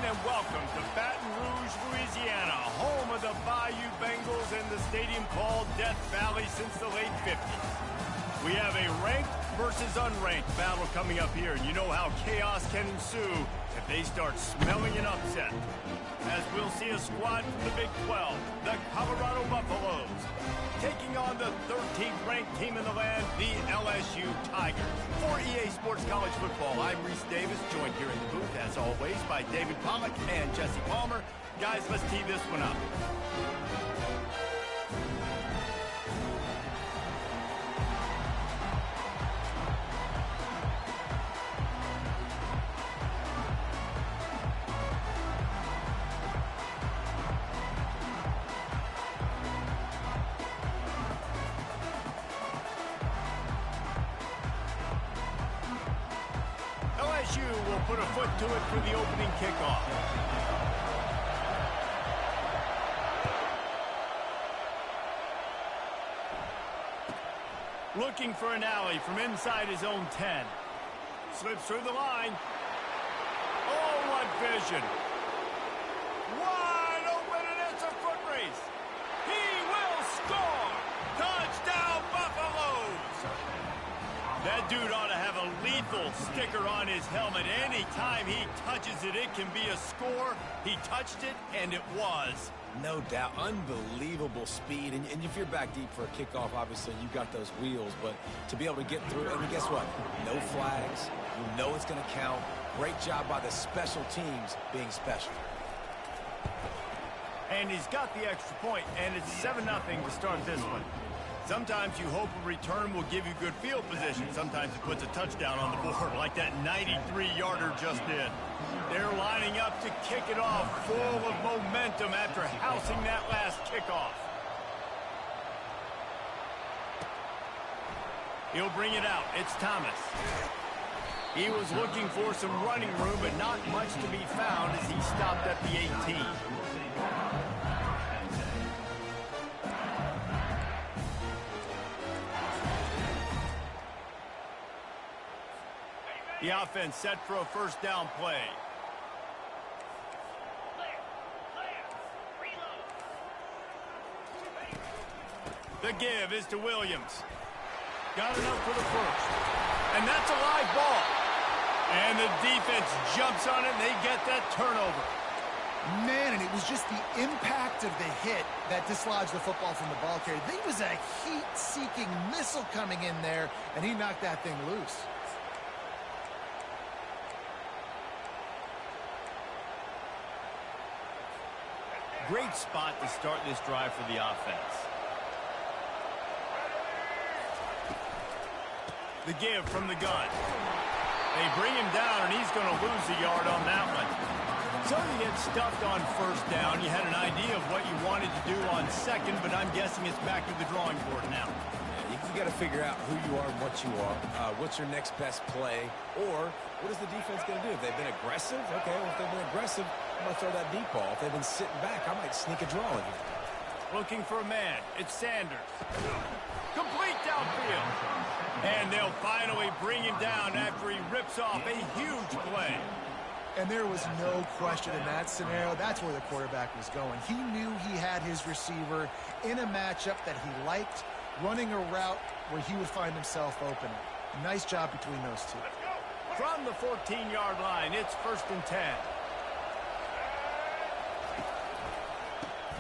and welcome to Baton Rouge, Louisiana, home of the Bayou Bengals and the stadium called Death Valley since the late 50s. We have a ranked versus unranked battle coming up here, and you know how chaos can ensue if they start smelling an upset. As we'll see a squad from the Big 12, the Colorado Buffaloes, taking on the 13th ranked team in the land, the LSU Tigers. For EA Sports College Football, I'm Reese Davis, joined here in the booth, as always, by David Pollack and Jesse Palmer. Guys, let's tee this one up. LSU will put a foot to it for the opening kickoff. Looking for an alley from inside his own 10. Slips through the line. Oh, what vision. Wide open, and it's a foot race. He will score. Touchdown, Buffaloes. That dude ought to have a lethal sticker on his helmet. Anytime he touches it, it can be a score. He touched it, and it was. No doubt. Unbelievable speed. And if you're back deep for a kickoff, obviously, you got those wheels. But to be able to get through, and guess what? No flags. You know it's going to count. Great job by the special teams being special. And he's got the extra point, and it's 7-0 to start this one. Sometimes you hope a return will give you good field position. Sometimes it puts a touchdown on the board like that 93-yarder just did. They're lining up to kick it off full of momentum after housing that last kickoff. He'll bring it out. It's Thomas. He was looking for some running room, but not much to be found as he stopped at the 18. The offense set for a first down play. The give is to Williams. Got enough for the first. And that's a live ball. And the defense jumps on it, and they get that turnover. Man, and it was just the impact of the hit that dislodged the football from the ball carrier. There was a heat-seeking missile coming in there, and he knocked that thing loose. Great spot to start this drive for the offense. The give from the gun. They bring him down, and he's going to lose a yard on that one. So you get stuffed on first down. You had an idea of what you wanted to do on second, but I'm guessing it's back to the drawing board now. Yeah, you got to figure out who you are and what you are. What's your next best play? Or what is the defense going to do? If they've been aggressive, okay, well, if they've been aggressive, I'm going to throw that deep ball. If they've been sitting back, I might sneak a draw in here. Looking for a man. It's Sanders. Complete downfield. And they'll finally bring him down after he rips off a huge play. And there was no question in that scenario. That's where the quarterback was going. He knew he had his receiver in a matchup that he liked, running a route where he would find himself open. Nice job between those two. From the 14-yard line, it's 1st and 10.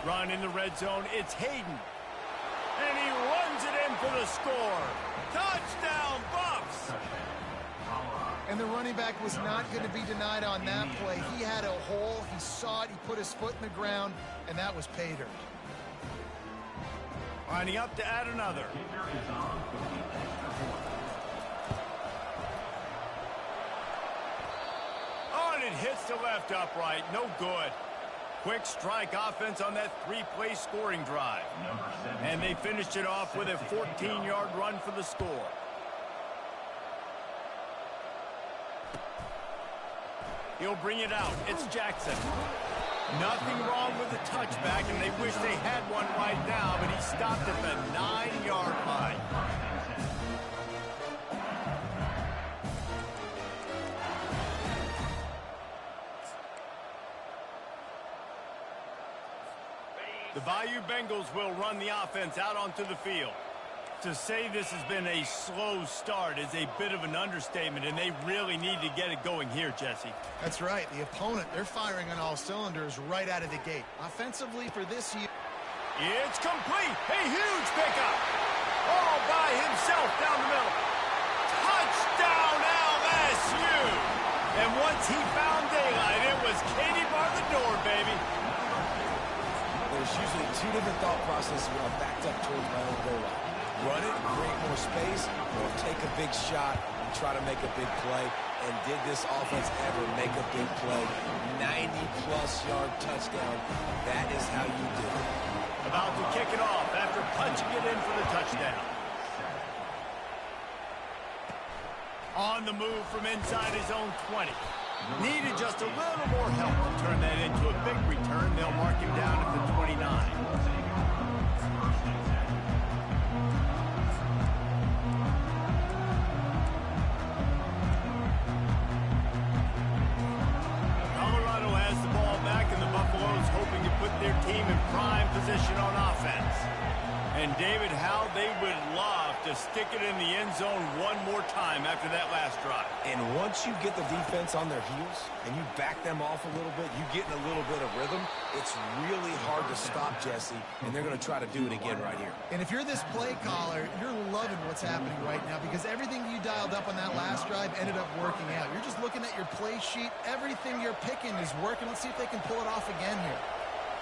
Run in the red zone, it's Hayden. And he runs it in for the score. Touchdown, Buffs! And the running back was not going to be denied on that play. He had a hole, he saw it, he put his foot in the ground, and that was pay dirt. Lining up to add another. Oh, and it hits the left upright. No good. Quick strike offense on that 3-play scoring drive. And they finished it off with a 14-yard run for the score. He'll bring it out. It's Jackson. Nothing wrong with the touchback, and they wish they had one right now, but he stopped at the 9-yard line. Bayou Bengals will run the offense out onto the field. To say this has been a slow start is a bit of an understatement, and they really need to get it going here, Jesse. That's right. The opponent, they're firing on all cylinders right out of the gate. Offensively for this year. It's complete. A huge pickup. All by himself down the middle. Touchdown, LSU. And once he found daylight, it was Katie bar the door, baby. There's usually two different thought processes when I'm backed up towards my own goal line. Run it, create more space, or take a big shot and try to make a big play. And did this offense ever make a big play? 90-plus yard touchdown. That is how you do it. About to kick it off after punching it in for the touchdown. On the move from inside his own 20. Needed just a little more help to turn that into a big return. They'll mark him down at the 29. Hoping to put their team in prime position on offense. And David, how they would love to stick it in the end zone one more time after that last drive. And once you get the defense on their heels and you back them off a little bit, you get in a little bit of rhythm, it's really hard to stop, Jesse, and they're going to try to do it again right here. And if you're this play caller, you're loving what's happening right now because everything you dialed up on that last drive ended up working out. You're just looking at your play sheet. Everything you're picking is working. Let's see if they can pull it off again here.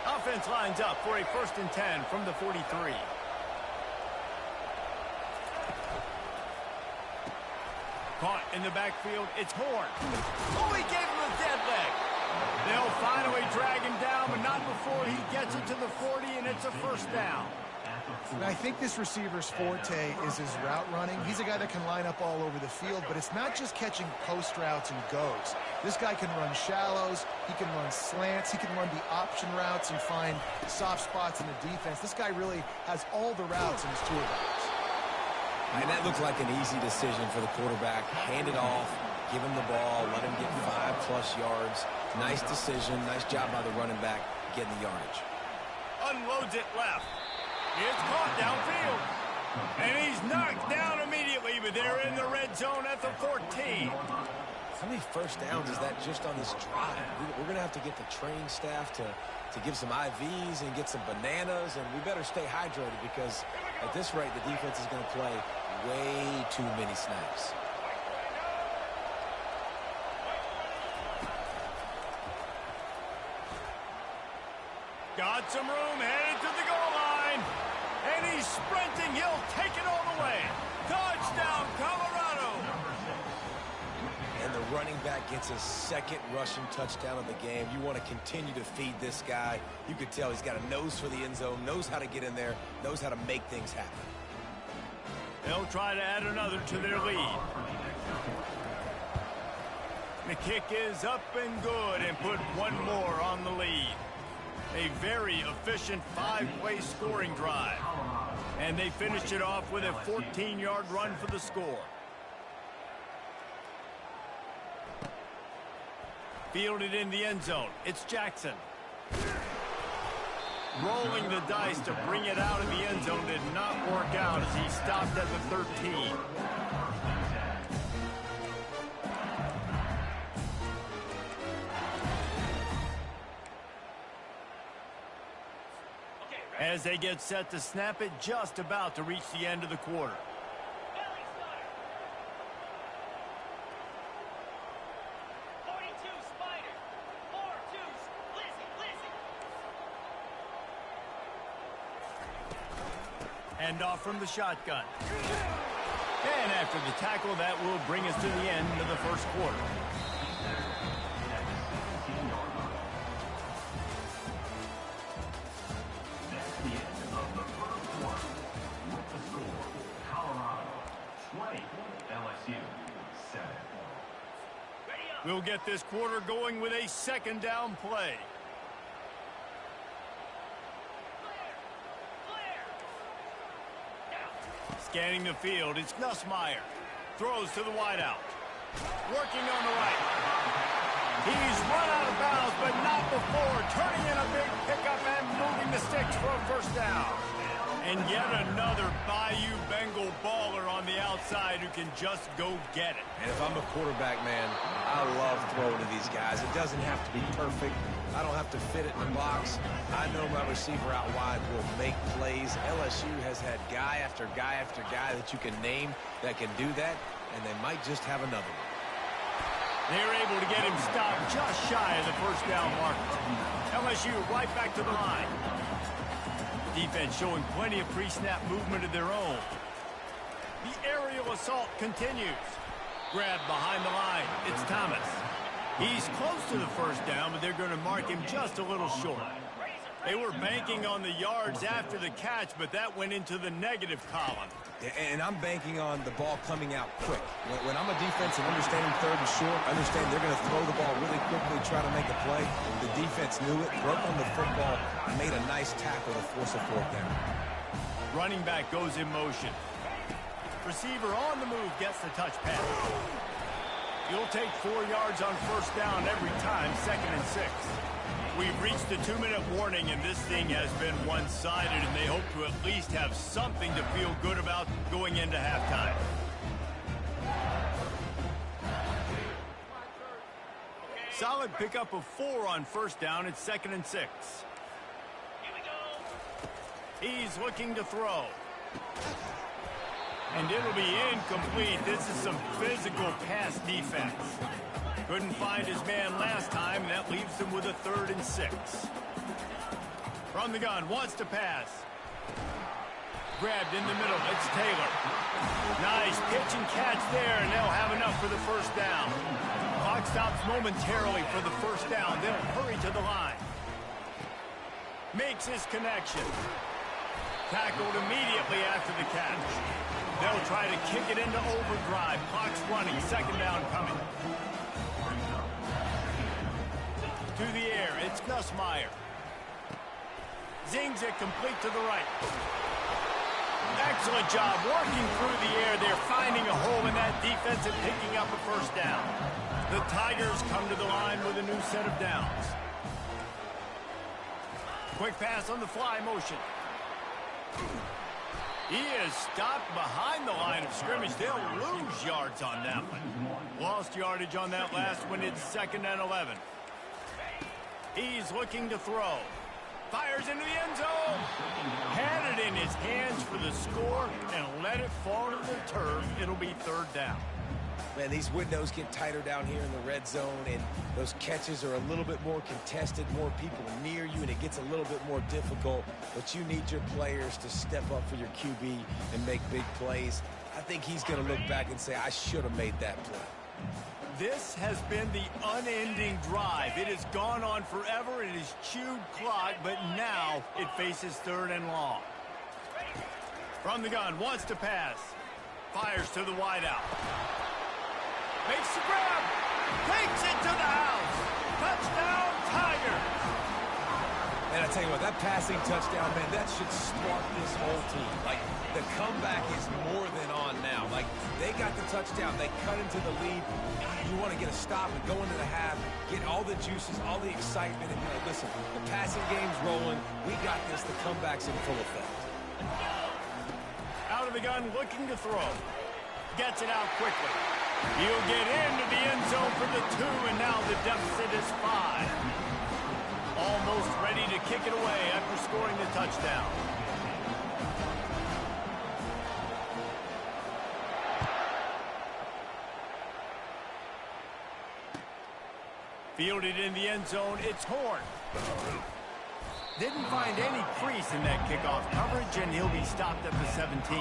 Offense lines up for a 1st and 10 from the 43. Caught in the backfield, it's Horn. Oh, he gave him a dead leg. They'll finally drag him down, but not before he gets it to the 40, and it's a 1st down. And I think this receiver's forte is his route running. He's a guy that can line up all over the field, but it's not just catching post routes and goes. This guy can run shallows, he can run slants, he can run the option routes and find soft spots in the defense. This guy really has all the routes in his toolbox. And that looked like an easy decision for the quarterback. Hand it off, give him the ball, let him get 5+ yards. Nice decision, nice job by the running back getting the yardage. Unloads it left. It's caught downfield. And he's knocked down immediately, but they're in the red zone at the 14. How many 1st downs is that just on this drive? We're going to have to get the train staff to give some IVs and get some bananas, and we better stay hydrated because at this rate, the defense is going to play way too many snaps. Got some room, headed to the goal line. And he's sprinting. He'll take it all the way. Touchdown, Colorado. And the running back gets his 2nd rushing touchdown of the game. You want to continue to feed this guy. You could tell he's got a nose for the end zone, knows how to get in there, knows how to make things happen. They'll try to add another to their lead. The kick is up and good and put one more on the lead. A very efficient 5-play scoring drive. And they finished it off with a 14-yard run for the score. Fielded in the end zone. It's Jackson. Rolling the dice to bring it out of the end zone did not work out as he stopped at the 13. As they get set to snap it, just about to reach the end of the quarter. Hand off from the shotgun. And after the tackle, that will bring us to the end of the 1st quarter. We'll get this quarter going with a 2nd down play. Scanning the field, it's Nussmeier. Throws to the wideout. Working on the right. He's run out of bounds, but not before turning in a big pickup and moving the sticks for a first down. And yet another Bayou Bengal baller on the outside who can just go get it. And if I'm a quarterback, man, I love throwing to these guys. It doesn't have to be perfect. I don't have to fit it in the box. I know my receiver out wide will make plays. LSU has had guy after guy after guy that you can name that can do that, and they might just have another one. They're able to get him stopped just shy of the first down marker. LSU right back to the line. Defense showing plenty of pre-snap movement of their own. The aerial assault continues. Grabbed behind the line. It's Thomas. He's close to the first down, but they're going to mark him just a little short. They were banking on the yards after the catch, but that went into the negative column. And I'm banking on the ball coming out quick. When I'm a defense and understanding third and short, understand they're going to throw the ball really quickly, try to make a play. The defense knew it, broke on the football, and made a nice tackle to force a fourth down. Running back goes in motion. Receiver on the move gets the touch pass. You'll take 4 yards on first down every time, 2nd and 6. We've reached the 2-minute warning, and this thing has been one-sided, and they hope to at least have something to feel good about going into halftime. Solid pickup of 4 on first down. It's 2nd and 6. He's looking to throw. And it'll be incomplete. This is some physical pass defense. Couldn't find his man last time, and that leaves him with a 3rd and 6. From the gun, wants to pass. Grabbed in the middle, it's Taylor. Nice pitch and catch there, and they'll have enough for the first down. Clock stops momentarily for the first down. They'll hurry to the line. Makes his connection. Tackled immediately after the catch. They'll try to kick it into overdrive. Clock's running, 2nd down coming. To the air, it's Nussmeier. Zings it complete to the right. Excellent job working through the air. They're finding a hole in that defense and picking up a first down. The Tigers come to the line with a new set of downs. Quick pass on the fly motion. He is stopped behind the line of scrimmage. They'll lose yards on that one. Lost yardage on that last one. It's 2nd and 11. He's looking to throw. Fires into the end zone. Had it in his hands for the score and let it fall to the turf. It'll be 3rd down. Man, these windows get tighter down here in the red zone, and those catches are a little bit more contested, more people near you, and it gets a little bit more difficult. But you need your players to step up for your QB and make big plays. I think he's going to look back and say, I should have made that play. This has been the unending drive. It has gone on forever. It has chewed clock, but now it faces 3rd and long. From the gun, wants to pass. Fires to the wideout. Makes the grab. Takes it to the house. Touchdown, Tigers. And I tell you what, that passing touchdown, man, that should spark this whole team. Like, the comeback is more than on now. Like, they got the touchdown. They cut into the lead. You want to get a stop and go into the half, get all the juices, all the excitement, and be like, listen, the passing game's rolling. We got this. The comeback's in full effect. Out of the gun, looking to throw. Gets it out quickly. He'll get into the end zone for the 2, and now the deficit is 5. Almost ready to kick it away after scoring the touchdown. Fielded in the end zone, it's Horn. Didn't find any crease in that kickoff coverage, and he'll be stopped at the 17.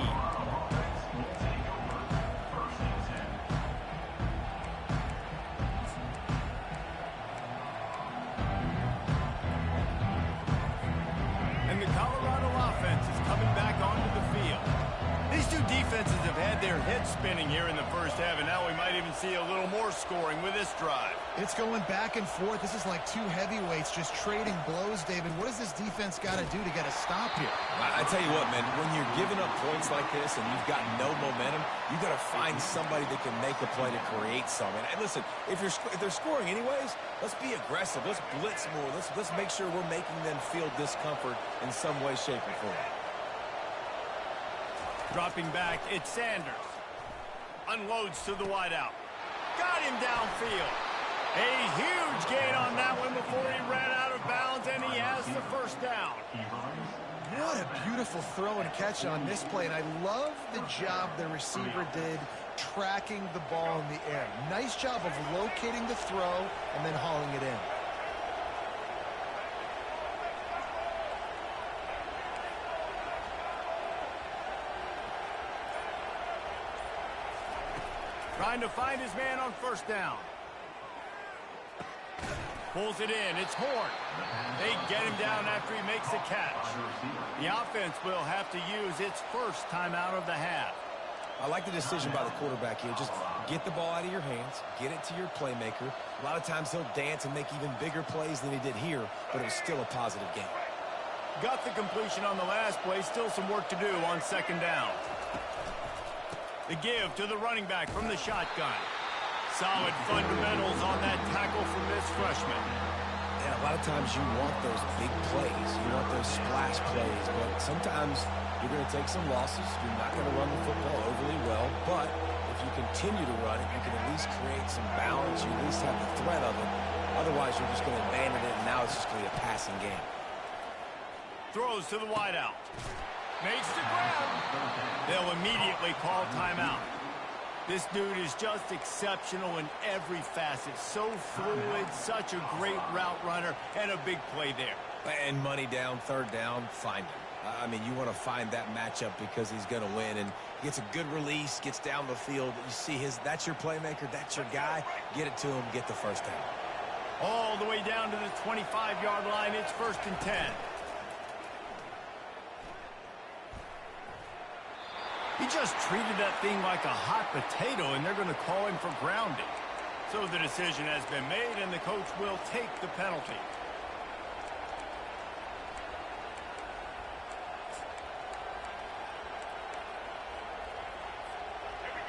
And the Colorado offense is coming back onto the field. These two defenses have had their heads started spinning here in the first half, and now we might even see a little more scoring with this drive. It's going back and forth. This is like two heavyweights just trading blows, David. What does this defense got to do to get a stop here? I tell you what, man, when you're giving up points like this and you've got no momentum, you got to find somebody that can make a play to create something. And listen, if they're scoring anyways, let's be aggressive. Let's blitz more. Let's make sure we're making them feel discomfort in some way, shape, or form. Dropping back, it's Sanders. Unloads to the wideout. Got him downfield. A huge gain on that one before he ran out of bounds, and he has the first down. What a beautiful throw and catch on this play, and I love the job the receiver did tracking the ball in the air. Nice job of locating the throw and then hauling it in. Trying to find his man on first down. Pulls it in. It's Horn. They get him down after he makes the catch. The offense will have to use its first timeout of the half. I like the decision by the quarterback here. Just get the ball out of your hands, get it to your playmaker. A lot of times he'll dance and make even bigger plays than he did here, but it was still a positive game. Got the completion on the last play. Still some work to do on second down. The give to the running back from the shotgun. Solid fundamentals on that tackle from this freshman. And a lot of times you want those big plays. You want those splash plays. But sometimes you're going to take some losses. You're not going to run the football overly well. But if you continue to run it, you can at least create some balance. You at least have the threat of it. Otherwise, you're just going to abandon it, and now it's just going to be a passing game. Throws to the wideout. Makes the grab. They'll immediately call timeout. This dude is just exceptional in every facet. So fluid, such a great route runner, and a big play there. And money down, third down, find him. I mean, you want to find that matchup because he's going to win. And gets a good release, gets down the field. You see that's your playmaker, that's your guy. Get it to him, get the first down. All the way down to the 25-yard line. It's 1st and 10. He just treated that thing like a hot potato, and they're going to call him for grounding. So the decision has been made, and the coach will take the penalty.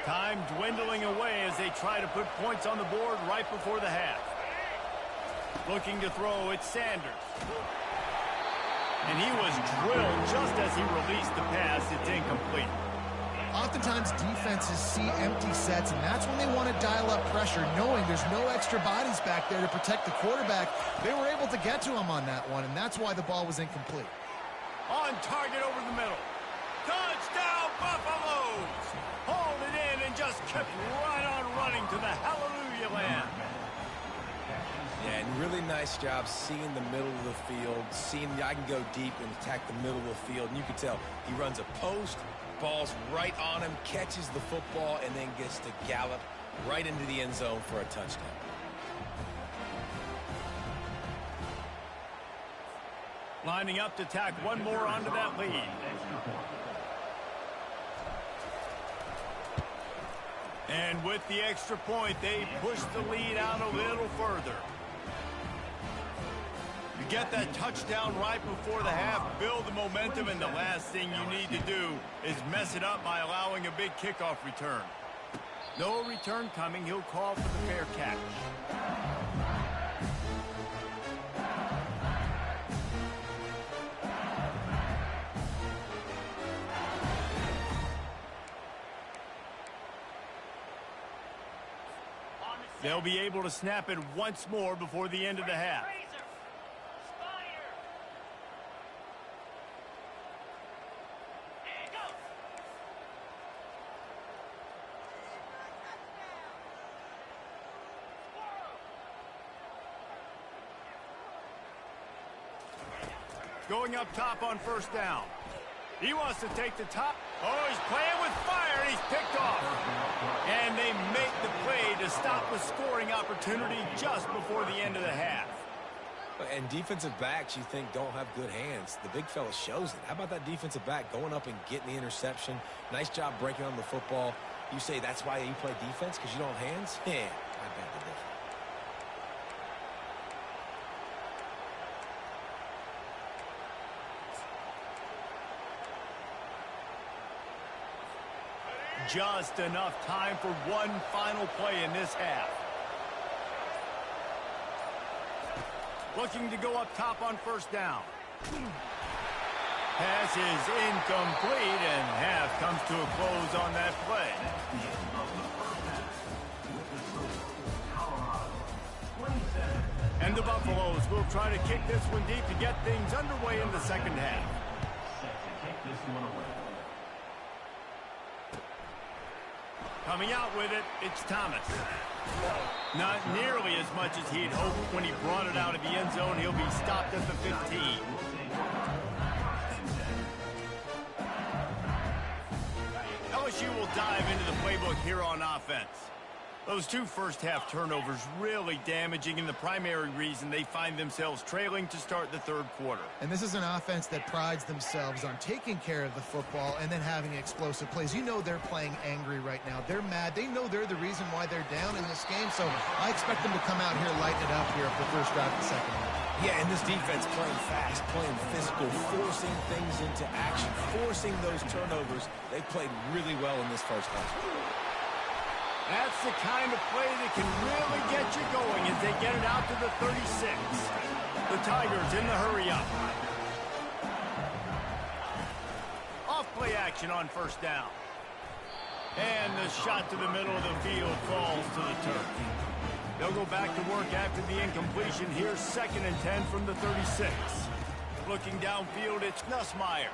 Time dwindling away as they try to put points on the board right before the half. Looking to throw, it's Sanders. And he was drilled just as he released the pass. It's incomplete. Oftentimes defenses see empty sets, and that's when they want to dial up pressure, knowing there's no extra bodies back there to protect the quarterback. They were able to get to him on that one, and that's why the ball was incomplete. On target over the middle. Touchdown, Buffaloes! Hauled it in and just kept right on running to the hallelujah land. Yeah, and really nice job seeing the middle of the field, seeing I can go deep and attack the middle of the field. And you can tell he runs a post, ball's right on him, catches the football, and then gets to gallop right into the end zone for a touchdown. Lining up to tack one more onto that lead. And with the extra point, they push the lead out a little further. You get that touchdown right before the half, build the momentum, and the last thing you need to do is mess it up by allowing a big kickoff return. No return coming. He'll call for the fair catch. They'll be able to snap it once more before the end of the half. Going up top on first down. He wants to take the top. Oh, he's playing with fire, and he's picked off. And they make the play to stop the scoring opportunity just before the end of the half. And defensive backs, you think, don't have good hands. The big fella shows it. How about that defensive back going up and getting the interception? Nice job breaking on the football. You say that's why you play defense, because you don't have hands? Yeah, I beg to differ. Just enough time for one final play in this half. Looking to go up top on first down. Pass is incomplete, and half comes to a close on that play. And the Buffaloes will try to kick this one deep to get things underway in the second half. Coming out with it, it's Thomas. Not nearly as much as he'd hoped when he brought it out of the end zone. He'll be stopped at the 15. LSU will dive into the playbook here on offense. Those two first-half turnovers really damaging, and the primary reason they find themselves trailing to start the third quarter. And this is an offense that prides themselves on taking care of the football and then having explosive plays. You know they're playing angry right now. They're mad. They know they're the reason why they're down in this game, so I expect them to come out here, lighten it up here for the first drive of the second half. Yeah, and this defense playing fast, playing physical, forcing things into action, forcing those turnovers. They played really well in this first half. That's the kind of play that can really get you going as they get it out to the 36. The Tigers in the hurry-up. Off-play action on first down. And the shot to the middle of the field falls to the turf. They'll go back to work after the incompletion. Here's 2nd and 10 from the 36. Looking downfield, it's Nussmeier.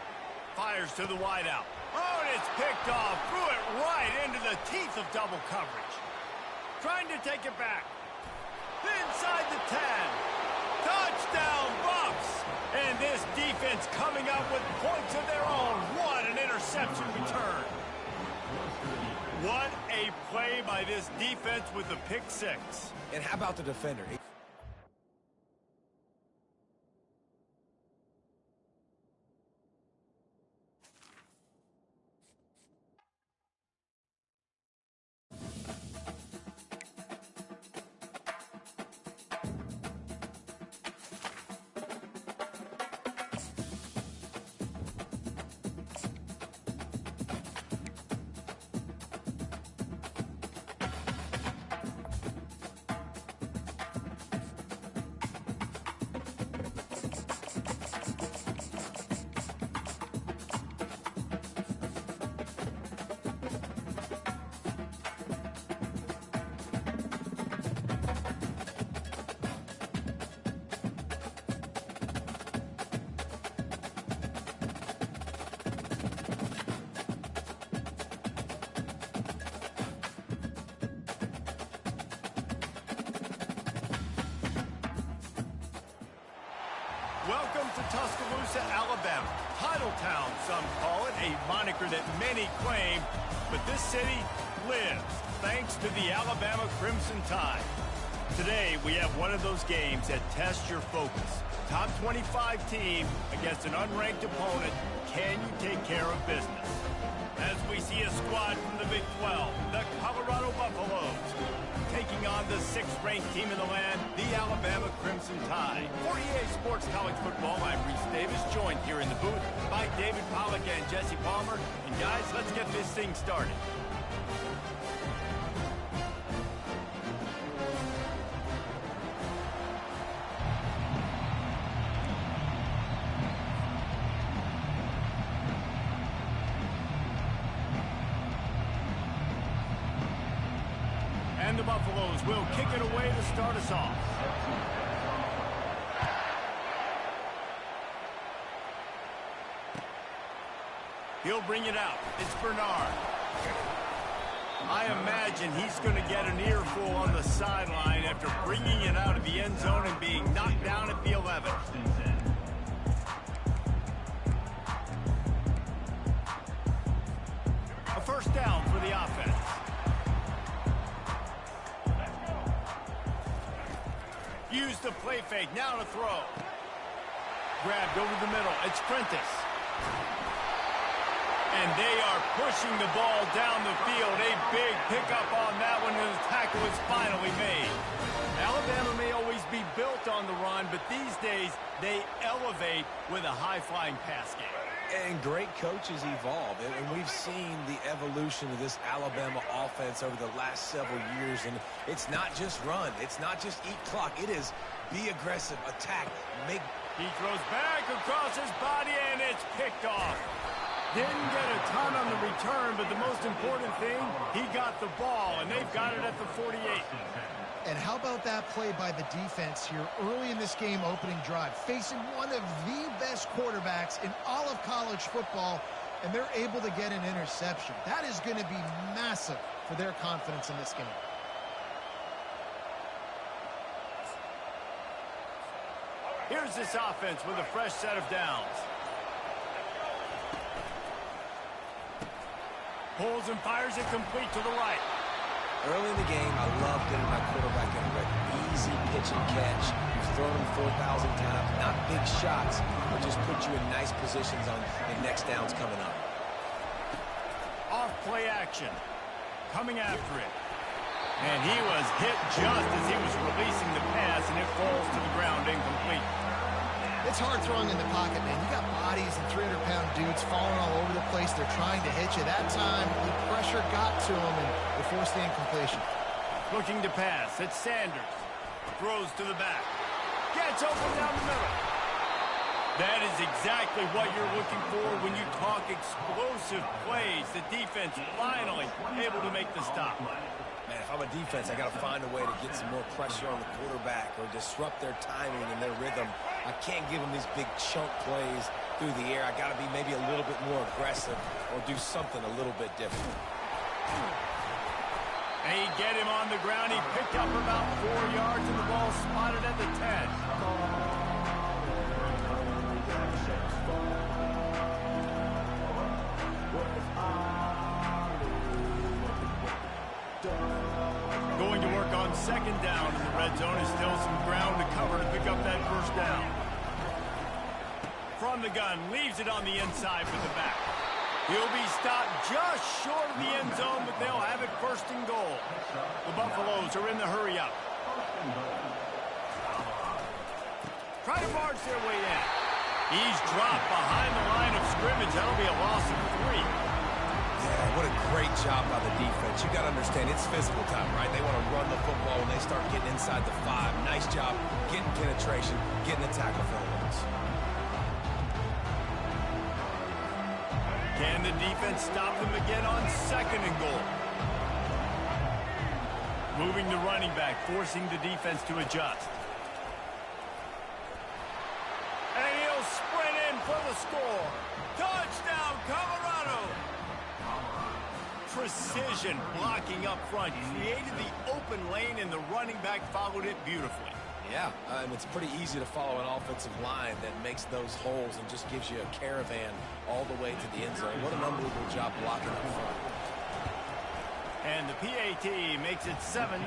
Fires to the wideout. Oh, and it's picked off. Threw it right into the teeth of double coverage. Trying to take it back. Inside the 10. Touchdown, Bucks! And this defense coming up with points of their own. What an interception return. What a play by this defense with the pick six. And how about the defender? Welcome to Tuscaloosa, Alabama. Titletown, some call it, a moniker that many claim, but this city lives thanks to the Alabama Crimson Tide. Today, we have one of those games that tests your focus. Top 25 team against an unranked opponent. Can you take care of business? As we see a squad from the Big 12, the Colorado Buffaloes, taking on the 6th-ranked team in the land, the Alabama Crimson Tide. For EA Sports College Football, I'm Reese Davis, joined here in the booth by David Pollack and Jesse Palmer. And guys, let's get this thing started. And the Buffaloes will kick it away to start us off. He'll bring it out. It's Bernard. I imagine he's going to get an earful on the sideline after bringing it out of the end zone and being knocked down at the 11. A first down for the offense. Use the play fake, now to throw. Grabbed over the middle, it's Prentice. And they are pushing the ball down the field. A big pickup on that one, and the tackle is finally made. Alabama may always be built on the run, but these days they elevate with a high-flying pass game. And great coaches evolve, and we've seen the evolution of this Alabama offense over the last several years, and it's not just run, it's not just eat clock, it is be aggressive, attack, make... He throws back across his body, and it's picked off. Didn't get a ton on the return, but the most important thing, he got the ball, and they've got it at the 48. And how about that play by the defense here early in this game opening drive, facing one of the best quarterbacks in all of college football, and they're able to get an interception. That is going to be massive for their confidence in this game. Here's this offense with a fresh set of downs. Pulls and fires it complete to the right. Early in the game, I love getting my quarterback in a easy pitch and catch. You've thrown him 4,000 times. Not big shots, but just put you in nice positions on the next downs coming up. Off play action. Coming after it. And he was hit just as he was releasing the pass, and it falls to the ground incomplete. It's hard throwing in the pocket, man. You got bodies and 300-pound dudes falling all over the place. They're trying to hit you. That time, the pressure got to him, and they forced the incompletion. Looking to pass. It's Sanders. Throws to the back. Gets open down the middle. That is exactly what you're looking for when you talk explosive plays. The defense finally able to make the stop. Man, if I'm a defense, I got to find a way to get some more pressure on the quarterback or disrupt their timing and their rhythm. I can't give them these big chunk plays through the air. I got to be maybe a little bit more aggressive or do something a little bit different. And he get him on the ground. He picked up about 4 yards, and the ball spotted at the 10. Going to work on second down in the red zone. Is still some ground to cover to pick up that first down. From the gun, leaves it on the inside with the back. He'll be stopped just short of the end zone, but they'll have it first and goal. The Buffaloes are in the hurry-up. Try to march their way in. He's dropped behind the line of scrimmage. That'll be a loss of 3. Yeah, what a great job by the defense. You got to understand, it's physical time, right? They want to run the football when they start getting inside the 5. Nice job getting penetration, getting the tackle for once. Can the defense stop them again on second and goal? Moving the running back, forcing the defense to adjust. And he'll sprint in for the score. Touchdown, Colorado! Precision blocking up front. Created the open lane, and the running back followed it beautifully. Yeah, and it's pretty easy to follow an offensive line that makes those holes and just gives you a caravan all the way to the end zone. What an unbelievable job blocking up front. And the PAT makes it 7-0.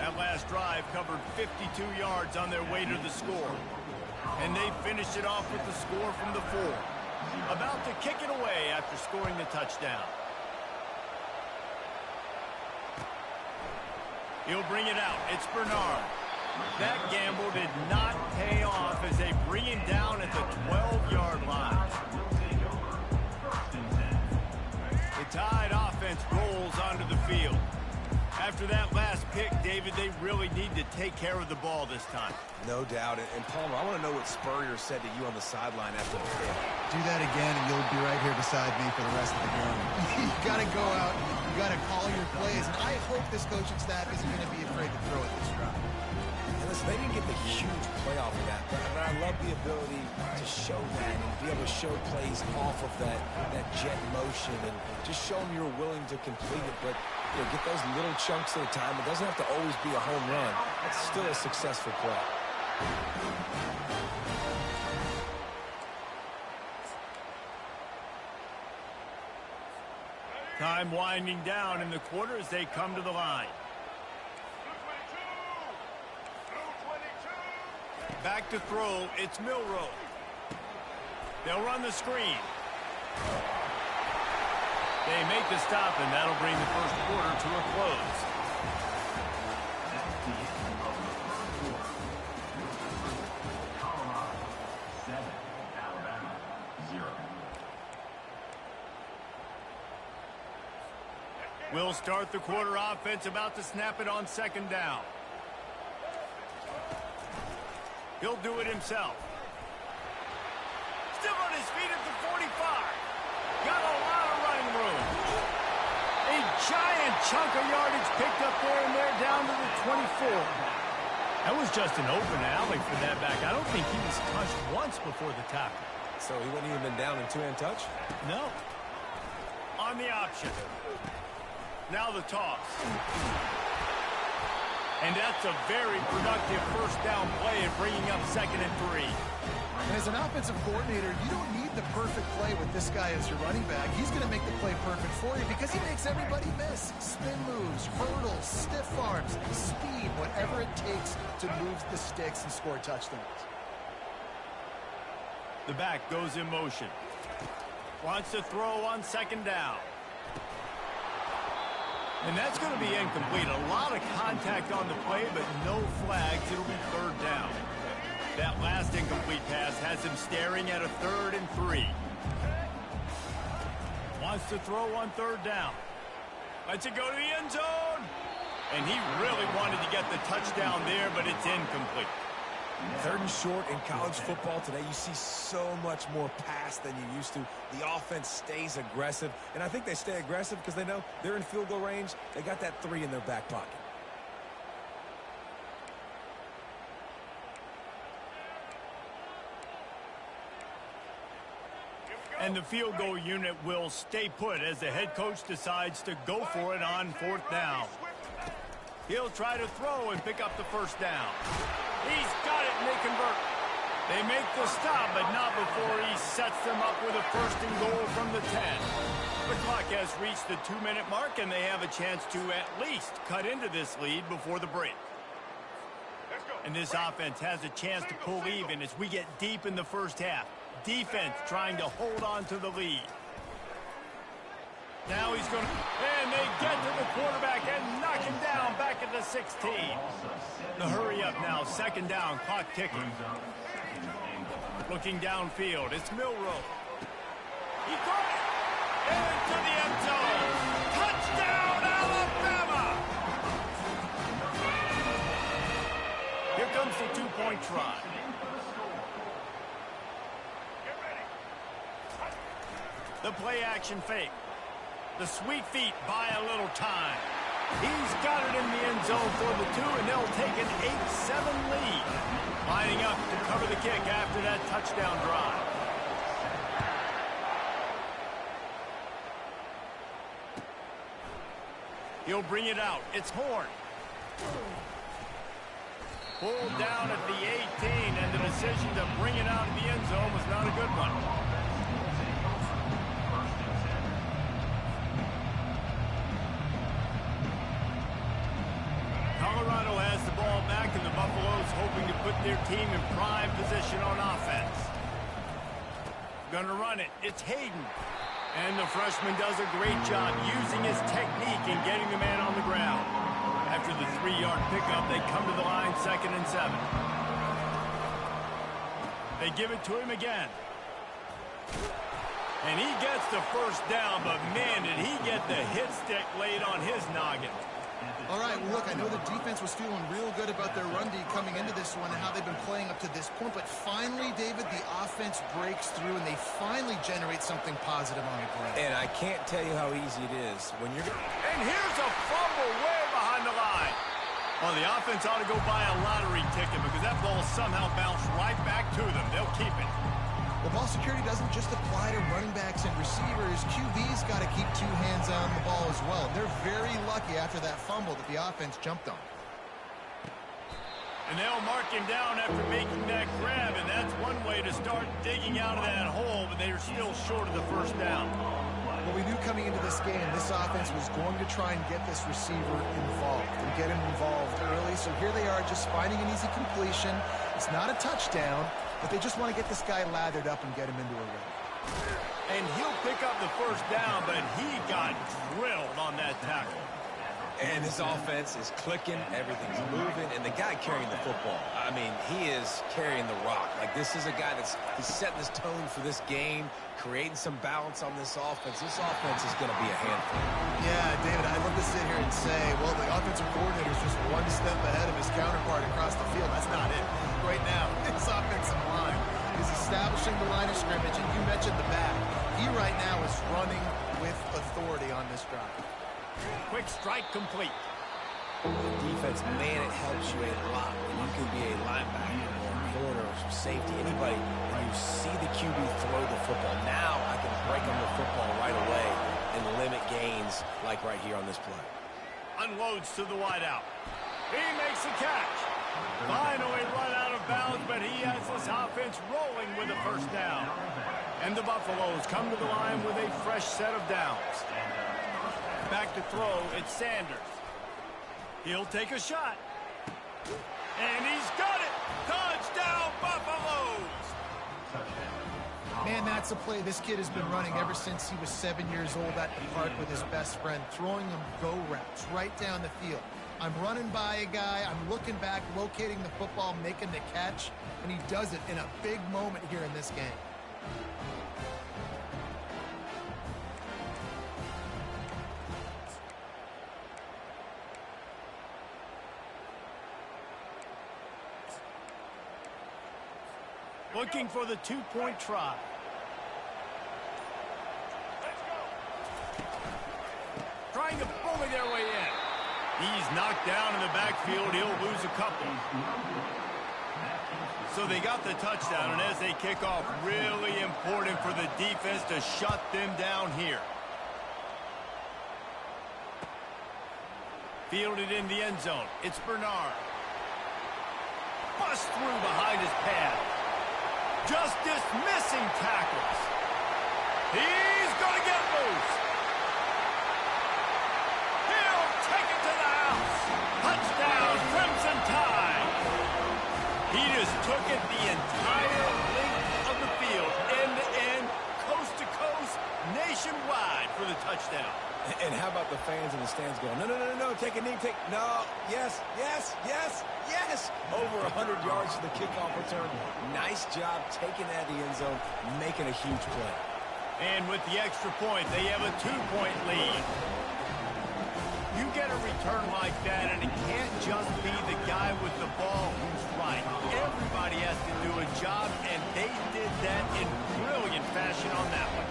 That last drive covered 52 yards on their way to the score. And they finished it off with the score from the 4. About to kick it away after scoring the touchdown. He'll bring it out. It's Bernard. That gamble did not pay off as they bring him down at the 12-yard line. The Tide offense rolls onto the field. After that last pick, David, they really need to take care of the ball this time. No doubt. And Palmer, I want to know what Spurrier said to you on the sideline after the pick. Do that again, and you'll be right here beside me for the rest of the game. You got to go out. You got to call your plays. And I hope this coaching staff isn't going to be afraid to throw it this drive. And listen, they didn't get the huge playoff of that, but I love the ability to show that and be able to show plays off of that jet motion and just show them you're willing to complete it. But you know, get those little chunks at a time. It doesn't have to always be a home run. It's still a successful play. Time winding down in the quarter as they come to the line. Back to throw, it's Milroe. They'll run the screen. They make the stop, and that'll bring the first quarter to a close. We'll start the quarter offense, about to snap it on second down. He'll do it himself. Still on his feet at the 45. Got a lot of running room. A giant chunk of yardage picked up there, and they're down to the 24. That was just an open alley for that back. I don't think he was touched once before the tackle. So he wouldn't even been down in two-hand touch? No. On the option. Now the toss. And that's a very productive first down play and bringing up 2nd and 3. And as an offensive coordinator, you don't need the perfect play with this guy as your running back. He's going to make the play perfect for you because he makes everybody miss. Spin moves, hurdles, stiff arms, speed, whatever it takes to move the sticks and score touchdowns. The back goes in motion. Wants to throw on 2nd down. And that's going to be incomplete. A lot of contact on the play, but no flags. It'll be 3rd down. That last incomplete pass has him staring at a 3rd and 3. Wants to throw on 3rd down. Lets it go to the end zone. And he really wanted to get the touchdown there, but it's incomplete. 3rd and short in college football today, you see so much more pass than you used to. The offense stays aggressive, and I think they stay aggressive because they know they're in field goal range. They got that 3 in their back pocket. And the field goal unit will stay put as the head coach decides to go for it on 4th down. He'll try to throw and pick up the 1st down. He's got it, and they convert. They make the stop, but not before he sets them up with a 1st and goal from the 10. The clock has reached the 2-minute mark, and they have a chance to at least cut into this lead before the break. And this offense has a chance to pull even as we get deep in the first half. Defense trying to hold on to the lead. Now he's going to, and they get to the quarterback and knock him down back at the 16. The hurry up now, 2nd down, clock ticking. Looking downfield, it's Milroe. He got it into the end zone. Touchdown, Alabama! Here comes the 2-point try. The play action fake. The sweet feet buy a little time. He's got it in the end zone for the 2, and they'll take an 8-7 lead. Lining up to cover the kick after that touchdown drive. He'll bring it out. It's Horn. Pulled down at the 18, and the decision to bring it out of the end zone was not a good one. Colorado has the ball back, and the Buffaloes hoping to put their team in prime position on offense. Gonna run it. It's Hayden. And the freshman does a great job using his technique and getting the man on the ground. After the 3-yard pickup, they come to the line 2nd and 7. They give it to him again. And he gets the 1st down, but man, did he get the hit stick laid on his noggin. All right, well, look, I know the defense was feeling real good about their run D coming into this one and how they've been playing up to this point, but finally, David, the offense breaks through and they finally generate something positive on the ground. And I can't tell you how easy it is when you're... And here's a fumble way behind the line. Well, the offense ought to go buy a lottery ticket because that ball somehow bounced right back to them. They'll keep it. Well, ball security doesn't just apply to running backs and receivers. QB's got to keep 2 hands on the ball as well. They're very lucky after that fumble that the offense jumped on. And they'll mark him down after making that grab, and that's one way to start digging out of that hole, but they're still short of the 1st down. Well, we knew coming into this game, this offense was going to try and get this receiver involved and get him involved early. So here they are just finding an easy completion. It's not a touchdown, but they just want to get this guy lathered up and get him into a rhythm. And he'll pick up the first down, but he got drilled on that tackle. And this offense is clicking, everything's moving, and the guy carrying the football, I mean, he is carrying the rock. Like, this is a guy he's setting this tone for this game, creating some balance on this offense. This offense is going to be a handful. Yeah, David, I'd love to sit here and say, well, the offensive coordinator is just one step ahead of his counterpart across the field. That's not it. Right now, this offensive line is establishing the line of scrimmage, and you mentioned the back. He right now is running with authority on this drive. Quick strike complete. Defense, man, it helps you a lot when you can be a linebacker or corner or safety, anybody, and you see the QB throw the football. Now I can break on the football right away and limit gains like right here on this play. Unloads to the wideout. He makes the catch. Finally run out of bounds, but he has this offense rolling with a first down. And the Buffaloes come to the line with a fresh set of downs. Back to throw, it's Sanders. He'll take a shot. And he's got it! Touchdown, Buffaloes! Man, that's a play this kid has been running ever since he was 7 years old at the park with his best friend, throwing him go routes right down the field. I'm running by a guy, I'm looking back, locating the football, making the catch, and he does it in a big moment here in this game. Looking for the two-point try. Trying to bully their way in. He's knocked down in the backfield. He'll lose a couple. So they got the touchdown, and as they kick off, really important for the defense to shut them down here. Fielded in the end zone. It's Bernard. Bust through behind his pad. Just dismissing tackles. He's going to get loose. He'll take it to the house. Touchdown, Crimson Tide. He just took it the entire length of the field, end-to-end, coast-to-coast, nationwide for the touchdown. And how about the fans in the stands going, no, no, no, no, take a knee, no, yes, yes, yes, yes. Over 100 yards to the kickoff return. Nice job taking that to the end zone, making a huge play. And with the extra point, they have a 2-point lead. You get a return like that, and it can't just be the guy with the ball who's right. Everybody has to do a job, and they did that in brilliant fashion on that one.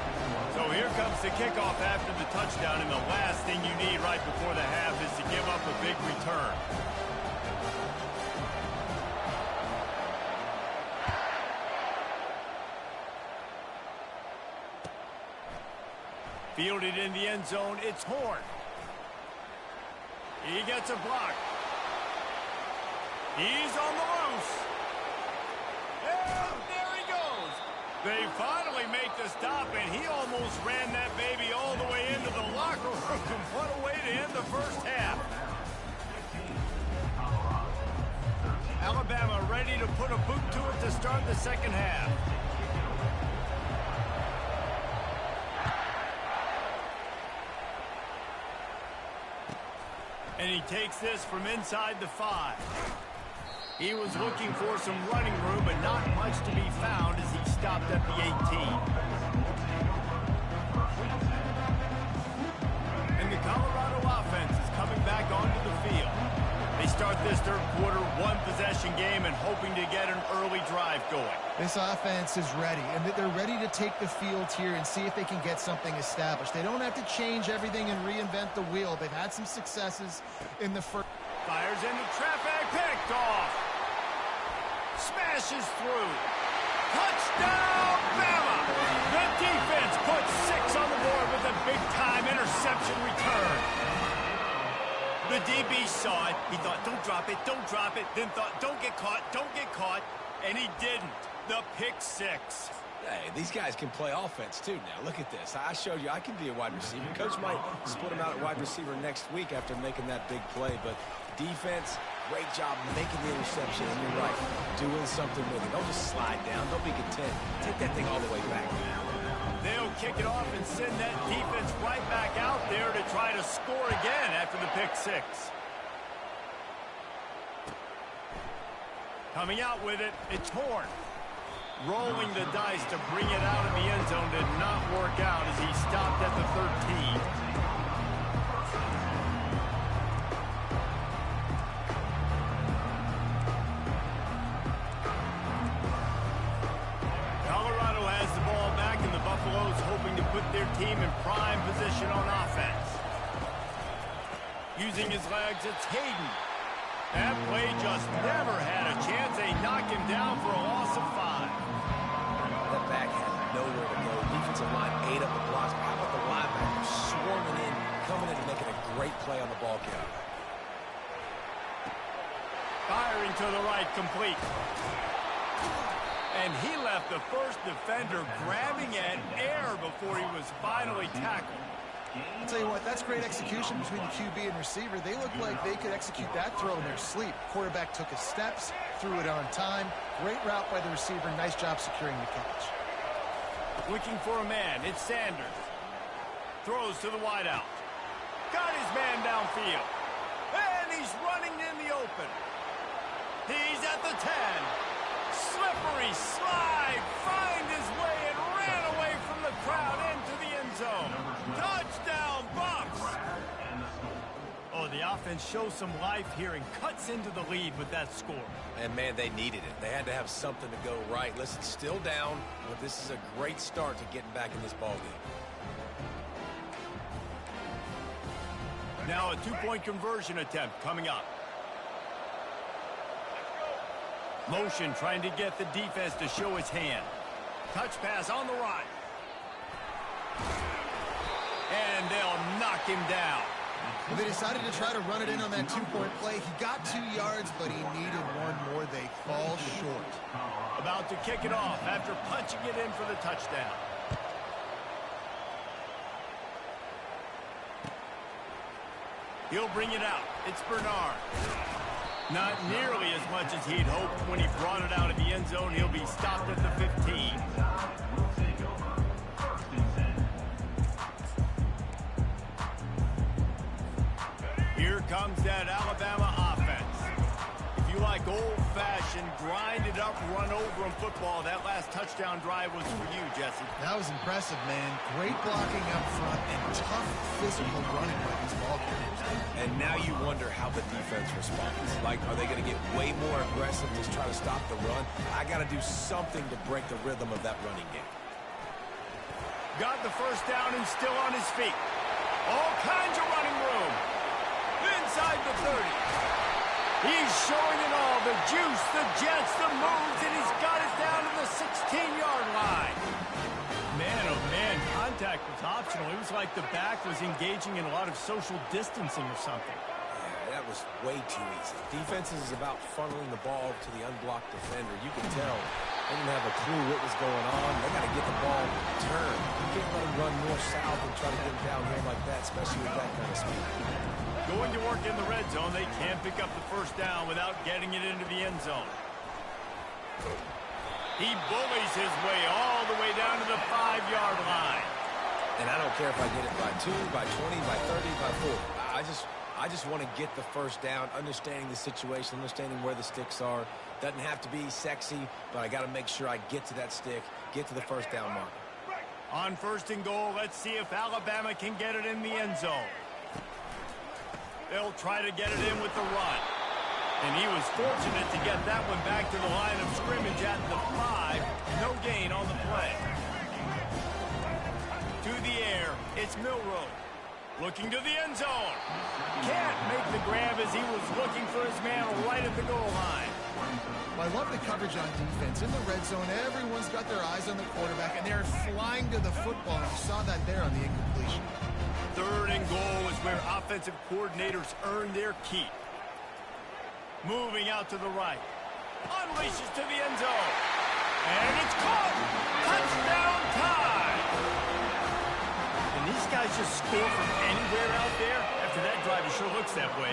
So here comes the kickoff after the touchdown, and the last thing you need right before the half is to give up a big return. Fielded in the end zone, it's Horn. He gets a block. He's on the loose. And there he goes. They finally make the stop, and he almost ran that baby all the way into the locker room. What a way to end the first half. Alabama ready to put a boot to it to start the second half. And he takes this from inside the 5. He was looking for some running room, but not much to be found as he stopped at the 18. And the Colorado offense is coming back onto the field. They start this third quarter one-possession game and hoping to get an early drive going. This offense is ready, and they're ready to take the field here and see if they can get something established. They don't have to change everything and reinvent the wheel. They've had some successes in the first. Fires into traffic, picked off. Smashes through. Touchdown, Bama! The defense puts 6 on the board with a big-time interception return. The DB saw it. He thought, don't drop it, then thought, don't get caught, and he didn't. The pick 6. Hey, these guys can play offense, too, now. Look at this. I showed you I can be a wide receiver. Coach might split him out at wide receiver next week after making that big play, but defense, great job making the interception, and you're right, doing something with it. Don't just slide down. Don't be content. Take that thing all the way back. They'll He'll kick it off and send that defense right back out there to try to score again after the pick six. Coming out with it, it's Horn. Rolling the dice to bring it out of the end zone did not work out as he stopped at the 13. Hoping to put their team in prime position on offense. Using his legs, it's Hayden. That play just never had a chance. They knock him down for a loss of 5. That back had nowhere to go. Defensive line ate up the blocks. How about the linebacker swarming in, coming in and making a great play on the ball count? Firing to the right, complete. And he left the first defender grabbing at air before he was finally tackled. I'll tell you what, that's great execution between the QB and receiver. They look like they could execute that throw in their sleep. Quarterback took his steps, threw it on time. Great route by the receiver. Nice job securing the catch. Looking for a man. It's Sanders. Throws to the wideout. Got his man downfield. And he's running in the open. He's at the 10. Slippery slide, find his way and ran away from the crowd into the end zone. Touchdown, Bucks! Oh, the offense shows some life here and cuts into the lead with that score. And, man, they needed it. They had to have something to go right. Listen, still down, but this is a great start to getting back in this ballgame. Now a two-point conversion attempt coming up. Motion trying to get the defense to show his hand. Touch pass on the right. And they'll knock him down. Well, they decided to try to run it in on that two-point play. He got 2 yards, but he needed one more. They fall short. About to kick it off after punching it in for the touchdown. He'll bring it out. It's Bernard. Not nearly as much as he'd hoped when he brought it out of the end zone. He'll be stopped at the 15. Here comes that Alabama offense. If you like old-fashioned, grind-it-up, run-over-'em football, that last touchdown drive was for you, Jesse. That was impressive, man. Great blocking up front and tough physical running by these ball carriers. And now you wonder how the defense responds. Like, are they going to get way more aggressive, just try to stop the run? I got to do something to break the rhythm of that running game. Got the first down and still on his feet. All kinds of running room. Inside the 30. He's showing it all. The juice, the jets, the moves, and he's got it down to the 16-yard line. Man, oh man, contact was optional. It was like the back was engaging in a lot of social distancing or something. Yeah, that was way too easy. Defense is about funneling the ball to the unblocked defender. You can tell they didn't have a clue what was going on. They got to get the ball turned. You can't let him run north-south and try to get him down here like that, especially with that kind of speed. Going to work in the red zone, they can't pick up the first down without getting it into the end zone. He bullies his way all the way down to the 5-yard line. And I don't care if I get it by 2, by 20, by 30, by 40. I just want to get the first down, understanding the situation, understanding where the sticks are. Doesn't have to be sexy, but I got to make sure I get to that stick, get to the first down mark. On first and goal, let's see if Alabama can get it in the end zone. They'll try to get it in with the run. And he was fortunate to get that one back to the line of scrimmage at the 5. No gain on the play. To the air, it's Milroe. Looking to the end zone. Can't make the grab as he was looking for his man right at the goal line. Well, I love the coverage on defense. In the red zone, everyone's got their eyes on the quarterback, and they're flying to the football. You saw that there on the incompletion. Third and goal is where offensive coordinators earn their keep. Moving out to the right. Unleashes to the end zone. And it's caught. Touchdown time. And these guys just score from anywhere out there. After that drive, it sure looks that way.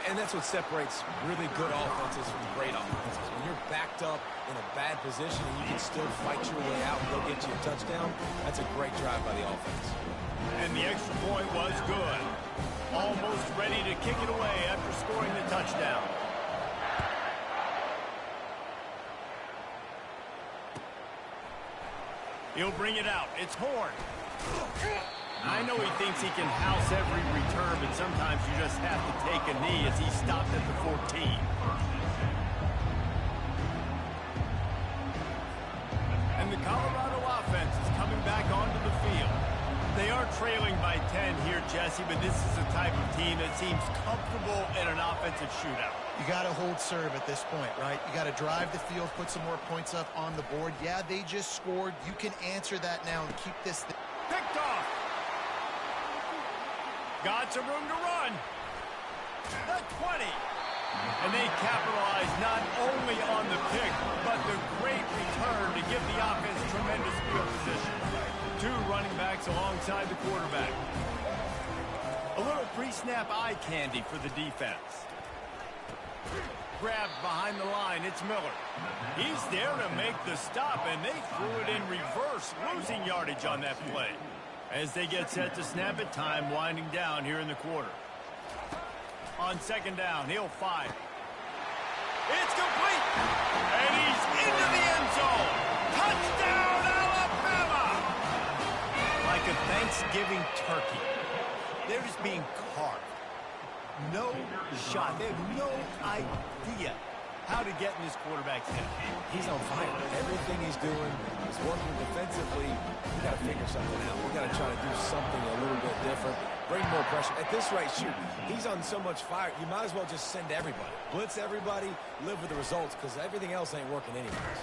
And that's what separates really good offenses from great offenses. When you're backed up in a bad position and you can still fight your way out and go get you a touchdown, that's a great drive by the offense. And the extra point was good. Almost ready to kick it away after scoring the touchdown. He'll bring it out. It's Horn. I know he thinks he can house every return, but sometimes you just have to take a knee as he stopped at the 14. And the Colorado offense is coming back onto the field. They are trailing by 10 here, Jesse, but this is the type of team that seems comfortable in an offensive shootout. You got to hold serve at this point, right? You got to drive the field, put some more points up on the board. Yeah, they just scored. You can answer that now and keep this thing. Picked off. Got some room to run. The 20. And they capitalize not only on the pick, but the great return to give the offense tremendous field position. Two running backs alongside the quarterback. A little pre-snap eye candy for the defense. Grabbed behind the line, it's Miller. He's there to make the stop, and they threw it in reverse, losing yardage on that play. As they get set to snap it, time winding down here in the quarter. On second down, he'll fire. It's complete! And he's into the end zone! Touchdown, Alabama! Like a Thanksgiving turkey. They're just being carved. No shot. They have no idea how to get in this quarterback's head. He's on fire. Everything he's doing is working defensively. We got to figure something out. We got to try to do something a little bit different. Bring more pressure. At this rate, shoot, he's on so much fire, you might as well just send everybody. Blitz everybody, live with the results, because everything else ain't working anyways.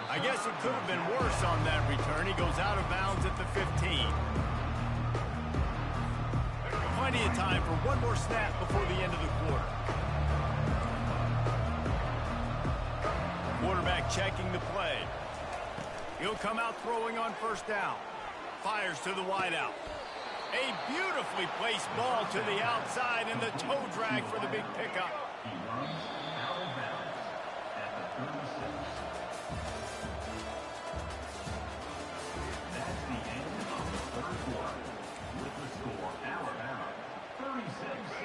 I guess it could have been worse on that return. He goes out of bounds at the 15. Plenty of time for one more snap before the end of the quarter. Quarterback checking the play. He'll come out throwing on first down. Fires to the wideout. A beautifully placed ball to the outside and the toe drag for the big pickup.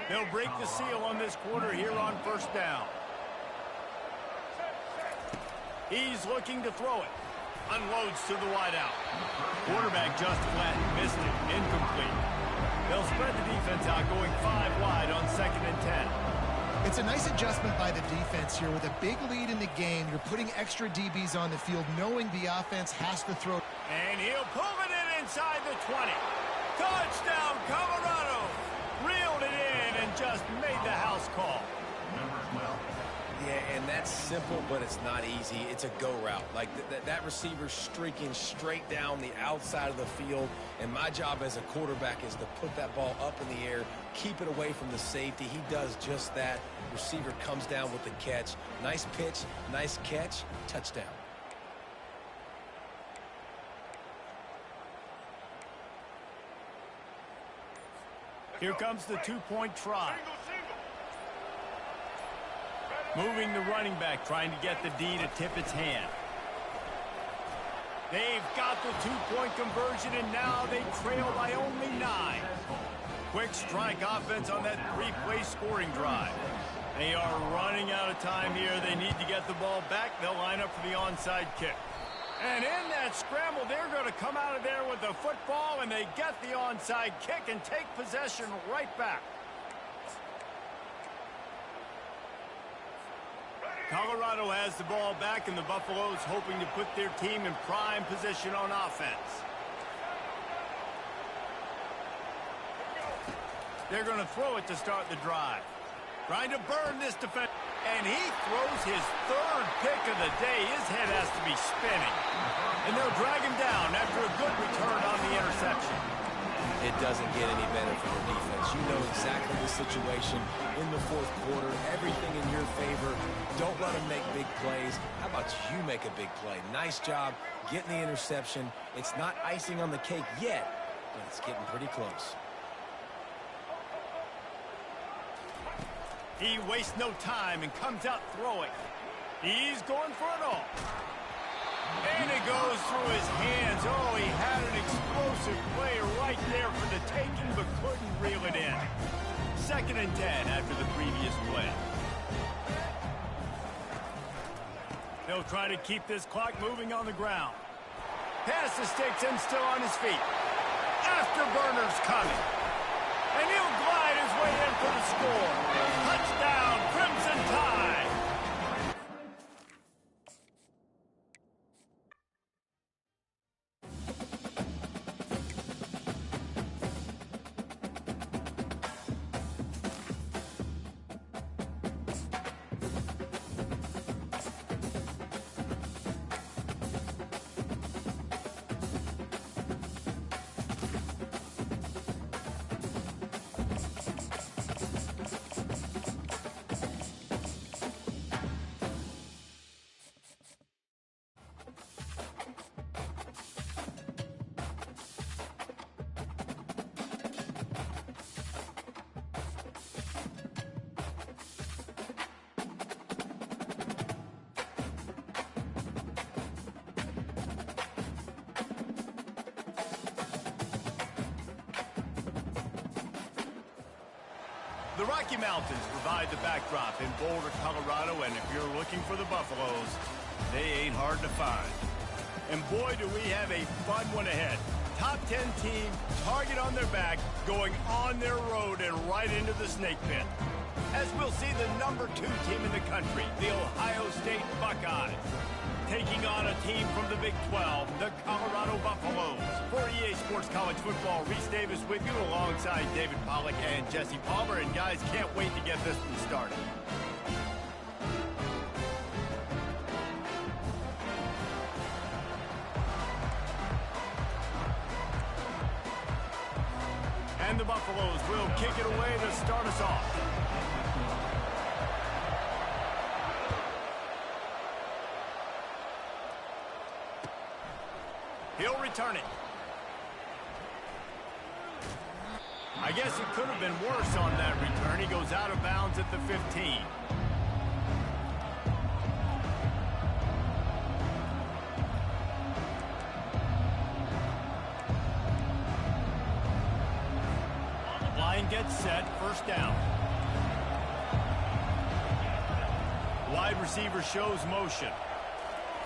They'll break the seal on this quarter here on first down. He's looking to throw it. Unloads to the wideout. Quarterback just flat, missed it, incomplete. They'll spread the defense out, going 5 wide on 2nd and 10. It's a nice adjustment by the defense here. With a big lead in the game, you're putting extra DBs on the field, knowing the offense has to throw. And he'll pull it in inside the 20. Touchdown, Colorado! Reeled it in and just made the house call. Yeah, and that's simple, but it's not easy. It's a go route. Like that receiver's streaking straight down the outside of the field, and my job as a quarterback is to put that ball up in the air, keep it away from the safety. He does just that. Receiver comes down with the catch. Nice pitch, nice catch, touchdown. Here comes the two-point try. Moving the running back, trying to get the D to tip its hand. They've got the two-point conversion, and now they trail by only 9. Quick strike offense on that 3-play scoring drive. They are running out of time here. They need to get the ball back. They'll line up for the onside kick. And in that scramble, they're going to come out of there with the football, and they get the onside kick and take possession right back. Colorado has the ball back, and the Buffaloes hoping to put their team in prime position on offense. They're going to throw it to start the drive. Trying to burn this defense. And he throws his 3rd pick of the day. His head has to be spinning. And they'll drag him down after a good return on the interception. It doesn't get any better for the defense. You know exactly the situation in the 4th quarter. Everything in your favor. Don't let them make big plays. How about you make a big play? Nice job getting the interception. It's not icing on the cake yet, but it's getting pretty close. He wastes no time and comes out throwing. He's going for it all. And it goes through his hands. Oh, he had an explosive play right there for the taking, but couldn't reel it in. 2nd and 10 after the previous play. They'll try to keep this clock moving on the ground. Pass the sticks and still on his feet. Afterburner's coming. And he'll glide his way in for the score. Touchdown, Crimson Tide. The Rocky Mountains provide the backdrop in Boulder, Colorado, and if you're looking for the Buffaloes, they ain't hard to find. And boy, do we have a fun one ahead. Top 10 team, target on their back, going on their road and right into the snake pit. As we'll see the number 2 team in the country, the Ohio State Buckeyes, taking on a team from the Big 12, the Colorado Buffaloes. For EA Sports College Football, Reese Davis with you alongside David Pollack and Jesse Palmer. And guys, can't wait to get this one started. And the Buffaloes will kick it away to start us off. He'll return it. I guess it could have been worse on that return. He goes out of bounds at the 15. Line gets set, 1st down. Wide receiver shows motion.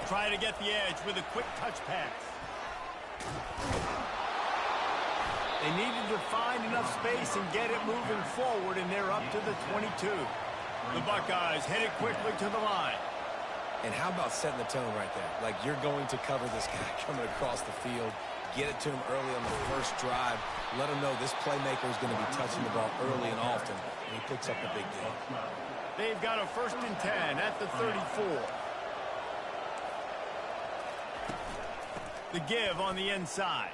Try to get the edge with a quick touch pass. They needed to find enough space and get it moving forward, and they're up to the 22. The Buckeyes headed quickly to the line. And how about setting the tone right there? Like, you're going to cover this guy coming across the field, get it to him early on the first drive, let him know this playmaker is going to be touching the ball early and often, and he picks up the big game. They've got a 1st and 10 at the 34. The give on the inside.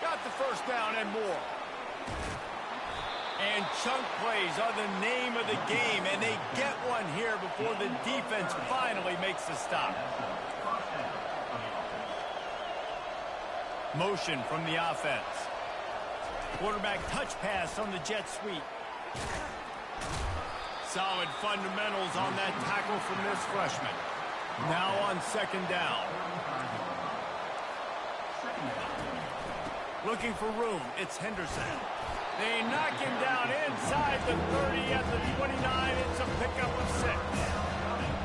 Got the 1st down and more. And chunk plays are the name of the game, and they get one here before the defense finally makes the stop. Motion from the offense. Quarterback touch pass on the jet sweep. Solid fundamentals on that tackle from this freshman. Now on 2nd down. Looking for room, it's Henderson. They knock him down inside the 30 at the 29. It's a pickup of 6.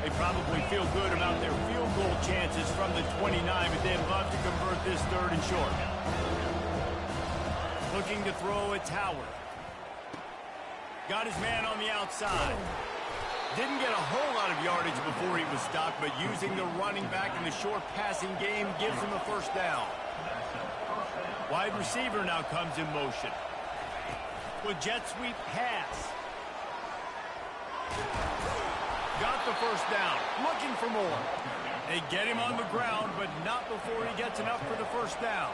They probably feel good about their field goal chances from the 29, but they'd love to convert this 3rd and short. Looking to throw, it's Howard. Got his man on the outside. Didn't get a whole lot of yardage before he was stopped, but using the running back in the short passing game gives him a 1st down. Wide receiver now comes in motion. With jet sweep pass. Got the 1st down. Looking for more. They get him on the ground, but not before he gets enough for the 1st down.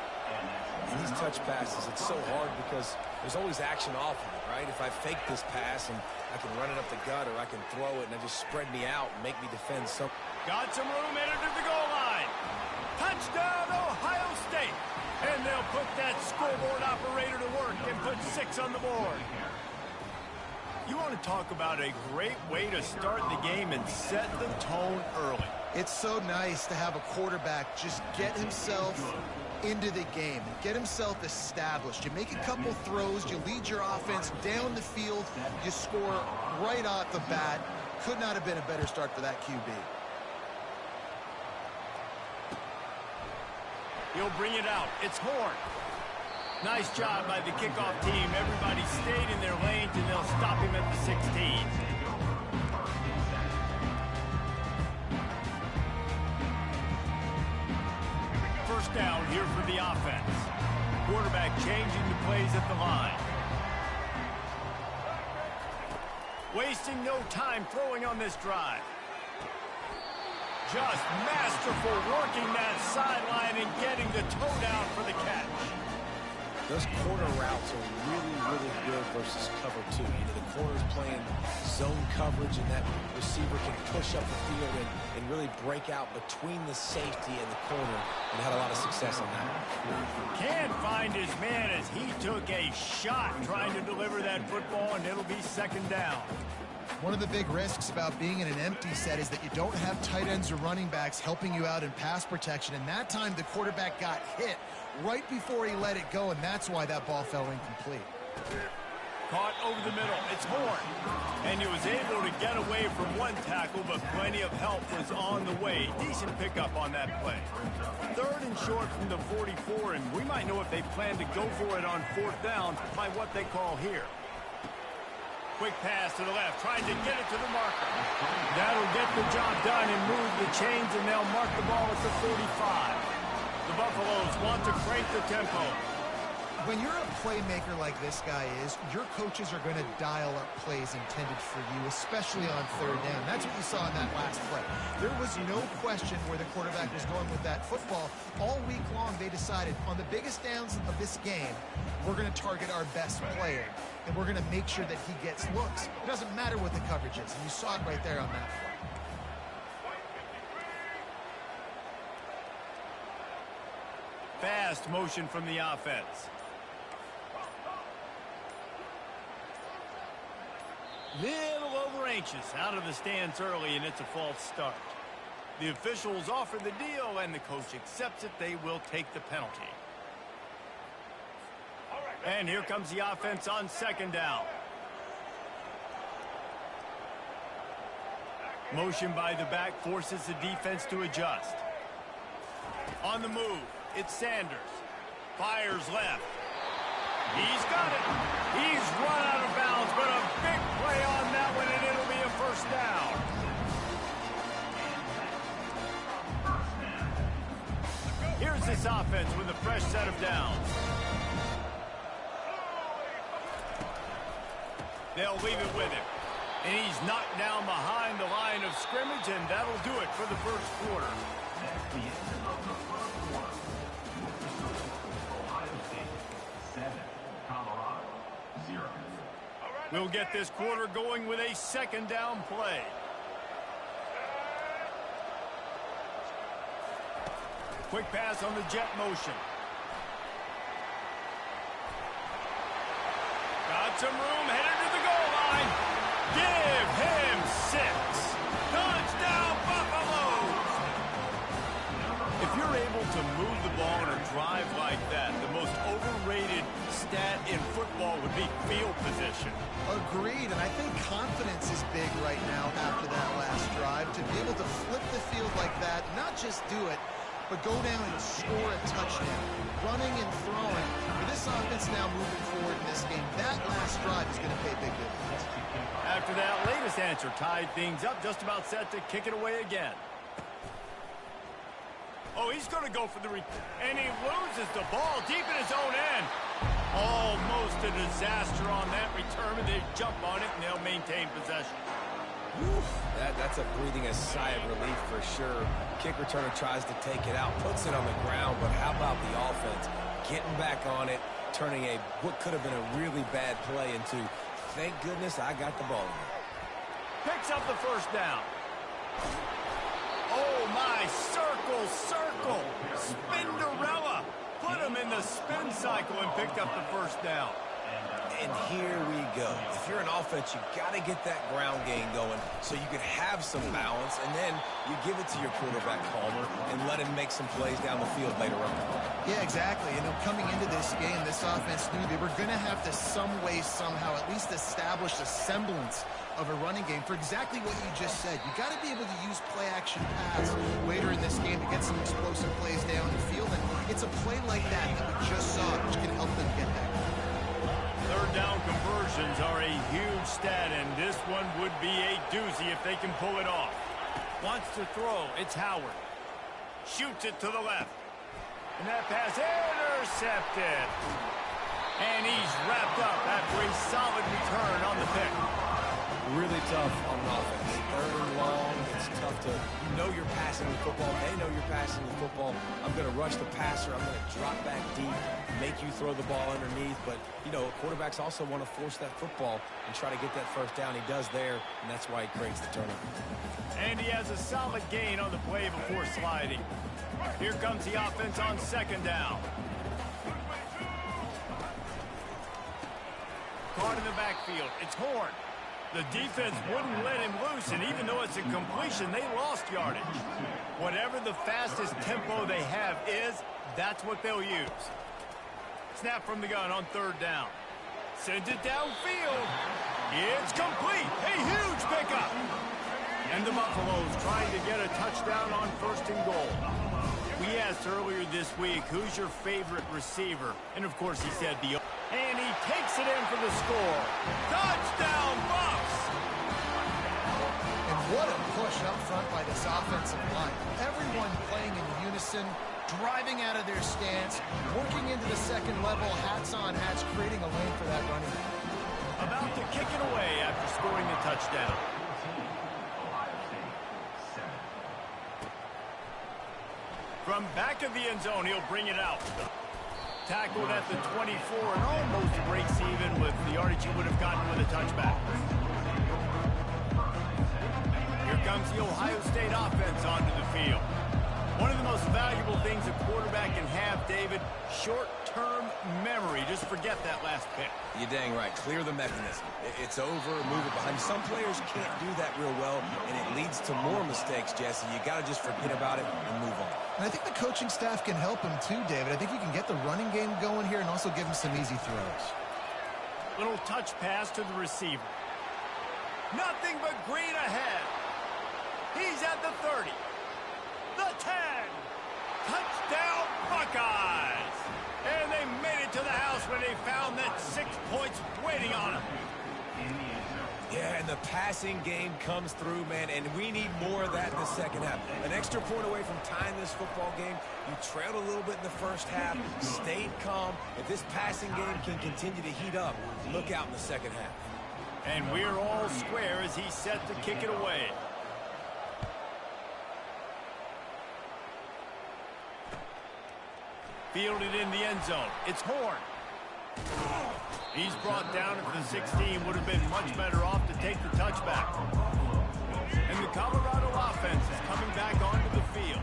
And these touch passes, it's so hard because there's always action off of it, right? If I fake this pass and I can run it up the gut or I can throw it and it just spread me out and make me defend something. Got some room in it to the goal line. Touchdown, Ohio State. And they'll put that scoreboard operator to work and put 6 on the board. You want to talk about a great way to start the game and set the tone early. It's so nice to have a quarterback just get himself into the game, get himself established. You make a couple throws, you lead your offense down the field, you score right off the bat. Could not have been a better start for that QB. He'll bring it out. It's Horn. Nice job by the kickoff team. Everybody stayed in their lanes, and they'll stop him at the 16. First down here for the offense. Quarterback changing the plays at the line. Wasting no time throwing on this drive. Just masterful working that sideline and getting the toe down for the catch. Those corner routes are really, really good versus cover two. You know, the corner's playing zone coverage, and that receiver can push up the field and really break out between the safety and the corner, and had a lot of success on that. Can't find his man as he took a shot trying to deliver that football, and it'll be second down. One of the big risks about being in an empty set is that you don't have tight ends or running backs helping you out in pass protection. And that time the quarterback got hit right before he let it go, and that's why that ball fell incomplete. Caught over the middle. It's Horn. And he was able to get away from one tackle, but plenty of help was on the way. Decent pickup on that play. Third and short from the 44, and we might know if they plan to go for it on fourth down by what they call here. Quick pass to the left, trying to get it to the marker. That'll get the job done and move the chains, and they'll mark the ball at the 45. The Buffaloes want to crank the tempo. When you're a playmaker like this guy is, your coaches are going to dial up plays intended for you, especially on third down. That's what you saw in that last play. There was no question where the quarterback was going with that football. All week long, they decided on the biggest downs of this game, we're going to target our best player, and we're going to make sure that he gets looks. It doesn't matter what the coverage is, and you saw it right there on that play. Fast motion from the offense. Little over anxious, out of the stance early, and it's a false start. The officials offer the deal, and the coach accepts it. They will take the penalty. And here comes the offense on second down. Motion by the back forces the defense to adjust. On the move, it's Sanders. Fires left. He's got it. He's run out of bounds, but a big play on that one, and it'll be a first down. Here's this offense with a fresh set of downs. They'll leave it with him. And he's knocked down behind the line of scrimmage, and that'll do it for the first quarter. We'll get this quarter going with a second down play. Quick pass on the jet motion. Got some room, headed to the goal line. Give him 6. Touchdown, Buffaloes! If you're able to move the ball in a drive like that, the most overrated stat in football would be field position. Agreed, and I think confidence is big right now after that last drive. To be able to flip the field like that, not just do it, but go down and score a touchdown. Running and throwing. For this offense now moving forward in this game, that last drive is going to pay big dividends. After that latest answer tied things up, just about set to kick it away again. Oh, he's going to go for the and he loses the ball deep in his own end. Almost a disaster on that return, and they jump on it, and they'll maintain possession. Whew, that's a breathing a sigh of relief for sure. Kick returner tries to take it out, puts it on the ground, but how about the offense getting back on it, turning what could have been a really bad play into, thank goodness I got the ball. Picks up the first down. Oh, my, circle, Spinderella. Put him in the spin cycle and picked up the first down. And here we go. If you're an offense, you got to get that ground game going so you can have some balance, and then you give it to your quarterback, Palmer, and let him make some plays down the field later on. Yeah, exactly. You know, coming into this game, this offense knew they were going to have to some way, somehow, at least establish a semblance of a running game for exactly what you just said. You got to be able to use play-action pass later in this game to get some explosive plays down the field, and it's a play like that we just saw, which can help them get that. Third down conversions are a huge stat, and this one would be a doozy if they can pull it off. Wants to throw. It's Howard. Shoots it to the left. And that pass intercepted. And he's wrapped up after a solid return on the pick. Really tough on offense. Third and long, it's tough to, you know you're passing the football. They know you're passing the football. I'm going to rush the passer. I'm going to drop back deep, make you throw the ball underneath. But, you know, quarterbacks also want to force that football and try to get that first down. He does there, and that's why he creates the turnover. And he has a solid gain on the play before sliding. Here comes the offense on second down. Caught in the backfield. It's Horn. The defense wouldn't let him loose, and even though it's a completion, they lost yardage. Whatever the fastest tempo they have is, that's what they'll use. Snap from the gun on third down. Sends it downfield. It's complete. A huge pickup. And the Buffaloes trying to get a touchdown on first and goal. We asked earlier this week, who's your favorite receiver? And, of course, he said the... And he takes it in for the score. Touchdown, Buffs! And what a push up front by this offensive line. Everyone playing in unison, driving out of their stance, working into the second level, hats on hats, creating a lane for that running back. About to kick it away after scoring the touchdown. From back of the end zone, he'll bring it out. Tackled at the 24 and almost breaks even with the yardage he would have gotten with a touchback. Here comes the Ohio State offense onto the field. One of the most valuable things a quarterback can have, David, short-term memory. Just forget that last pick. You're dang right. Clear the mechanism. It's over, move it behind. Some players can't do that real well, and it leads to more mistakes, Jesse. You got to just forget about it and move on. And I think the coaching staff can help him too, David. I think you can get the running game going here and also give him some easy throws. Little touch pass to the receiver. Nothing but green ahead. He's at the 30. The 10. Touchdown, Buckeyes. And they made it to the house when they found that 6 points waiting on them. Yeah, and the passing game comes through, man, and we need more of that in the second half. An extra point away from tying this football game. You trailed a little bit in the first half, stayed calm. If this passing game can continue to heat up, look out in the second half. And we're all square as he's set to kick it away. Fielded in the end zone. It's Horn. He's brought down at the 16. Would have been much better off to take the touchback. And the Colorado offense is coming back onto the field.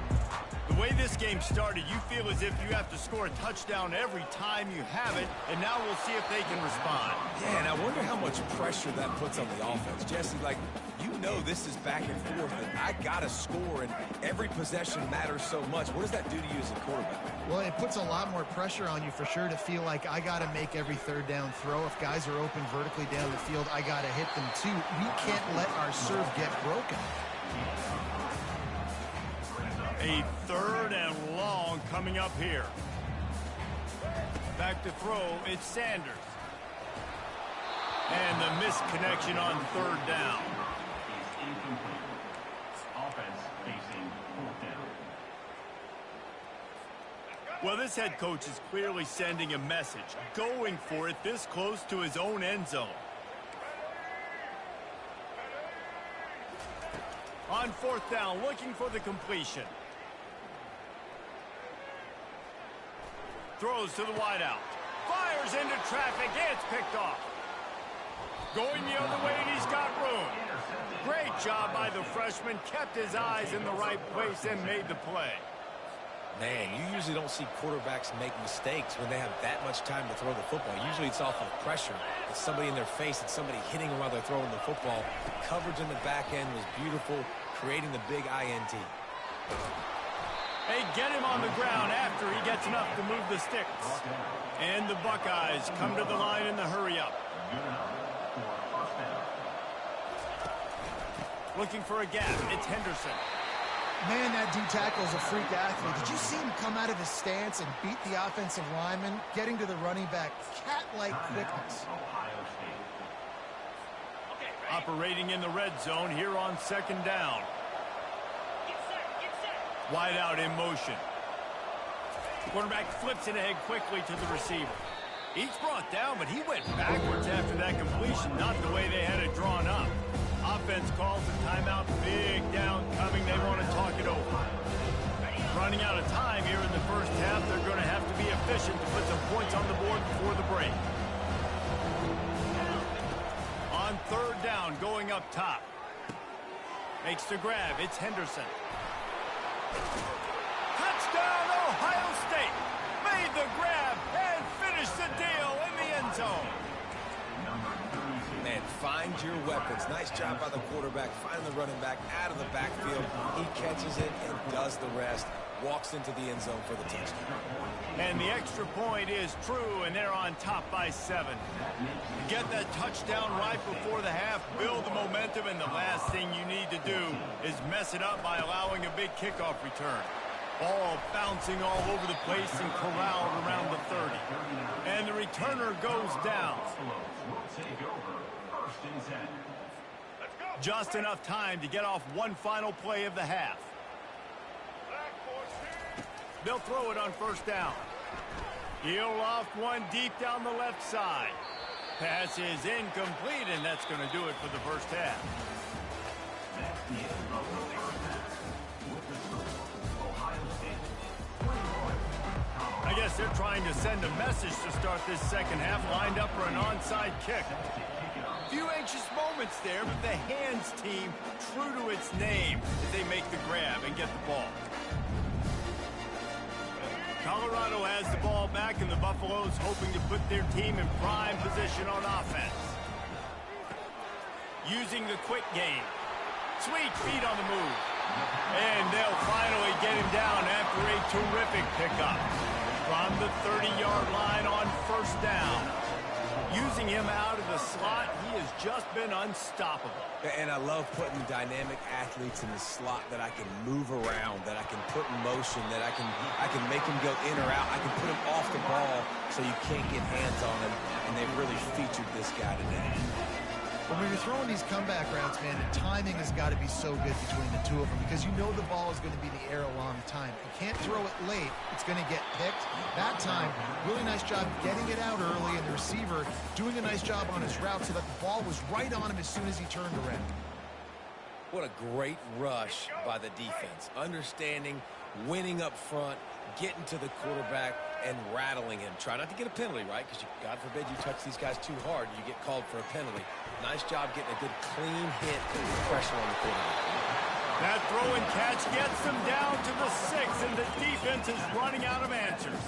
The way this game started, you feel as if you have to score a touchdown every time you have it, and now we'll see if they can respond. Yeah, and I wonder how much pressure that puts on the offense. Jesse, like, you know this is back and forth, and I got to score, and every possession matters so much. What does that do to you as a quarterback? Well, it puts a lot more pressure on you for sure to feel like I got to make every third down throw. If guys are open vertically down the field, I got to hit them too. We can't let our serve get broken. A third and long coming up here. Back to throw, it's Sanders. And the missed connection on third down. Offense facing fourth down. Well, this head coach is clearly sending a message, going for it this close to his own end zone. On fourth down, looking for the completion. Throws to the wideout. Fires into traffic. It's picked off. Going the other way, and he's got room. Great job by the freshman. Kept his eyes in the right place and made the play. Man, you usually don't see quarterbacks make mistakes when they have that much time to throw the football. Usually it's off of pressure. It's somebody in their face. It's somebody hitting them while they're throwing the football. Coverage in the back end was beautiful, creating the big INT. They get him on the ground after he gets enough to move the sticks. And the Buckeyes come to the line in the hurry-up. Looking for a gap. It's Henderson. Man, that D-tackle is a freak athlete. Did you see him come out of his stance and beat the offensive lineman, getting to the running back? Cat-like quickness. Operating in the red zone here on second down. Wide out in motion. Quarterback flips it ahead quickly to the receiver. He's brought down, but he went backwards after that completion, not the way they had it drawn up. Offense calls a timeout. Big down coming. They want to talk it over. Running out of time here in the first half. They're going to have to be efficient to put some points on the board before the break. On third down, going up top. Makes the grab. It's Henderson. Touchdown, Ohio State. Made the grab and finished the deal in the end zone. Man, find your weapons. Nice job by the quarterback. Find the running back out of the backfield. He catches it and does the rest. Walks into the end zone for the touchdown. And the extra point is true, and they're on top by 7. Get that touchdown right before the half, build the momentum, and the last thing you need to do is mess it up by allowing a big kickoff return. Ball bouncing all over the place and corralled around the 30. And the returner goes down. Just enough time to get off one final play of the half. They'll throw it on first down. He'll loft one deep down the left side. Pass is incomplete, and that's going to do it for the first half. I guess they're trying to send a message to start this second half, lined up for an onside kick. Few anxious moments there, but the hands team true to its name as they make the grab and get the ball. Colorado has the ball back, and the Buffaloes hoping to put their team in prime position on offense. Using the quick game. Sweet feet on the move. And they'll finally get him down after a terrific pickup. From the 30-yard line on first down. Using him out of the slot, he has just been unstoppable. And I love putting dynamic athletes in the slot that I can move around, that I can put in motion, that I can make him go in or out. I can put him off the ball so you can't get hands on him, and they've really featured this guy today. But when you're throwing these comeback routes, man, the timing has got to be so good between the two of them because you know the ball is going to be in the air a long time. You can't throw it late. It's going to get picked. That time, really nice job getting it out early, and the receiver doing a nice job on his route so that the ball was right on him as soon as he turned around. What a great rush by the defense. Understanding, winning up front, getting to the quarterback, and rattling him. Try not to get a penalty, right? Because God forbid you touch these guys too hard, you get called for a penalty. Nice job getting a good clean hit and pressure on the quarterback. That throw and catch gets them down to the 6, and the defense is running out of answers.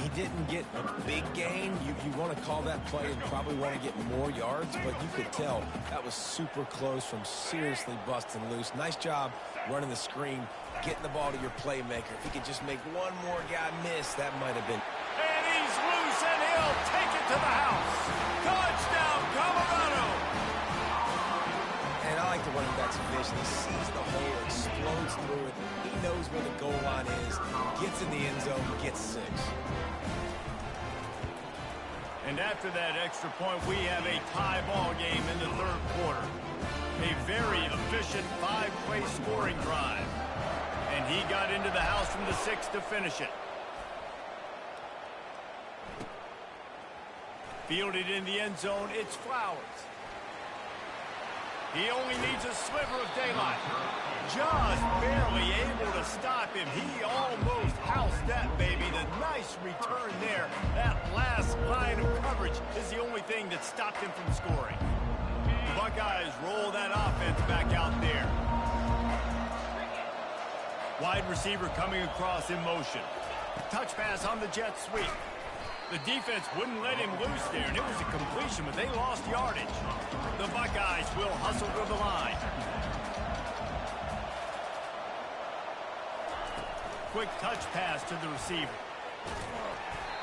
He didn't get a big gain. You want to call that play and probably want to get more yards, but you could tell that was super close from seriously busting loose. Nice job running the screen, getting the ball to your playmaker. If he could just make one more guy miss, that might have been. And he's loose, and he'll take it to the house. Touchdown, Colorado! And I like the running back's vision. He sees the hole, explodes through it. He knows where the goal line is, gets in the end zone, gets 6. And after that extra point, we have a tie ball game in the third quarter. A very efficient 5-play scoring drive. And he got into the house from the 6 to finish it. Fielded in the end zone, it's Flowers. He only needs a sliver of daylight. Just barely able to stop him. He almost housed that baby. The nice return there. That last line of coverage is the only thing that stopped him from scoring. The Buckeyes roll that offense back out there. Wide receiver coming across in motion. Touch pass on the jet sweep. The defense wouldn't let him loose there, and it was a completion, but they lost yardage. The Buckeyes will hustle to the line. Quick touch pass to the receiver.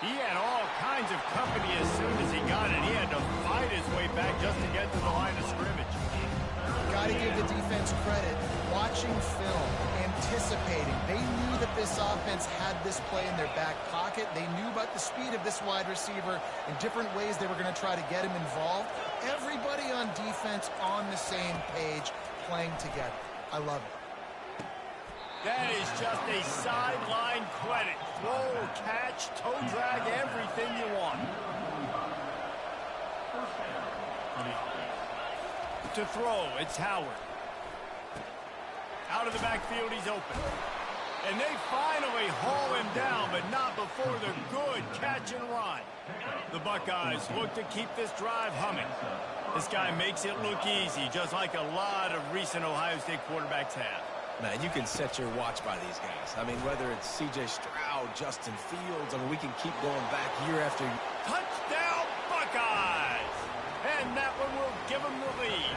He had all kinds of company as soon as he got it. He had to fight his way back just to get to the line of scrimmage. Got to give the defense credit. Watching film, anticipating. They knew that this offense had this play in their back pocket. They knew about the speed of this wide receiver and different ways they were going to try to get him involved. Everybody on defense on the same page, playing together. I love it. That is just a sideline credit. Throw, catch, toe drag, everything you want. To throw, it's Howard. Out of the backfield, he's open. And they finally haul him down, but not before the good catch and run. The Buckeyes look to keep this drive humming. This guy makes it look easy, just like a lot of recent Ohio State quarterbacks have. Man, you can set your watch by these guys. I mean, whether it's C.J. Stroud, Justin Fields, I mean, we can keep going back year after year. Touchdown, Buckeyes! And that one will give them the lead.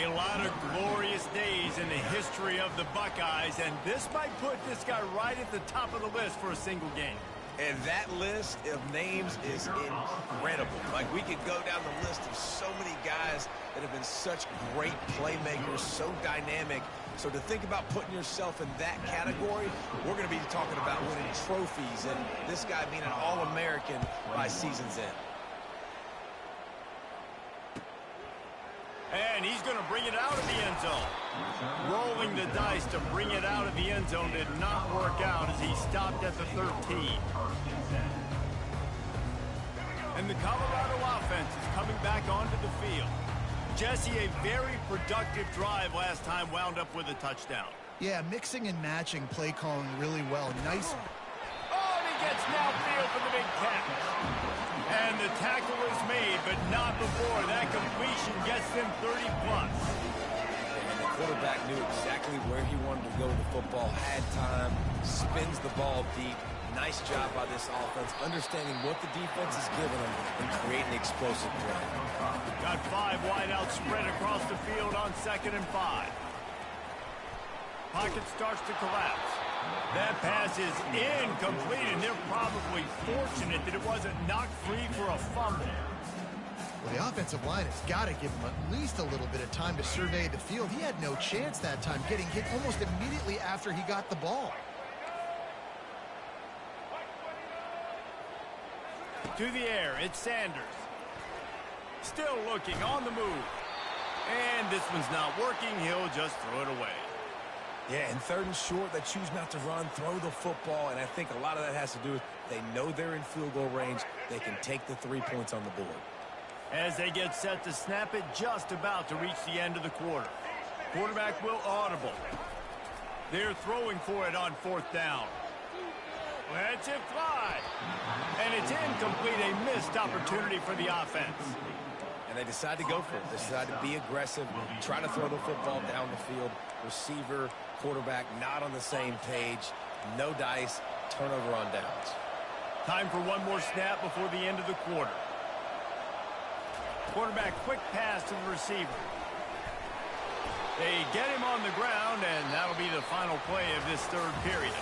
A lot of glorious days in the history of the Buckeyes, and this might put this guy right at the top of the list for a single game. And that list of names is incredible. Like, we could go down the list of so many guys that have been such great playmakers, so dynamic. So to think about putting yourself in that category, we're going to be talking about winning trophies and this guy being an All-American by season's end. And he's going to bring it out of the end zone. Rolling the dice to bring it out of the end zone did not work out as he stopped at the 13. And the Colorado offense is coming back onto the field. Jesse, a very productive drive last time, wound up with a touchdown. Yeah, mixing and matching play calling really well. Nice. Oh, and he gets downfield for the big catch. And the tackle is made, but not before that completion gets them 30-plus. And the quarterback knew exactly where he wanted to go with the football, had time, spins the ball deep. Nice job by this offense, understanding what the defense is giving them and creating explosive play. Got 5 wideouts spread across the field on 2nd and 5. Pocket starts to collapse. That pass is incomplete, and they're probably fortunate that it wasn't knocked free for a fumble. Well, the offensive line has got to give him at least a little bit of time to survey the field. He had no chance that time, getting hit almost immediately after he got the ball. To the air, it's Sanders. Still looking on the move. And this one's not working. He'll just throw it away. Yeah, and 3rd and short, they choose not to run, throw the football, and I think a lot of that has to do with they know they're in field goal range. They can take the 3 points on the board. As they get set to snap it, just about to reach the end of the quarter. Quarterback will audible. They're throwing for it on 4th down. Let's it fly. And it's incomplete, a missed opportunity for the offense. And they decide to go for it. They decide to be aggressive, try to throw the football down the field. Receiver, quarterback, not on the same page. No dice, turnover on downs. Time for one more snap before the end of the quarter. Quarterback quick pass to the receiver. They get him on the ground, and that'll be the final play of this 3rd period.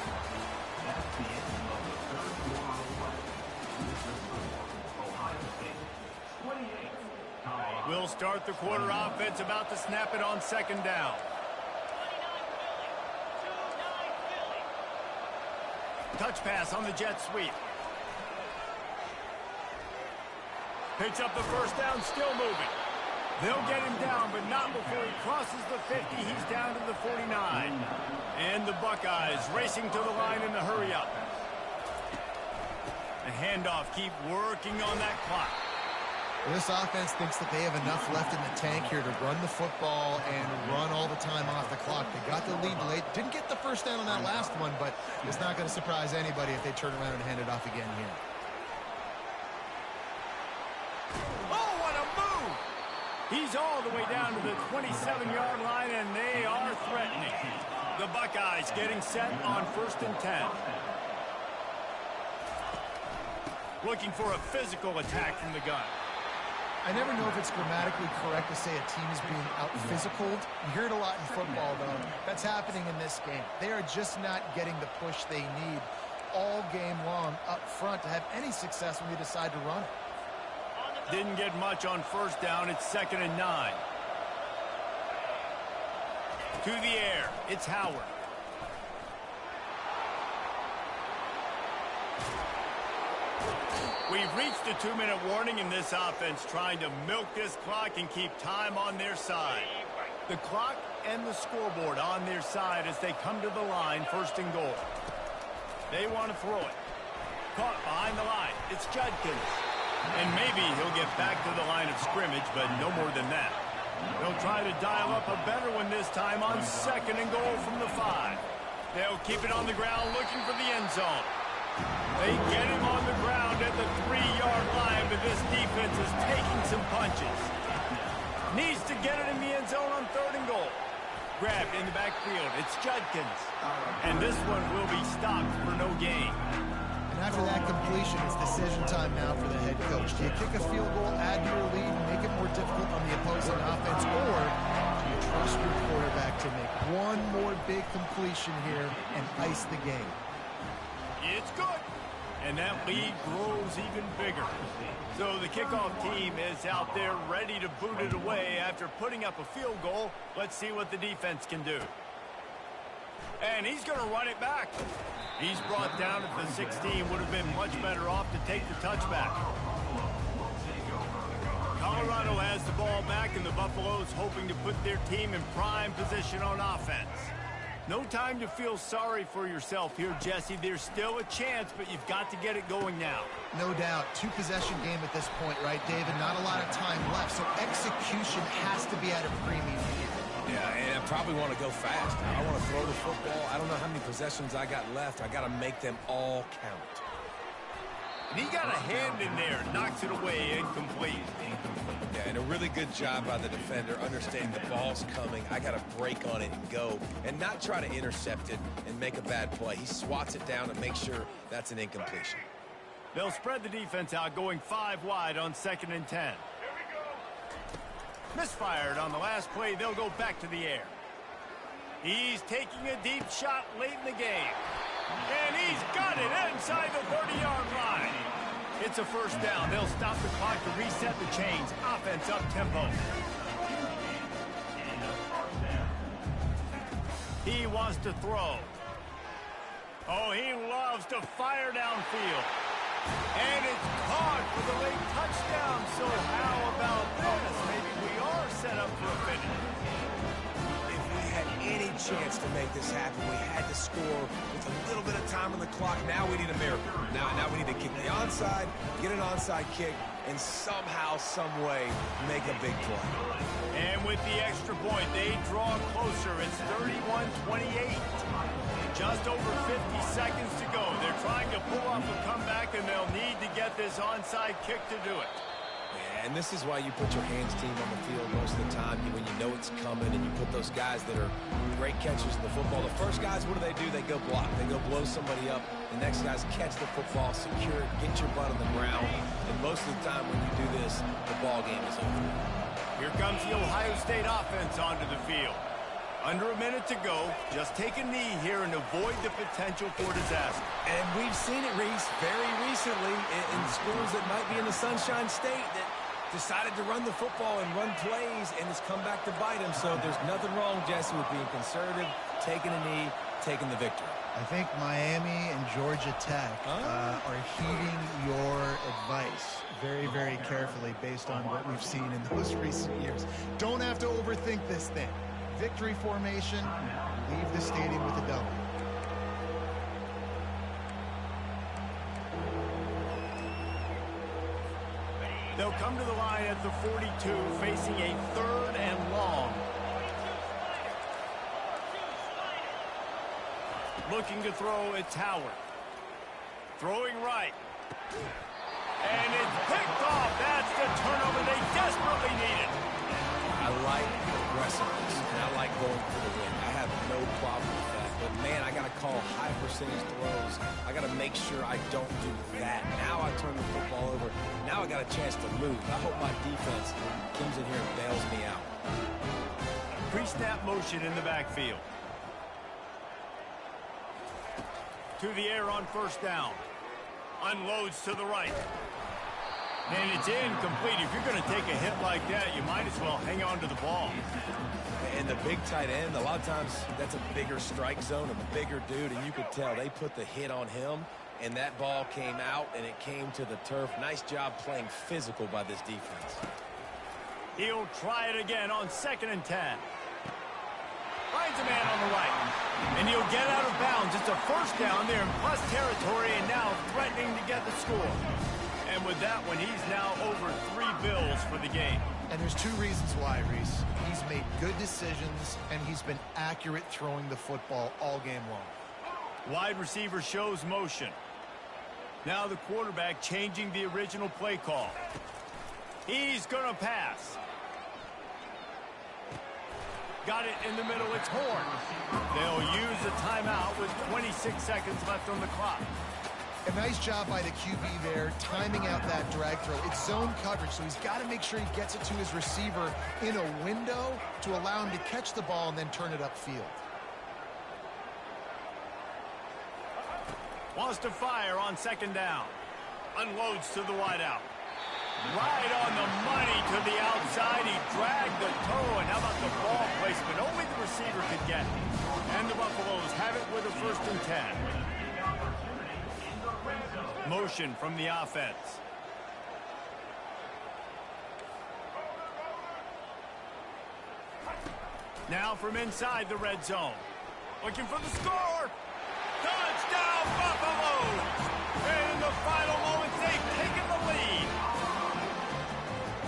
We'll start the quarter offense, about to snap it on 2nd down. Touch pass on the jet sweep. Picks up the 1st down, still moving. They'll get him down, but not before he crosses the 50. He's down to the 49. And the Buckeyes racing to the line in the hurry-up. The handoff, keep working on that clock. Well, this offense thinks that they have enough left in the tank here to run the football and run all the time off the clock. They got the lead late. Didn't get the 1st down on that last one, but it's not going to surprise anybody if they turn around and hand it off again here. Oh, what a move! He's all the way down to the 27-yard line, and they are threatening. The Buckeyes getting set on 1st and 10. Looking for a physical attack from the gun. I never know if it's grammatically correct to say a team is being out-physicaled. You hear it a lot in football, though. That's happening in this game. They are just not getting the push they need all game long up front to have any success when they decide to run it. Didn't get much on 1st down. It's 2nd and 9. To the air. It's Howard. We've reached the 2-minute warning in this offense, trying to milk this clock and keep time on their side. The clock and the scoreboard on their side as they come to the line, 1st and goal. They want to throw it. Caught behind the line. It's Judkins. And maybe he'll get back to the line of scrimmage, but no more than that. They'll try to dial up a better one this time on 2nd and goal from the 5. They'll keep it on the ground looking for the end zone. They get him on the ground at the 3-yard line, but this defense is taking some punches. Needs to get it in the end zone on 3rd and goal. Grabbed in the backfield. It's Judkins. And this one will be stopped for no gain. And after that completion, it's decision time now for the head coach. Do you kick a field goal, add to your lead, and make it more difficult on the opposing offense, or do you trust your quarterback to make one more big completion here and ice the game? It's good. And that lead grows even bigger. So the kickoff team is out there ready to boot it away after putting up a field goal. Let's see what the defense can do. And he's going to run it back. He's brought down at the 16. Would have been much better off to take the touchback. Colorado has the ball back, and the Buffaloes hoping to put their team in prime position on offense. No time to feel sorry for yourself here, Jesse. There's still a chance, but you've got to get it going now. No doubt. 2-possession game at this point, right, David? Not a lot of time left, so execution has to be at a premium here. Yeah, and I probably want to go fast. I want to throw the football. I don't know how many possessions I got left. I got to make them all count. And he got a hand in there, knocks it away, incomplete. Yeah, and a really good job by the defender, understanding the ball's coming. I got to break on it and go, and not try to intercept it and make a bad play. He swats it down and makes sure that's an incompletion. They'll spread the defense out, going 5 wide on 2nd and 10. Misfired on the last play. They'll go back to the air. He's taking a deep shot late in the game. And he's got it inside the 30-yard line. It's a 1st down. They'll stop the clock to reset the chains. Offense up tempo. He wants to throw. Oh, he loves to fire downfield. And it's caught for the late touchdown. So how about this? Maybe we are set up for a finish. If we had any chance to make this happen, we had to score with a little bit of time on the clock. Now we need a miracle. Now we need to kick the onside, get an onside kick, and somehow, some way, make a big play. And with the extra point, they draw closer. It's 31-28. Just over 50 seconds to go. They're trying to pull off a comeback, and they'll need to get this onside kick to do it. Yeah, and this is why you put your hands team on the field most of the time when you know it's coming, and you put those guys that are great catchers in the football. The first guys, what do? They go block. They go blow somebody up. The next guys catch the football, secure it, get your butt on the ground. And most of the time when you do this, the ball game is over. Here comes the Ohio State offense onto the field. Under a minute to go. Just take a knee here and avoid the potential for disaster. And we've seen it, Reese, very recently in schools that might be in the Sunshine State that decided to run the football and run plays, and it's come back to bite them. So there's nothing wrong, Jesse, with being conservative, taking a knee, taking the victory. I think Miami and Georgia Tech are heeding your advice very, very carefully based on what we've seen in those recent years. Don't have to overthink this thing. Victory formation, leave the stadium with a W. They'll come to the line at the 42, facing a 3rd and long. Looking to throw, it's Howard. Throwing right. And it's picked off. That's the turnover they desperately needed. I like aggressiveness, and I like going for the win. I have no problem with that. call high percentage throws. I got to make sure I don't do that. Now I turn the football over. Now I got a chance to move. I hope my defense comes in here and bails me out. Pre-snap motion in the backfield. To the air on first down. Unloads to the right. And it's incomplete. If you're going to take a hit like that, you might as well hang on to the ball. And the big tight end, a lot of times that's a bigger strike zone, a bigger dude, and you could tell they put the hit on him, and that ball came out, and it came to the turf. Nice job playing physical by this defense. He'll try it again on 2nd and 10. Finds a man on the right. And he'll get out of bounds. It's a first down there in plus territory, and now threatening to get the score. And with that one, he's now over 3 bills for the game. And there's 2 reasons why, Reese. He's made good decisions, and he's been accurate throwing the football all game long. Wide receiver shows motion. Now the quarterback changing the original play call. He's going to pass. Got it in the middle. It's Horn. They'll use a timeout with 26 seconds left on the clock. A nice job by the QB there, timing out that drag throw. It's zone coverage, so he's got to make sure he gets it to his receiver in a window to allow him to catch the ball and then turn it upfield. Wants to fire on 2nd down. Unloads to the wideout. Right on the money to the outside. He dragged the toe, and how about the ball placement? Only the receiver could get it. And the Buffaloes have it with a 1st and 10. Motion from the offense. Now from inside the red zone. Looking for the score. Touchdown, Buffaloes! And in the final moments, they've taken the lead.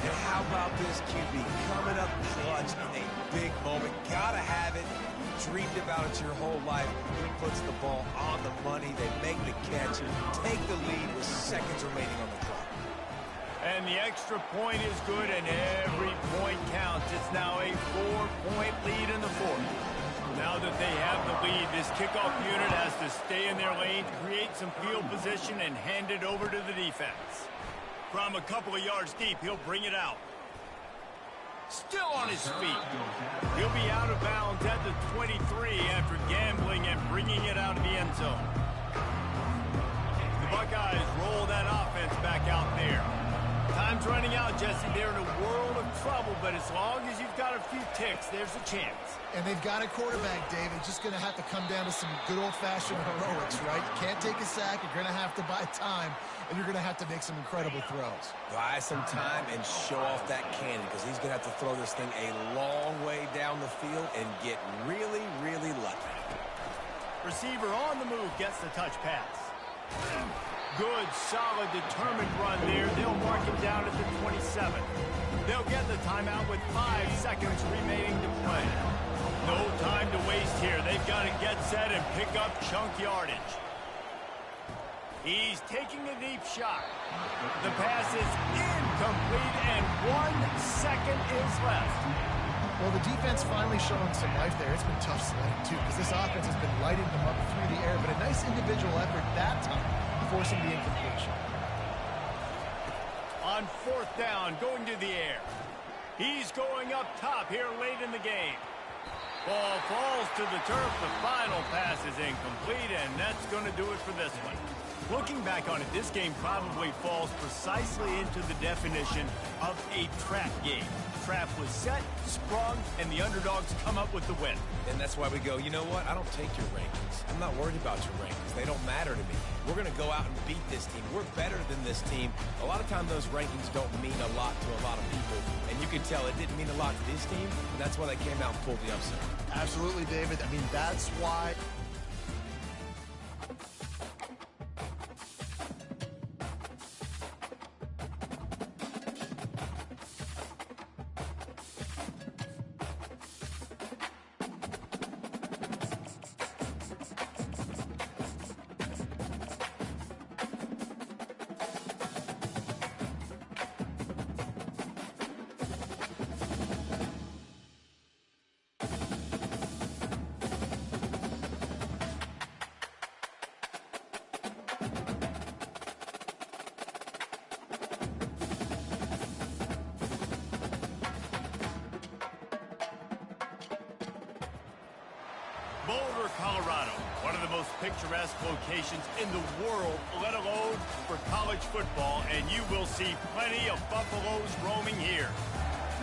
And how about this QB coming up clutch in a big moment? Gotta have it. You dreamed about it your whole life. He puts the ball on the money. They make the catch, take the lead with seconds remaining on the clock. And the extra point is good, and every point counts. It's now a 4-point lead in the 4th. Now that they have the lead, this kickoff unit has to stay in their lane, create some field position, and hand it over to the defense. From a couple of yards deep, he'll bring it out. Still on his feet. He'll be out of bounds at the 23 after gambling and bringing it out of the end zone. The Buckeyes roll that offense back out there. Time's running out, Jesse. They're in a world of trouble, but as long as you've got a few ticks, there's a chance. And they've got a quarterback, Dave. It's just going to have to come down to some good old-fashioned heroics, right? You can't take a sack. You're going to have to buy time, and you're going to have to make some incredible throws. Buy some time and show off that cannon, because he's going to have to throw this thing a long way down the field and get really, really lucky. Receiver on the move gets the touch pass. Good, solid, determined run there. They'll mark him down at the 27. They'll get the timeout with 5 seconds remaining to play. No time to waste here. They've got to get set and pick up chunk yardage. He's taking a deep shot. The pass is incomplete, and 1 second is left. Well, the defense finally showing some life there. It's been tough sledding, too, because this offense has been lighting them up through the air, but a nice individual effort that time, forcing the incompletion. On 4th down, going to the air. He's going up top here late in the game. Ball falls to the turf. The final pass is incomplete, and that's going to do it for this one. Looking back on it, this game probably falls precisely into the definition of a trap game. Trap was set, sprung, and the underdogs come up with the win. And that's why we go, you know what? I don't take your rankings. I'm not worried about your rankings. They don't matter to me. We're going to go out and beat this team. We're better than this team. A lot of times those rankings don't mean a lot to a lot of people. And you can tell it didn't mean a lot to this team. And that's why they came out and pulled the upset. Absolutely, David. I mean, that's why... Boulder, Colorado, one of the most picturesque locations in the world, let alone for college football, and you will see plenty of Buffaloes roaming here.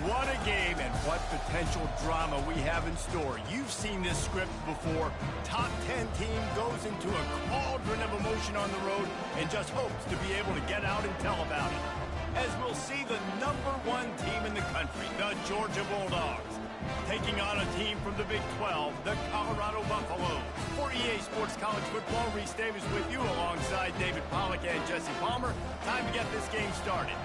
What a game and what potential drama we have in store. You've seen this script before. Top 10 team goes into a cauldron of emotion on the road and just hopes to be able to get out and tell about it. As we'll see the #1 team in the country, the Georgia Bulldogs, taking on a team from the Big 12, the Colorado Buffaloes. For EA Sports College Football, Reese Davis with you alongside David Pollack and Jesse Palmer. Time to get this game started.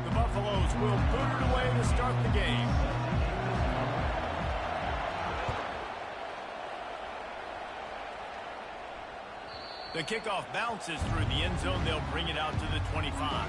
The Buffaloes will put it away to start the game. The kickoff bounces through the end zone. They'll bring it out to the 25.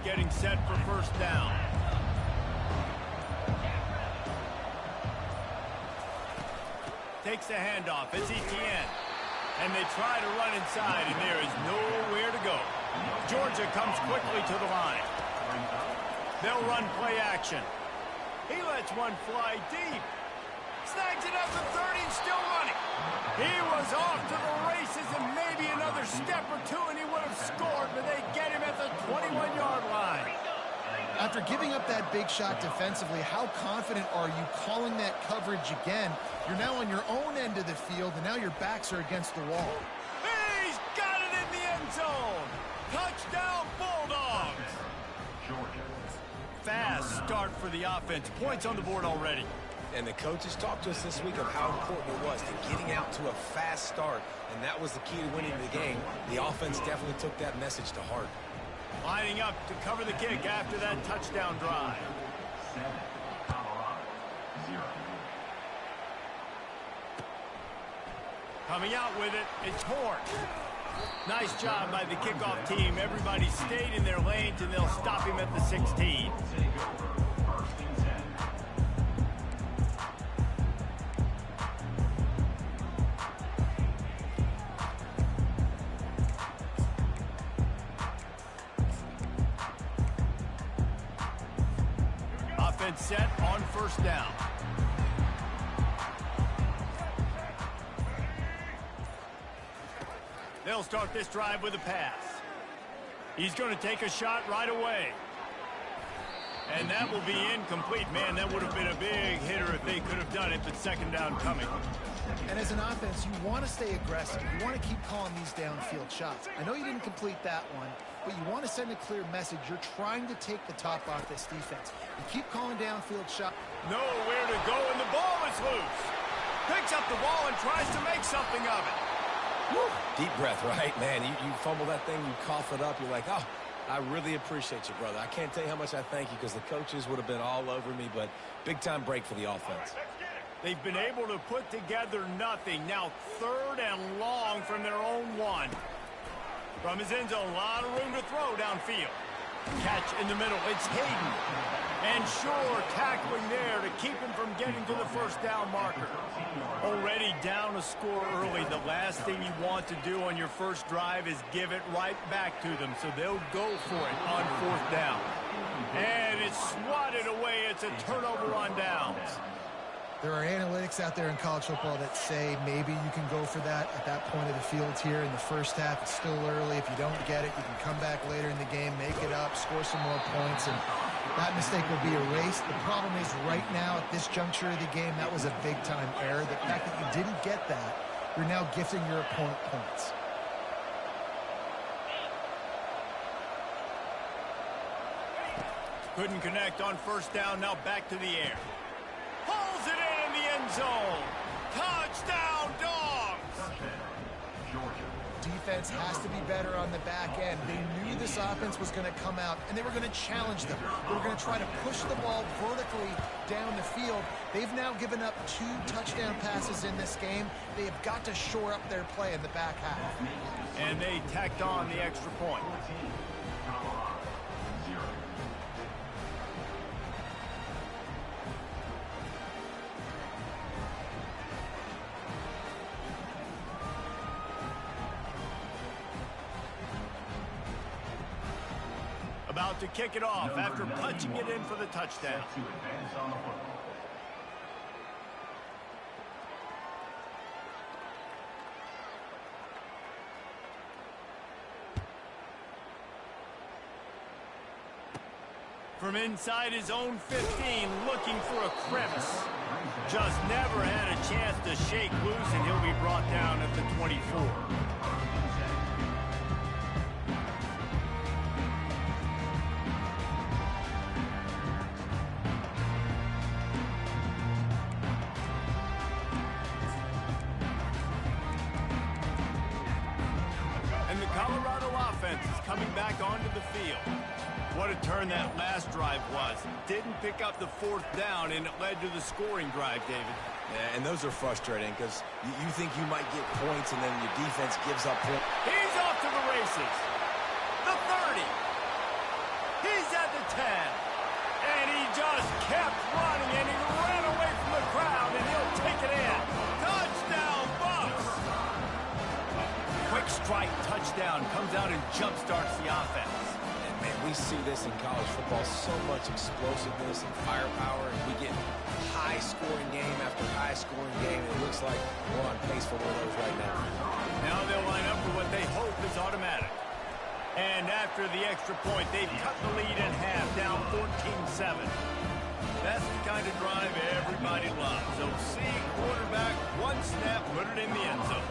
Getting set for first down. Takes the handoff. It's Etienne. And they try to run inside, and there is nowhere to go. Georgia comes quickly to the line. They'll run play action. He lets one fly deep. Snags it up to 30 and still running. He was off to the races and maybe another step or two and he would have scored, but they get him at the 21-yard line. After giving up that big shot defensively, how confident are you calling that coverage again? You're now on your own end of the field, and now your backs are against the wall. He's got it in the end zone. Touchdown, Bulldogs. Fast start for the offense. Points on the board already. And the coaches talked to us this week of how important it was to getting out to a fast start, and that was the key to winning the game. The offense definitely took that message to heart. Lining up to cover the kick after that touchdown drive. 7, Colorado, 0. Coming out with it, it's Horn. Nice job by the kickoff team. Everybody stayed in their lanes, and they'll stop him at the 16. Offense set on first down. They'll start this drive with a pass. He's going to take a shot right away. And that will be incomplete. Man, that would have been a big hitter if they could have done it, but second down coming. And as an offense, you want to stay aggressive. You want to keep calling these downfield shots. I know you didn't complete that one, but you want to send a clear message. You're trying to take the top off this defense. You keep calling downfield shots. Nowhere to go, and the ball is loose. Picks up the ball and tries to make something of it. Woo. Deep breath, right, man? You fumble that thing, you cough it up, you're like, oh, I really appreciate you, brother. I can't tell you how much I thank you because the coaches would have been all over me, but big-time break for the offense. They've been able to put together nothing. Now 3rd and long from their own 1. From his end zone, a lot of room to throw downfield. Catch in the middle. It's Hayden. And sure, tackling there to keep him from getting to the first down marker. Already down a score early. The last thing you want to do on your first drive is give it right back to them. So they'll go for it on 4th down. And it's swatted away. It's a turnover on downs. There are analytics out there in college football that say maybe you can go for that at that point of the field here in the first half. It's still early. If you don't get it, you can come back later in the game, make it up, score some more points, and that mistake will be erased. The problem is right now at this juncture of the game, that was a big-time error. The fact that you didn't get that, you're now gifting your opponent points. Couldn't connect on first down. Now back to the air. Pulls it in the end zone. Touchdown, Dogs! defense has to be better on the back end. They knew this offense was going to come out, and they were going to challenge them. They were going to try to push the ball vertically down the field. They've now given up 2 touchdown passes in this game. They have got to shore up their play in the back half. And they tacked on the extra point. About to kick it off after punching it in for the touchdown. From inside his own 15, looking for a crevice. Just never had a chance to shake loose, and he'll be brought down at the 24. And the Colorado offense is coming back onto the field. What a turn that last drive was. Didn't pick up the 4th down, and it led to the scoring drive, David. Yeah, and those are frustrating because you think you might get points, and then your defense gives up points. He's off to the races. The 30. He's at the 10. And he just kept running, and he ran away from the crowd, and he'll take it in. Touchdown, Bucks! Quick strike touchdown comes out and jump-starts the offense. Man, we see this in college football, so much explosiveness and firepower, and we get high-scoring game after high-scoring game, and it looks like we're on pace for one of those right now. Now they'll line up for what they hope is automatic. And after the extra point, they've cut the lead in half, down 14-7. That's the kind of drive everybody loves. So see quarterback, one snap, put it in the end zone.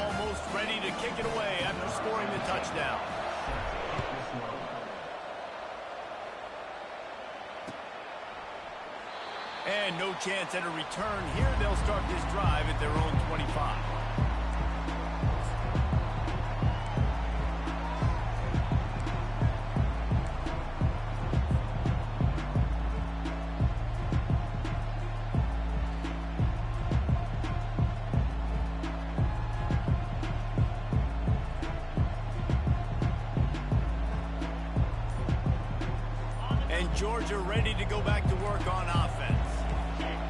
Almost ready to kick it away after scoring the touchdown. And no chance at a return here. They'll start this drive at their own 25. And Georgia ready to go back to work on offense.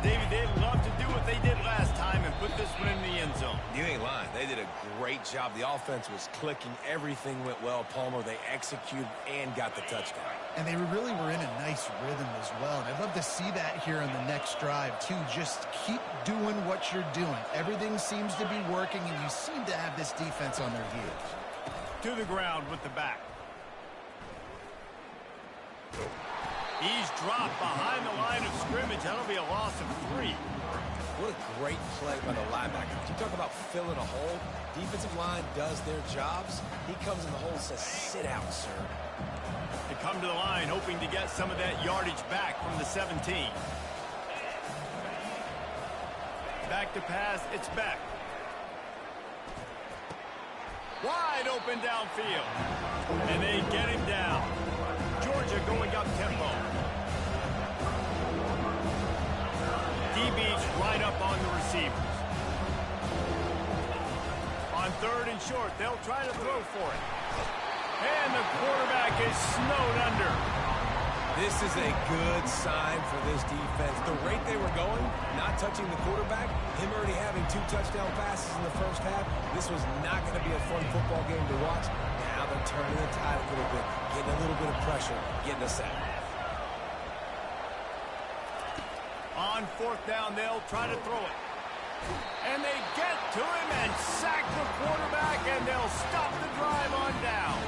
David, they'd love to do what they did last time and put this one in the end zone. You ain't lying. They did a great job. The offense was clicking. Everything went well, Palmer. They executed and got the touchdown. And they really were in a nice rhythm as well. And I'd love to see that here on the next drive, too. Just keep doing what you're doing. Everything seems to be working, and you seem to have this defense on their heels. To the ground with the back. He's dropped behind the line of scrimmage. That'll be a loss of 3. What a great play by the linebacker. You talk about filling a hole. Defensive line does their jobs. He comes in the hole and says, sit out, sir. They come to the line hoping to get some of that yardage back from the 17. Back to pass. It's Beck. Wide open downfield. And they get him down. Georgia going up tempo. DBs right up on the receivers. On 3rd and short, they'll try to throw for it. And the quarterback is snowed under. This is a good sign for this defense. The rate they were going, not touching the quarterback, him already having 2 touchdown passes in the first half, this was not going to be a fun football game to watch. Now they're turning the tide a little bit, getting a little bit of pressure, getting a sack. On 4th down, they'll try to throw it. And they get to him and sack the quarterback, and they'll stop the drive on down.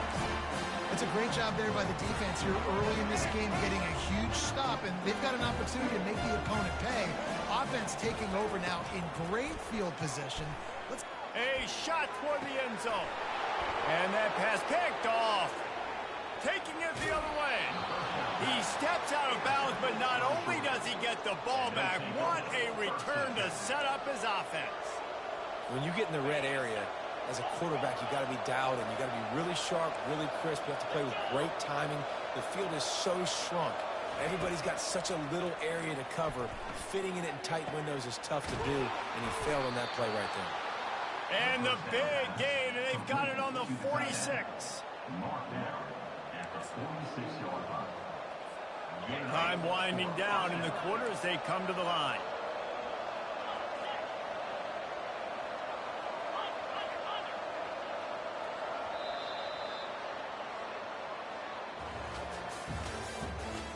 It's a great job there by the defense here early in this game, getting a huge stop, and they've got an opportunity to make the opponent pay. Offense taking over now in great field position. A shot toward the end zone. And that pass picked off. Taking it the other way. He steps out of bounds, but not only does he get the ball back, what a return to set up his offense. When you get in the red area, as a quarterback, you got to be dialed in. You got to be really sharp, really crisp. You have to play with great timing. The field is so shrunk. Everybody's got such a little area to cover. Fitting it in tight windows is tough to do, and he failed on that play right there. And the big gain, and they've got it on the 46. Mark down at the 46-yard line. Time winding down in the quarter as they come to the line.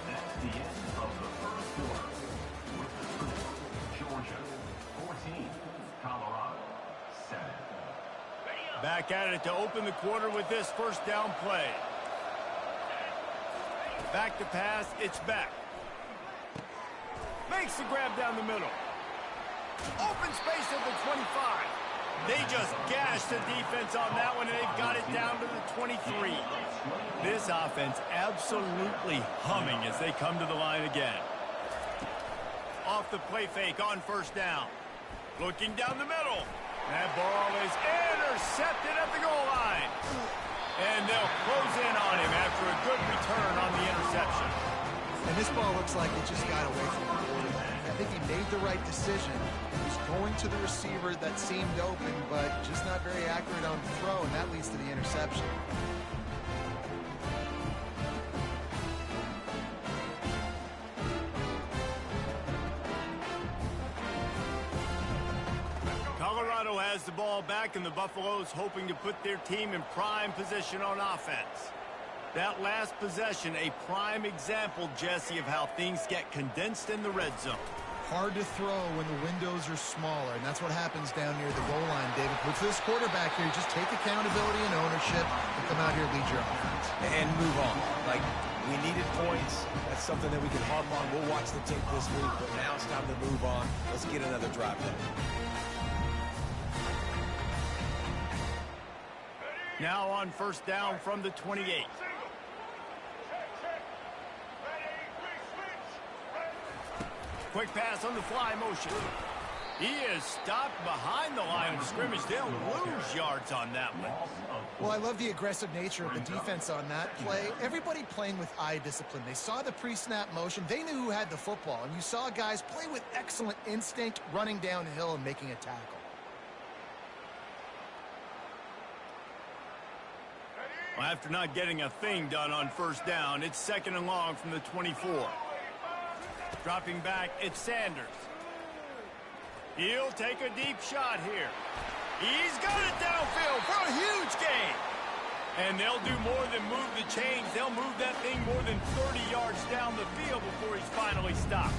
That's the end of the first quarter. With the score, Georgia 14, Colorado 7. Back at it to open the quarter with this first down play. Back to pass, it's back. Makes the grab down the middle. Open space at the 25. They just gashed the defense on that one, and they've got it down to the 23. This offense absolutely humming as they come to the line again. Off the play fake on first down. Looking down the middle. That ball is intercepted at the goal line. And they'll close in on him after a good return on the interception. And this ball looks like it just got away from the quarterback. I think he made the right decision. He was going to the receiver that seemed open, but just not very accurate on the throw, and that leads to the interception. Colorado has the ball back, and the Buffaloes hoping to put their team in prime position on offense. That last possession, a prime example, Jesse, of how things get condensed in the red zone. Hard to throw when the windows are smaller, and that's what happens down near the goal line, David. But for this quarterback here, just take accountability and ownership and come out here and lead your offense. And move on. Like, we needed points. That's something that we can harp on. We'll watch the tape this week, but now it's time to move on. Let's get another drive done. Now on first down from the 28. Quick pass on the fly motion. He is stopped behind the line of scrimmage. They'll lose yards on that one. Well, I love the aggressive nature of the defense on that play. Everybody playing with eye discipline. They saw the pre-snap motion. They knew who had the football. And you saw guys play with excellent instinct, running downhill and making a tackle. Well, after not getting a thing done on first down, it's second and long from the 24. Dropping back, it's Sanders. He'll take a deep shot here. He's got it downfield for a huge gain. And they'll do more than move the chains. They'll move that thing more than 30 yards down the field before he's finally stopped.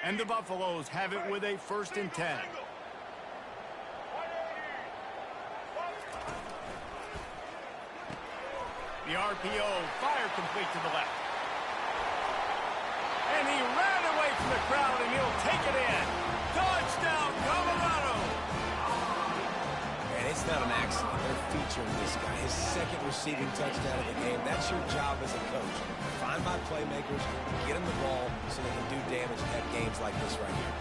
And the Buffaloes have it with a 1st and 10. The RPO, fire complete to the left. And he ran away from the crowd, and he'll take it in. Touchdown, Colorado! And it's not an accident. They're featuring this guy. His second receiving touchdown of the game. That's your job as a coach. Find my playmakers, get them the ball so they can do damage and have games like this right here.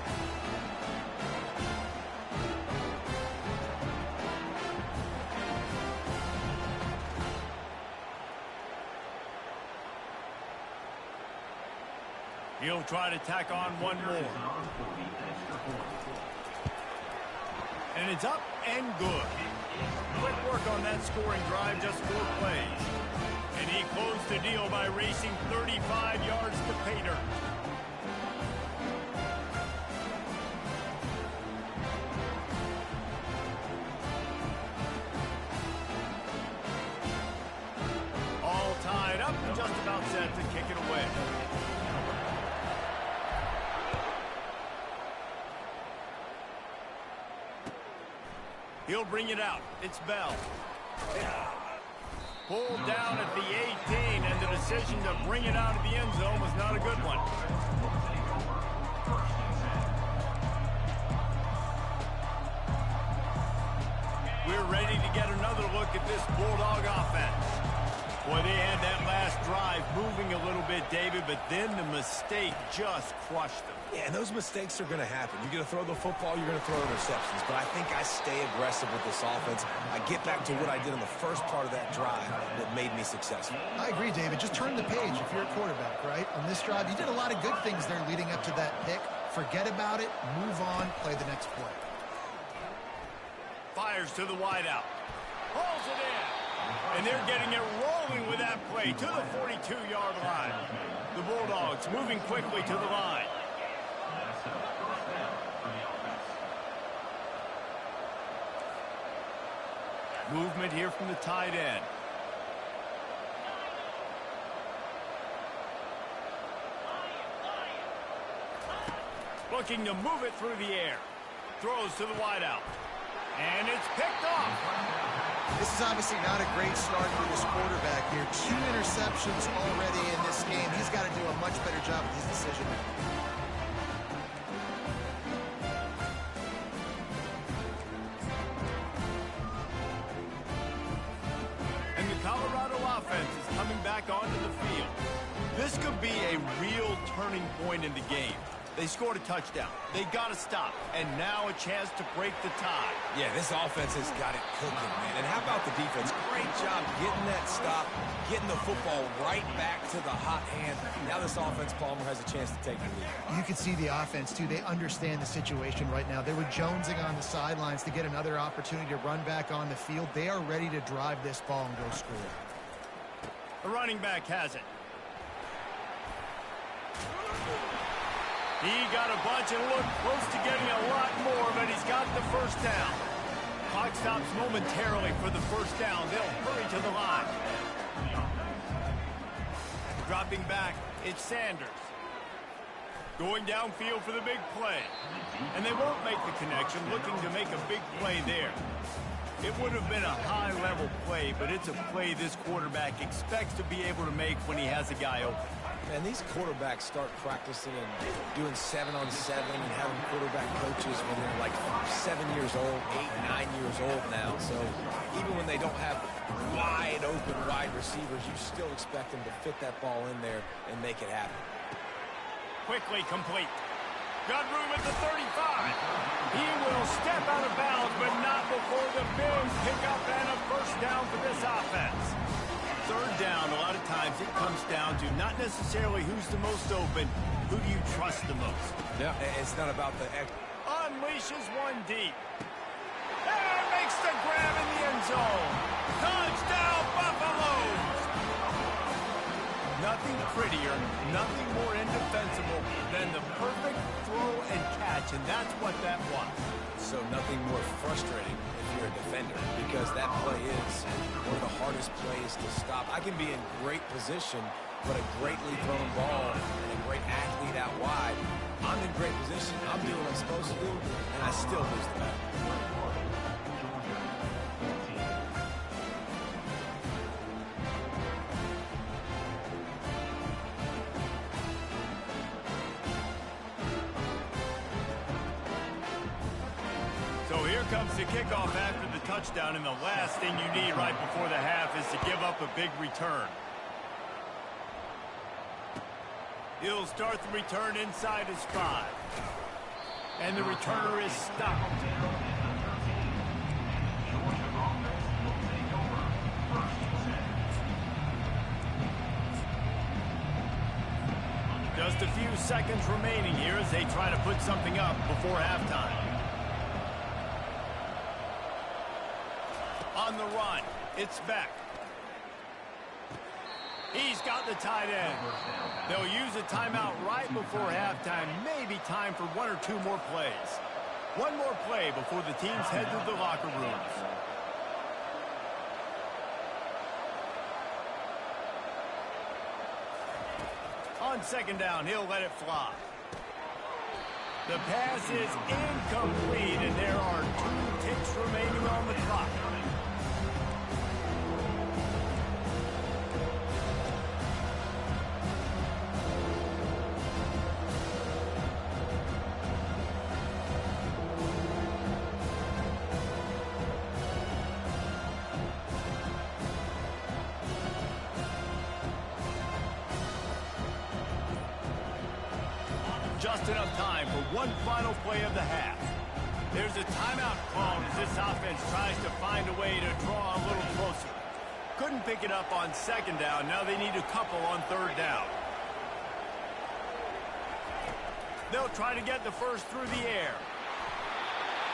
He'll try to tack on one more. And it's up and good. Quick work on that scoring drive, just 4 plays. And he closed the deal by racing 35 yards to pay dirt. All tied up and just about set to kick it away. He'll bring it out. It's Bell. Pulled down at the 18, and the decision to bring it out of the end zone was not a good one. We're ready to get another look at this Bulldog offense. Boy, they had that last drive moving a little bit, David, but then the mistake just crushed them. Yeah, and those mistakes are going to happen. You're going to throw the football, you're going to throw interceptions. But I think I stay aggressive with this offense. I get back to what I did in the first part of that drive that made me successful. I agree, David. Just turn the page if you're a quarterback, right? On this drive, you did a lot of good things there leading up to that pick. Forget about it, move on, play the next play. Fires to the wideout. Pulls it in. And they're getting it rolling with that play to the 42-yard line. The Bulldogs moving quickly to the line. Movement here from the tight end. Looking to move it through the air. Throws to the wideout. And it's picked off. This is obviously not a great start for this quarterback here. 2 interceptions already in this game. He's got to do a much better job with his decision making. And the Colorado offense is coming back onto the field. This could be a real turning point in the game. They scored a touchdown. They got to stop. And now a chance to break the tie. Yeah, this offense has got it cooking, man. And how about the defense? Great job getting that stop, getting the football right back to the hot hand. Now this offense, Palmer, has a chance to take the lead. You can see the offense, too. They understand the situation right now. They were jonesing on the sidelines to get another opportunity to run back on the field. They are ready to drive this ball and go score. The running back has it. He got a bunch and looked close to getting a lot more, but he's got the first down. Clock stops momentarily for the first down. They'll hurry to the line. Dropping back, it's Sanders. Going downfield for the big play. And they won't make the connection, looking to make a big play there. It would have been a high-level play, but it's a play this quarterback expects to be able to make when he has a guy open. And these quarterbacks start practicing and doing 7-on-7 and having quarterback coaches when they're like 7 years old, 8, 9 years old now. So even when they don't have wide open wide receivers, you still expect them to fit that ball in there and make it happen. Quickly complete. Got room at the 35. He will step out of bounds, but not before the big pickup and a first down for this offense. Third down, a lot of times it comes down to not necessarily who's the most open, who do you trust the most? Yeah, it's not about the... Unleashes one deep. And makes the grab in the end zone. Touchdown, Buffaloes! Nothing prettier, nothing more indefensible than the perfect throw and catch, and that's what that was. So nothing more frustrating if you're a defender, because that play is one of the hardest plays to stop. I can be in great position, but a greatly thrown ball and a great athlete out wide, I'm in great position, I'm doing what I'm supposed to do, and I still lose the battle. So here comes the kickoff after the touchdown, and the last thing you need right before the half is to give up a big return. He'll start the return inside his 5. And the returner is stopped. Just a few seconds remaining here as they try to put something up before halftime. On the run, it's Beck. He's got the tight end. They'll use a timeout right before halftime. Maybe time for 1 or 2 more plays. One more play before the teams head to the locker rooms. On second down, he'll let it fly. The pass is incomplete, and there are 2 ticks remaining on the clock. just enough time for one final play of the half. There's a timeout called as this offense tries to find a way to draw a little closer. Couldn't pick it up on second down. Now they need a couple on third down. They'll try to get the first through the air.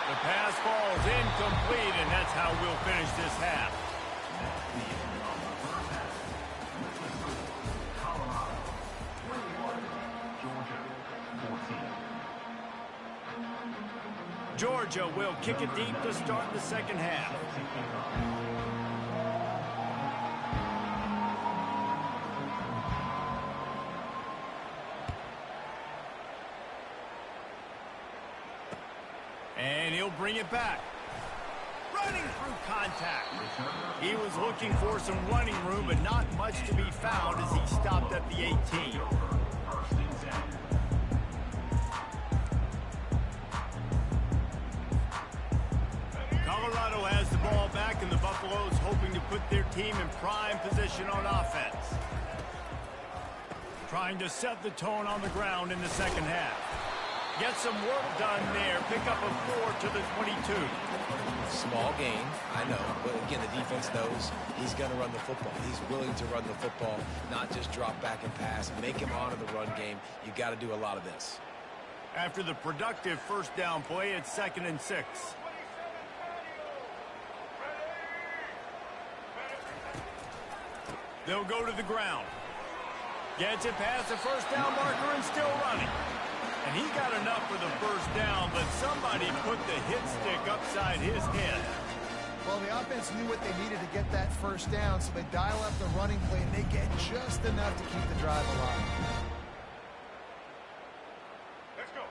The pass falls incomplete, and that's how we'll finish this half. Colorado 21, Georgia 14. Georgia will kick it deep to start the second half. And he'll bring it back. Running through contact. He was looking for some running room, but not much to be found as he stopped at the 18. First and 10. Colorado has the ball back, and the Buffaloes hoping to put their team in prime position on offense. Trying to set the tone on the ground in the second half. Get some work done there. Pick up a 4 to the 22. Small gain, I know, but again, the defense knows he's going to run the football. He's willing to run the football, not just drop back and pass. Make him honor the run game. You got to do a lot of this. After the productive first down play, it's 2nd and 6. They'll go to the ground. Gets it past the first down marker and still running. And he got enough for the first down, but somebody put the hit stick upside his head. Well, the offense knew what they needed to get that first down, so they dial up the running play, and they get just enough to keep the drive alive.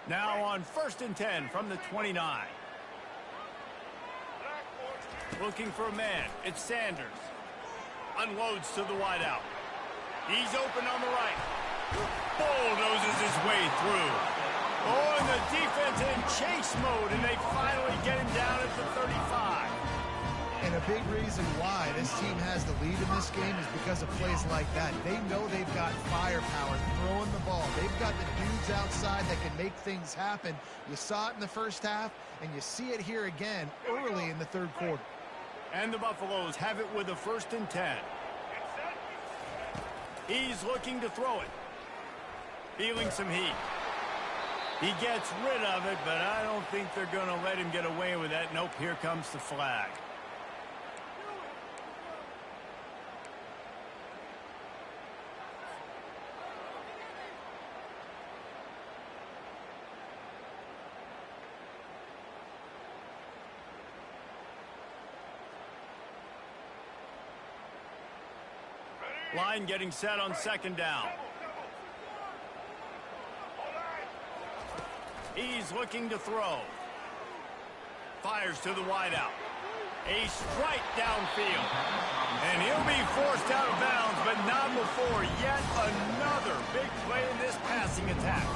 Now on 1st and 10 from the 29. Looking for a man. It's Sanders. Unloads to the wideout. He's open on the right. Bulldozes his way through. Oh, and the defense in chase mode, and they finally get him down at the 35. And a big reason why this team has the lead in this game is because of plays like that. They know they've got firepower throwing the ball. They've got the dudes outside that can make things happen. You saw it in the first half, and you see it here again early in the third quarter. And the Buffaloes have it with a 1st and 10. He's looking to throw it. Feeling some heat. He gets rid of it, but I don't think they're going to let him get away with that. Nope, here comes the flag. Line getting set on 2nd down. He's looking to throw. Fires to the wideout. A strike downfield. And he'll be forced out of bounds, but not before yet another big play in this passing attack.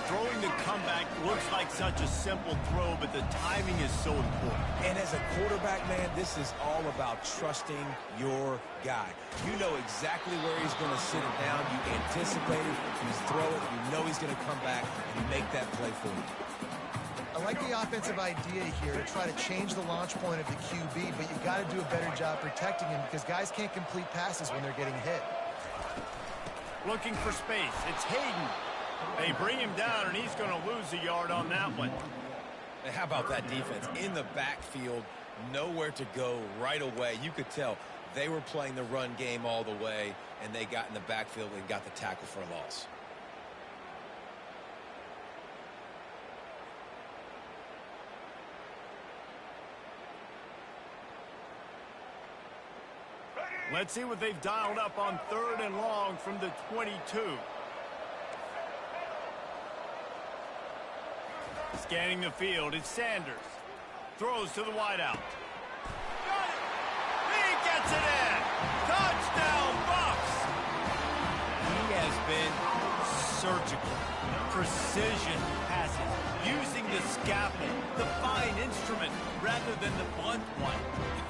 Throwing the comeback looks like such a simple throw, but the timing is so important. And as a quarterback, man, this is all about trusting your guy. You know exactly where he's going to sit it down. You anticipate it. You throw it. You know he's going to come back, and you make that play for you. I like the offensive idea here to try to change the launch point of the QB, but you got to do a better job protecting him because guys can't complete passes when they're getting hit. Looking for space. It's Hayden. They bring him down, and he's going to lose a yard on that one. And how about that defense? In the backfield, nowhere to go right away. You could tell they were playing the run game all the way, and they got in the backfield and got the tackle for a loss. Let's see what they've dialed up on 3rd and long from the 22. Scanning the field, it's Sanders. Throws to the wideout. Got it! He gets it in! Touchdown, Bucks! He has been surgical. Precision passes. Using the scalpel, the fine instrument, rather than the blunt one.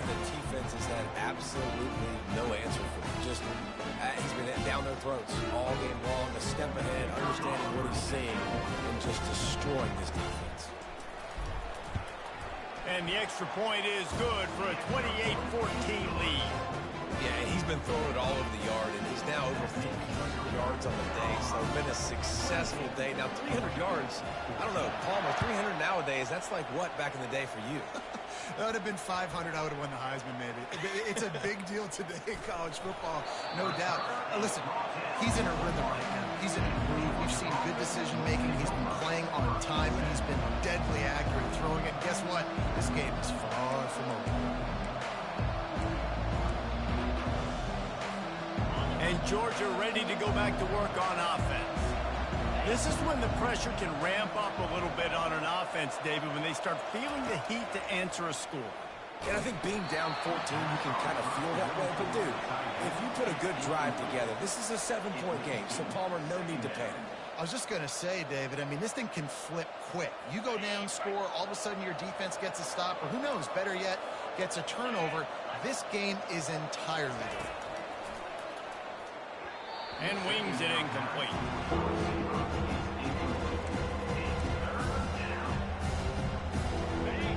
The defense has had absolutely no answer for him. Just, he's been down there throats all game long, a step ahead, understanding what he's seeing, and just destroying this defense. And the extra point is good for a 28-14 lead. Yeah, and he's been throwing it all over the yard, and he's now over 300 yards on the day, so it's been a successful day. Now, 300 yards, I don't know, Palmer, 300 nowadays, that's like what back in the day for you? That would have been 500. I would have won the Heisman, maybe. It's a big deal today in college football, no doubt. Listen, he's in a rhythm right now. He's in a groove. We've seen good decision-making. He's been playing on time, and he's been deadly accurate throwing it. And guess what? This game is far from over. And Georgia ready to go back to work on offense. This is when the pressure can ramp up a little bit on an offense, David, when they start feeling the heat to answer a score. And I think being down 14, you can kind of feel that way. But, dude, if you put a good drive together, this is a 7-point game, so Palmer, no need to panic. I was just going to say, David, I mean, this thing can flip quick. You go down, score, all of a sudden your defense gets a stop, or who knows, better yet, gets a turnover. This game is entirely different. And wings it incomplete.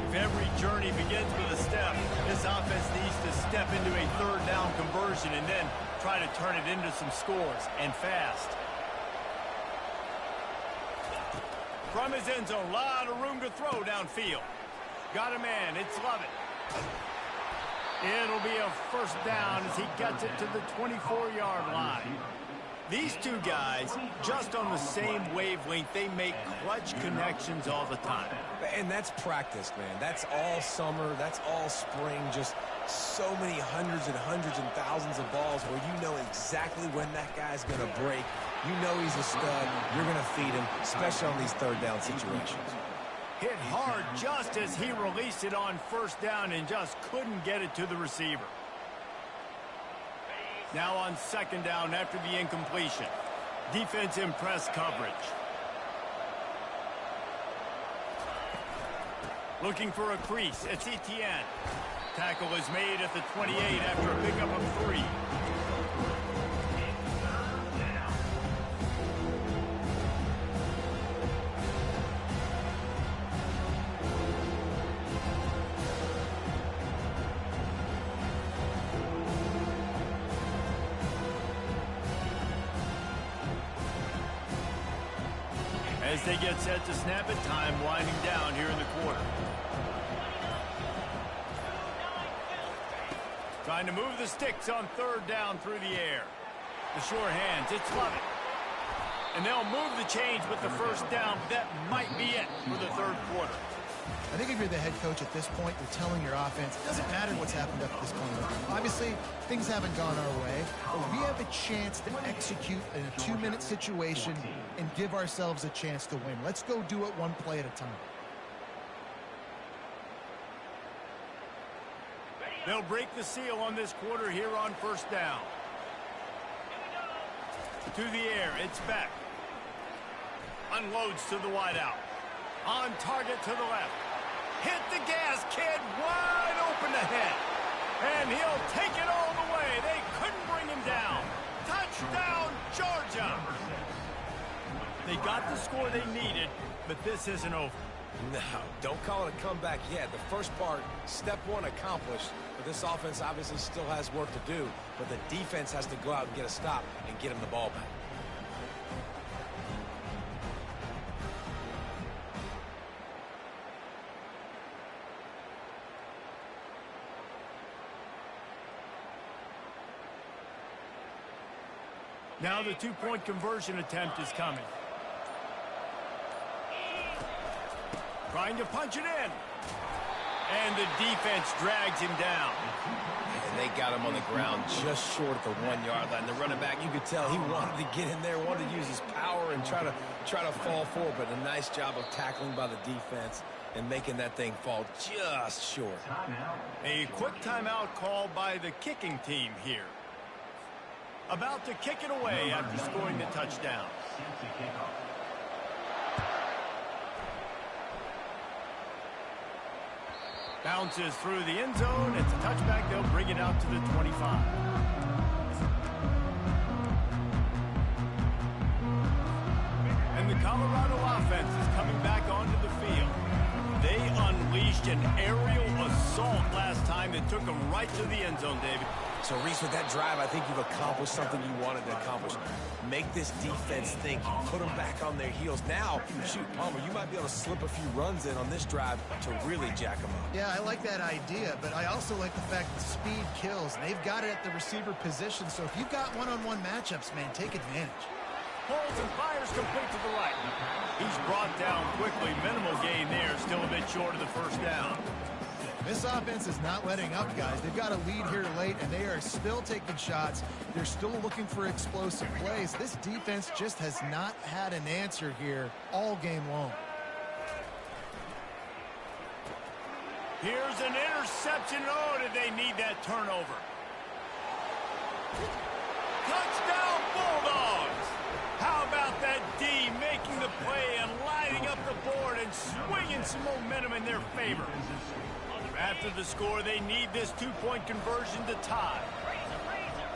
If every journey begins with a step, this offense needs to step into a third down conversion and then try to turn it into some scores, and fast. From his end zone, a lot of room to throw downfield. Got a man, it's Lovett. It'll be a first down as he gets it to the 24-yard line. These two guys, just on the same wavelength, they make clutch connections all the time. And that's practice, man. That's all summer. That's all spring. Just so many hundreds and thousands of balls where you know exactly when that guy's going to break. You know he's a stud. You're going to feed him, especially on these third down situations. Hit hard just as he released it on first down and just couldn't get it to the receiver. Now on second down after the incompletion. Defense in press coverage. Looking for a crease. It's Etienne. Tackle is made at the 28 after a pickup of 3. As they get set to snap it, time winding down here in the quarter. Trying to move the sticks on third down through the air. The sure hands, it's Lovett. And they'll move the chains with the first down. That might be it for the third quarter. I think if you're the head coach at this point, you're telling your offense, it doesn't matter what's happened up to this point. Obviously, things haven't gone our way, but we have a chance to execute in a 2-minute situation and give ourselves a chance to win. Let's go do it one play at a time. They'll break the seal on this quarter here on first down. To the air, it's Beck. Unloads to the wideout. On target to the left. Hit the gas, kid. Wide open ahead. And he'll take it all the way. They couldn't bring him down. Touchdown, Georgia. They got the score they needed, but this isn't over. No, don't call it a comeback yet. The first part, step one accomplished. But this offense obviously still has work to do. But the defense has to go out and get a stop and get him the ball back. Now the two-point conversion attempt is coming. Trying to punch it in. And the defense drags him down. And they got him on the ground just short of the 1-yard line. The running back, you could tell he wanted to get in there, wanted to use his power and try to fall forward. But a nice job of tackling by the defense and making that thing fall just short. A quick timeout called by the kicking team here. About to kick it away after scoring the touchdown. Bounces through the end zone. It's a touchback. They'll bring it out to the 25. unleashed an aerial assault last time that took them right to the end zone, David. So, Reese, with that drive, I think you've accomplished something you wanted to accomplish. Make this defense think. Put them back on their heels. Now, shoot, Palmer, you might be able to slip a few runs in on this drive to really jack them up. Yeah, I like that idea, but I also like the fact that speed kills. They've got it at the receiver position, so if you've got one-on-one matchups, man, take advantage. Pulls and fires complete to the right. He's brought down quickly. Minimal gain there, still a bit short of the first down. This offense is not letting up, guys. They've got a lead here late, and they are still taking shots. They're still looking for explosive plays. This defense just has not had an answer here all game long. Here's an interception. Oh, did they need that turnover? Touchdown, Bulldogs! How about that D making the play and lining up the board and swinging some momentum in their favor? After the score, they need this two-point conversion to tie.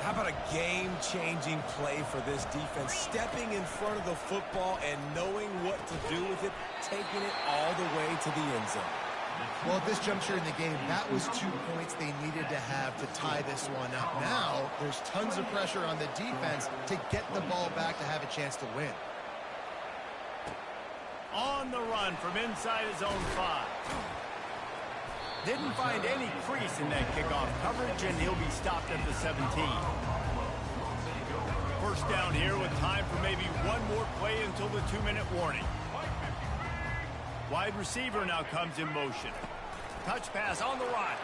How about a game-changing play for this defense? Stepping in front of the football and knowing what to do with it, taking it all the way to the end zone. Well, at this juncture in the game, that was 2 points they needed to have to tie this one up. Now, there's tons of pressure on the defense to get the ball back to have a chance to win. On the run from inside his own 5. Didn't find any crease in that kickoff coverage, and he'll be stopped at the 17. First down here with time for maybe one more play until the 2-minute warning. Wide receiver now comes in motion. Touch pass on the run.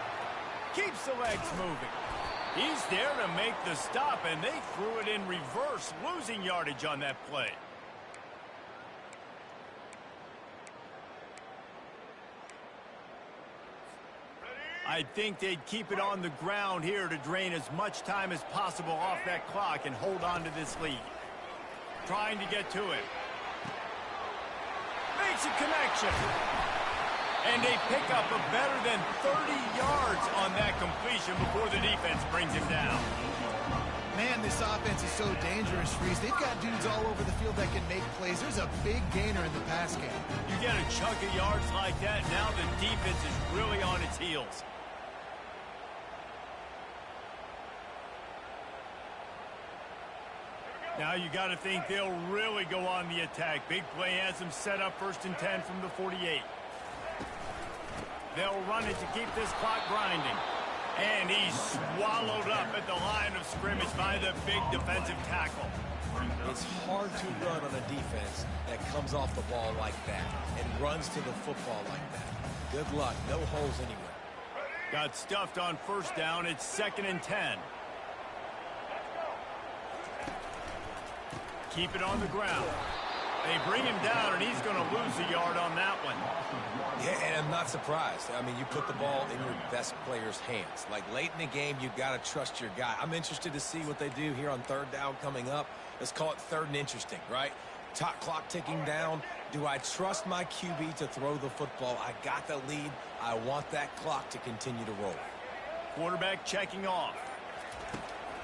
Keeps the legs moving. He's there to make the stop, and they threw it in reverse, losing yardage on that play. I think they'd keep it on the ground here to drain as much time as possible off that clock and hold on to this lead. Trying to get to him. Makes a connection. And they pick up a better than 30 yards on that completion before the defense brings him down. Man, this offense is so dangerous, Reese. They've got dudes all over the field that can make plays. There's a big gainer in the pass game. You get a chunk of yards like that, now the defense is really on its heels. Now you got to think they'll really go on the attack. Big play has them set up 1st and 10 from the 48. They'll run it to keep this clock grinding. And he's swallowed up at the line of scrimmage by the big defensive tackle. It's hard to run on a defense that comes off the ball like that and runs to the football like that. Good luck. No holes anywhere. Got stuffed on first down. It's 2nd and 10. Keep it on the ground. They bring him down, and he's going to lose a yard on that one. Yeah, and I'm not surprised. I mean, you put the ball in your best player's hands. Like, late in the game, you've got to trust your guy. I'm interested to see what they do here on 3rd down coming up. Let's call it 3rd and interesting, right? Top clock ticking down. Do I trust my QB to throw the football? I got the lead. I want that clock to continue to roll. Quarterback checking off.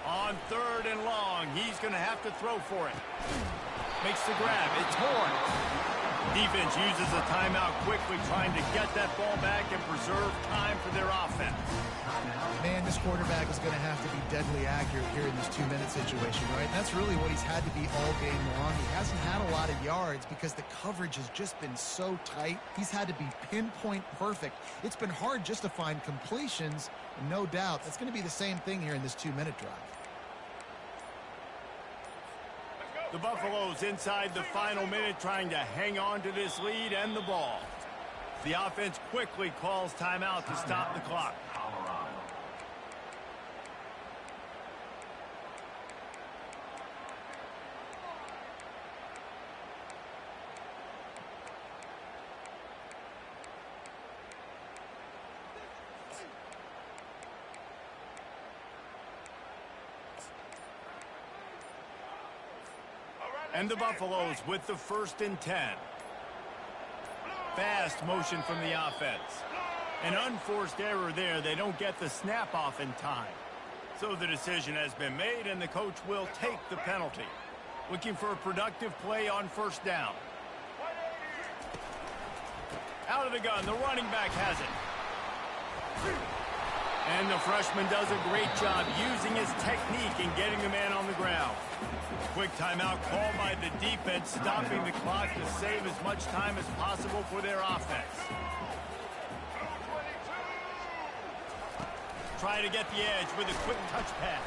On 3rd and long, he's going to have to throw for it. Makes the grab. It's torn. Defense uses a timeout quickly, trying to get that ball back and preserve time for their offense. Man, this quarterback is going to have to be deadly accurate here in this 2-minute situation, right? That's really what he's had to be all game long. He hasn't had a lot of yards because the coverage has just been so tight. He's had to be pinpoint perfect. It's been hard just to find completions. No doubt that's going to be the same thing here in this 2-minute drive. The Buffaloes inside the final minute trying to hang on to this lead and the ball. The offense quickly calls timeout to stop the clock. And the Buffaloes with the 1st and 10. Fast motion from the offense. An unforced error there. They don't get the snap off in time. So the decision has been made, and the coach will take the penalty. Looking for a productive play on 1st down. Out of the gun, the running back has it. And the freshman does a great job using his technique and getting the man on the ground. Quick timeout called by the defense, stopping the clock to save as much time as possible for their offense. Trying to get the edge with a quick touch pass.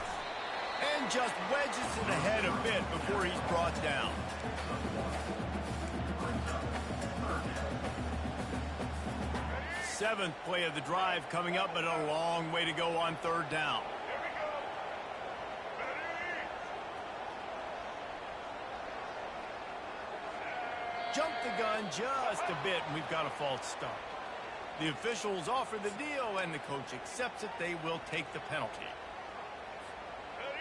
And just wedges it ahead a bit before he's brought down. Seventh play of the drive coming up, but a long way to go on third down. Jump the gun just a bit, and we've got a false start. The officials offer the deal, and the coach accepts it. They will take the penalty.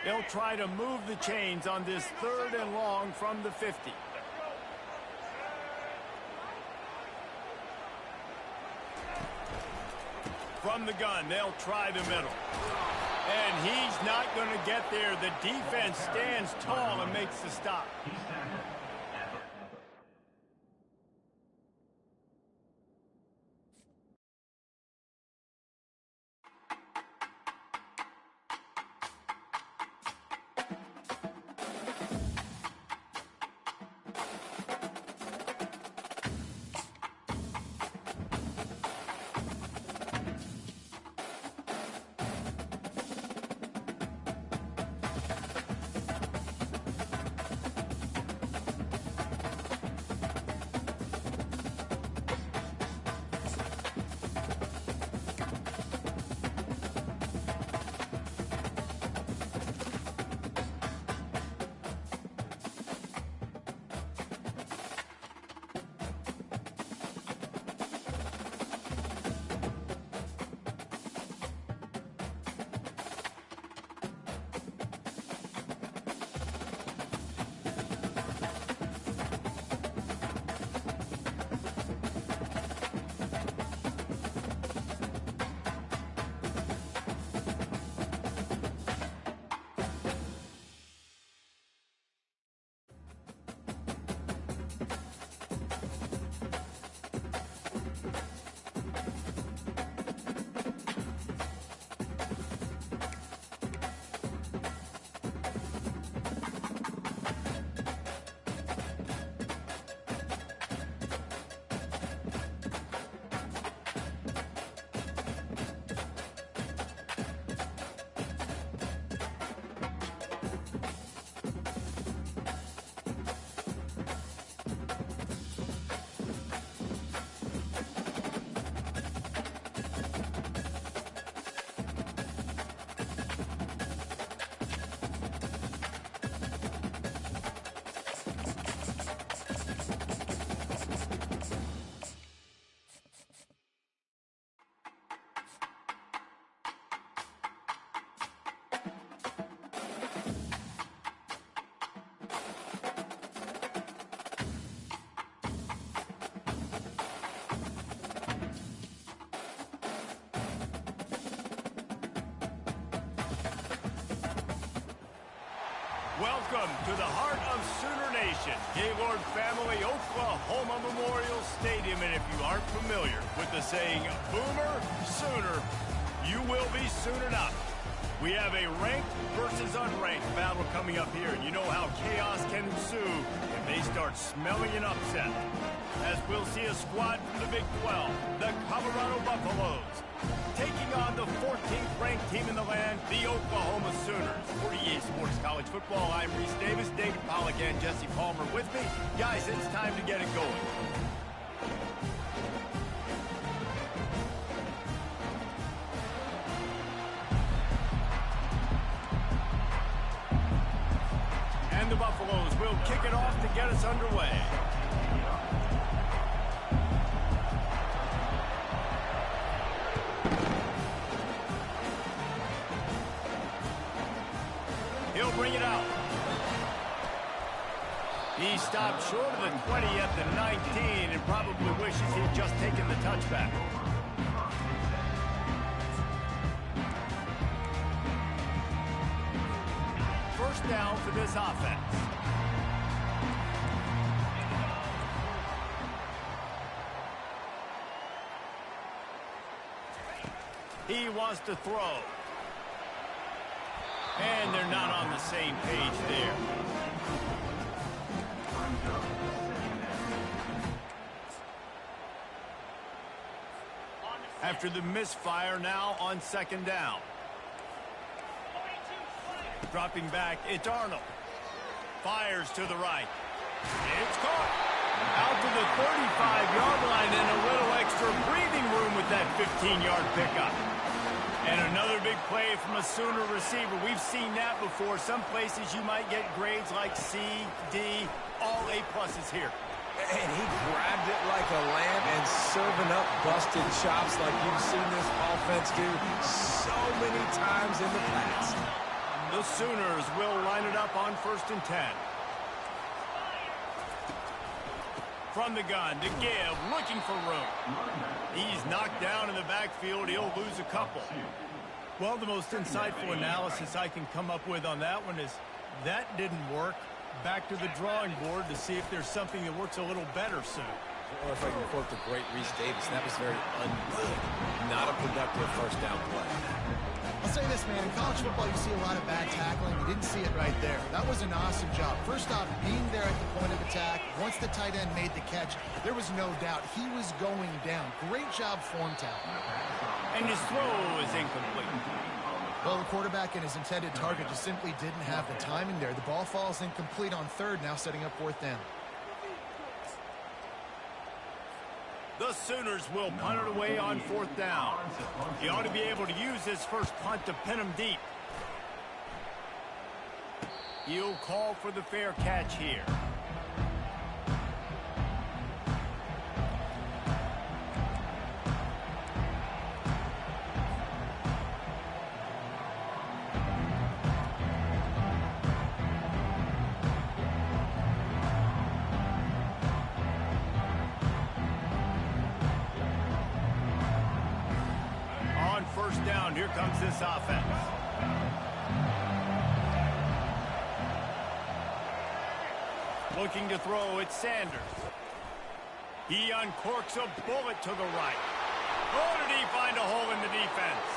They'll try to move the chains on this 3rd and long from the 50. From the gun, they'll try the middle. And he's not going to get there. The defense stands tall and makes the stop. Welcome to the heart of Sooner Nation, Gaylord Family Oklahoma Memorial Stadium. And if you aren't familiar with the saying, Boomer Sooner, you will be soon enough. We have a ranked versus unranked battle coming up here. And you know how chaos can ensue if they start smelling an upset. As we'll see a squad from the Big 12, the Colorado Buffaloes, taking on the 14th ranked team in the land, the Oklahoma Sooners. For EA Sports College Football, I'm Reese Davis, David Pollack, and Jesse Palmer with me. Guys, it's time to get it going. And the Buffaloes will kick it off to get us underway. He'll bring it out. He stopped short of the 20 at the 19 and probably wishes he'd just taken the touchback. First down for this offense. He wants to throw. And they're not on the same page there. After the misfire, now on second down. Dropping back, it's Arnold. Fires to the right. It's caught. Out to the 35-yard line and a little extra breathing room with that 15-yard pickup. And another big play from a Sooner receiver. We've seen that before. Some places you might get grades like C, D, all A-pluses here. And he grabbed it like a lamb and serving up busted chops like you've seen this offense do so many times in the past. The Sooners will line it up on 1st and 10. From the gun to give, looking for room. He's knocked down in the backfield. He'll lose a couple. Well, the most insightful analysis I can come up with on that one is that didn't work. Back to the drawing board to see if there's something that works a little better soon. Or if I can quote the great Reese Davis, that was very good. Not a productive first down play. I'll say this, man. In college football, you see a lot of bad tackling. You didn't see it right there. That was an awesome job. First off, being there at the point of attack. Once the tight end made the catch, there was no doubt he was going down. Great job form talent. And his throw is incomplete. Well, the quarterback and his intended target just simply didn't have the timing there. The ball falls incomplete on third, now setting up 4th down. The Sooners will punt it away on 4th down. He ought to be able to use this first punt to pin him deep. He'll call for the fair catch here. Down. Here comes this offense. Looking to throw, it's Sanders. He uncorks a bullet to the right. Oh, did he find a hole in the defense?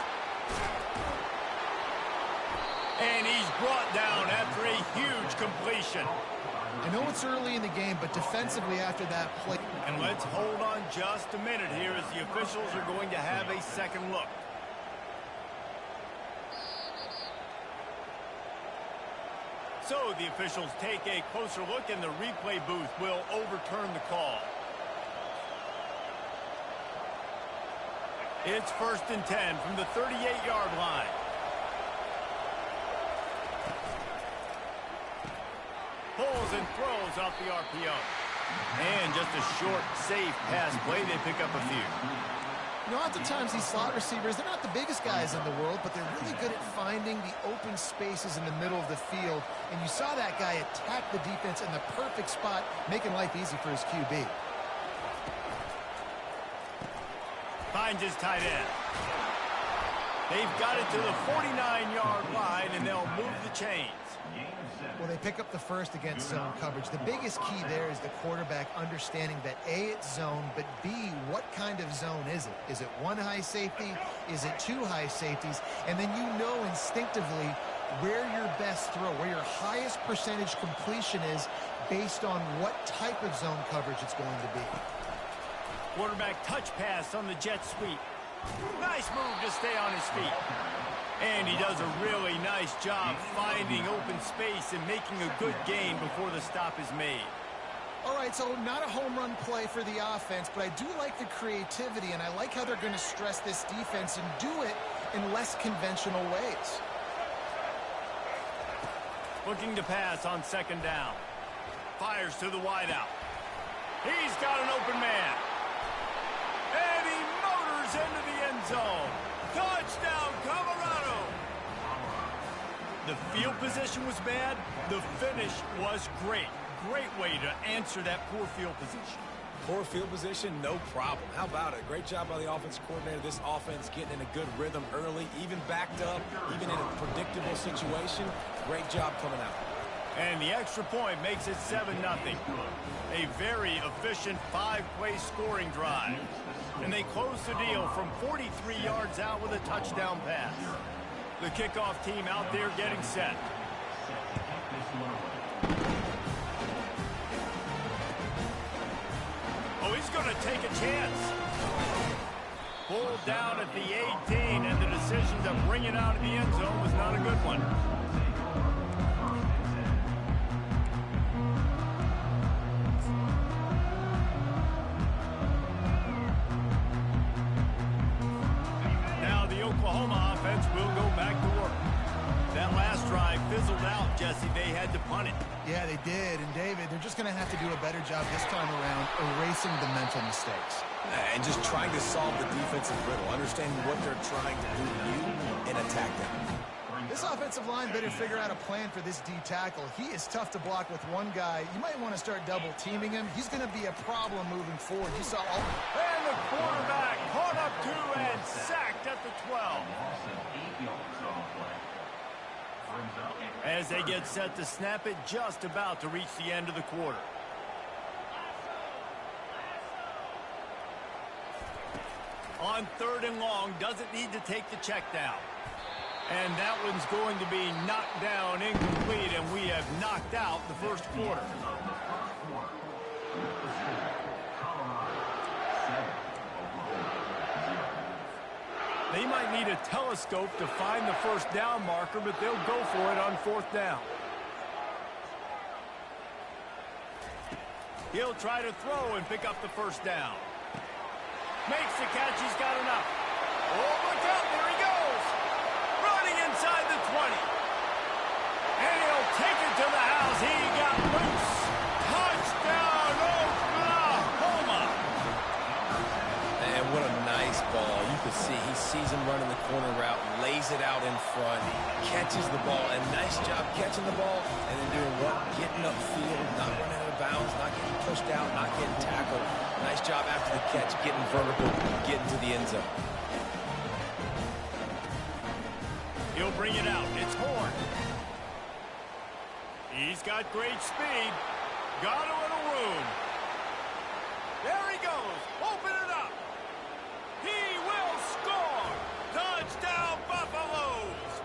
And he's brought down after a huge completion. I know it's early in the game, but defensively after that play. And let's hold on just a minute here as the officials are going to have a second look. So the officials take a closer look, and the replay booth will overturn the call. It's 1st and 10 from the 38-yard line. Pulls and throws off the RPO. And just a short, safe pass play. They pick up a few. You know, oftentimes these slot receivers, they're not the biggest guys in the world, but they're really good at finding the open spaces in the middle of the field. And you saw that guy attack the defense in the perfect spot, making life easy for his QB. Finds his tight end. They've got it to the 49-yard line, and they'll move the chains. Well, they pick up the first against zone coverage. The biggest key there is the quarterback understanding that A, it's zone, but B, what kind of zone is it? Is it one high safety? Is it two high safeties? And then you know instinctively where your best throw, where your highest percentage completion is based on what type of zone coverage it's going to be. Quarterback touch pass on the jet sweep. Nice move to stay on his feet. And he does a really nice job finding open space and making a good gain before the stop is made. All right, so not a home run play for the offense, but I do like the creativity, and I like how they're going to stress this defense and do it in less conventional ways. Looking to pass on 2nd down. Fires to the wideout. He's got an open man. And he motors into the end zone. Touchdown, Colorado! The field position was bad. The finish was great. Great way to answer that poor field position. Poor field position, no problem. How about it? Great job by the offensive coordinator. This offense getting in a good rhythm early, even backed up, even in a predictable situation. Great job coming out. And the extra point makes it 7-0. A very efficient 5-play scoring drive. And they close the deal from 43 yards out with a touchdown pass. The kickoff team out there getting set. Oh, he's going to take a chance. Pulled down at the 18, and the decision to bring it out of the end zone was not a good one. Now the Oklahoma offense will go back to work. That last drive fizzled out, Jesse. They had to punt it. Yeah, they did. And, David, they're just going to have to do a better job this time around erasing the mental mistakes. And just trying to solve the defensive riddle, understanding what they're trying to do to you and attack them. This offensive line better figure out a plan for this D tackle. He is tough to block with one guy. You might want to start double-teaming him. He's going to be a problem moving forward. You saw all... And the quarterback caught up to and sacked at the 12. As they get set to snap it, just about to reach the end of the quarter. On 3rd and long, doesn't need to take the check down. And that one's going to be knocked down incomplete, and we have knocked out the first quarter. They might need a telescope to find the first down marker, but they'll go for it on 4th down. He'll try to throw and pick up the first down. Makes the catch. He's got enough. Oh, look out. There he goes. Running inside the 20. And he'll take it to the house. He got loose. Touchdown, Oklahoma. And what a nice ball. You can see he sees him running the corner route, lays it out in front, catches the ball, and nice job catching the ball, and then doing what? Getting upfield, not running out of bounds, not getting pushed out, not getting tackled. Nice job after the catch, getting vertical, getting to the end zone. He'll bring it out. It's Horn. He's got great speed. Got a little room. There he goes. Open it up. He will score. Touchdown, Buffaloes.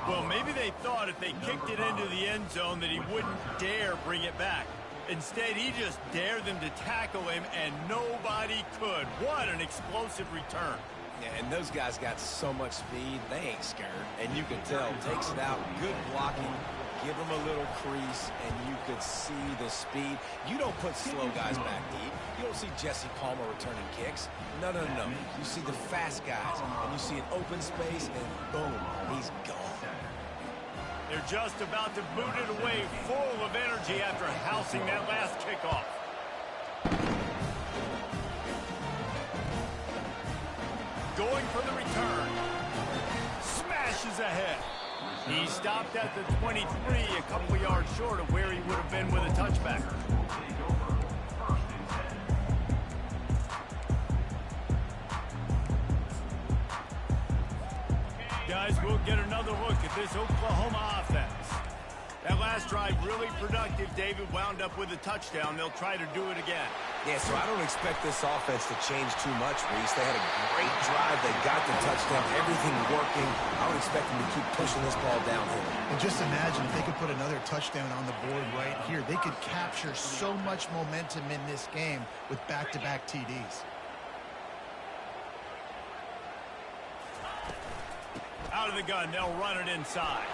Well, maybe they thought if they kicked it into the end zone that he wouldn't dare bring it back. Instead, he just dared them to tackle him, and nobody could. What an explosive return. Yeah, and those guys got so much speed, they ain't scared. And you can tell, takes it out, good blocking, give them a little crease, and you could see the speed. You don't put slow guys back deep. You don't see Jesse Palmer returning kicks. No, no, no. You see the fast guys, and you see an open space, and boom, he's gone. They're just about to boot it away, full of energy after housing that last kickoff. Going for the return. Smashes ahead. He stopped at the 23, a couple yards short of where he would have been with a touchback. Guys, we'll get another look at this Oklahoma offense. That last drive really productive. David wound up with a touchdown. They'll try to do it again. Yeah, so I don't expect this offense to change too much, Reese. They had a great drive. They got the touchdown. Everything working. I would expect them to keep pushing this ball downhill. And just imagine if they could put another touchdown on the board right here. They could capture so much momentum in this game with back-to-back TDs. Out of the gun, they'll run it inside.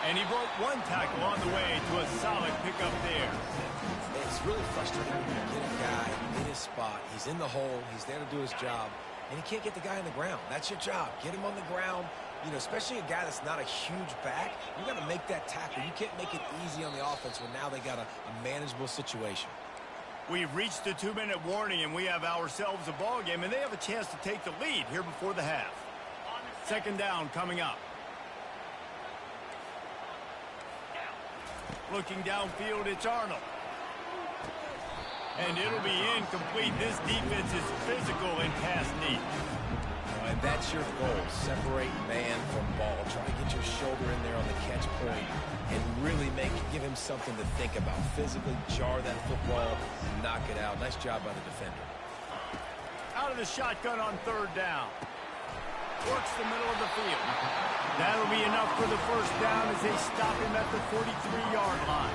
And he broke one tackle on the way to a solid pickup there. It's really frustrating when you get a guy in his spot. He's in the hole. He's there to do his job. And he can't get the guy on the ground. That's your job. Get him on the ground. You know, especially a guy that's not a huge back. You got to make that tackle. You can't make it easy on the offense when now they got a manageable situation. We've reached the 2-minute warning, and we have ourselves a ball game, and they have a chance to take the lead here before the half. 2nd down coming up. Looking downfield, it's Arnold. And it'll be incomplete. This defense is physical and pass deep. And that's your goal. Separate man from ball. Try to get your shoulder in there on the catch point. and really give him something to think about. Physically jar that football, knock it out. Nice job by the defender. Out of the shotgun on third down. Works the middle of the field. That'll be enough for the first down as they stop him at the 43-yard line.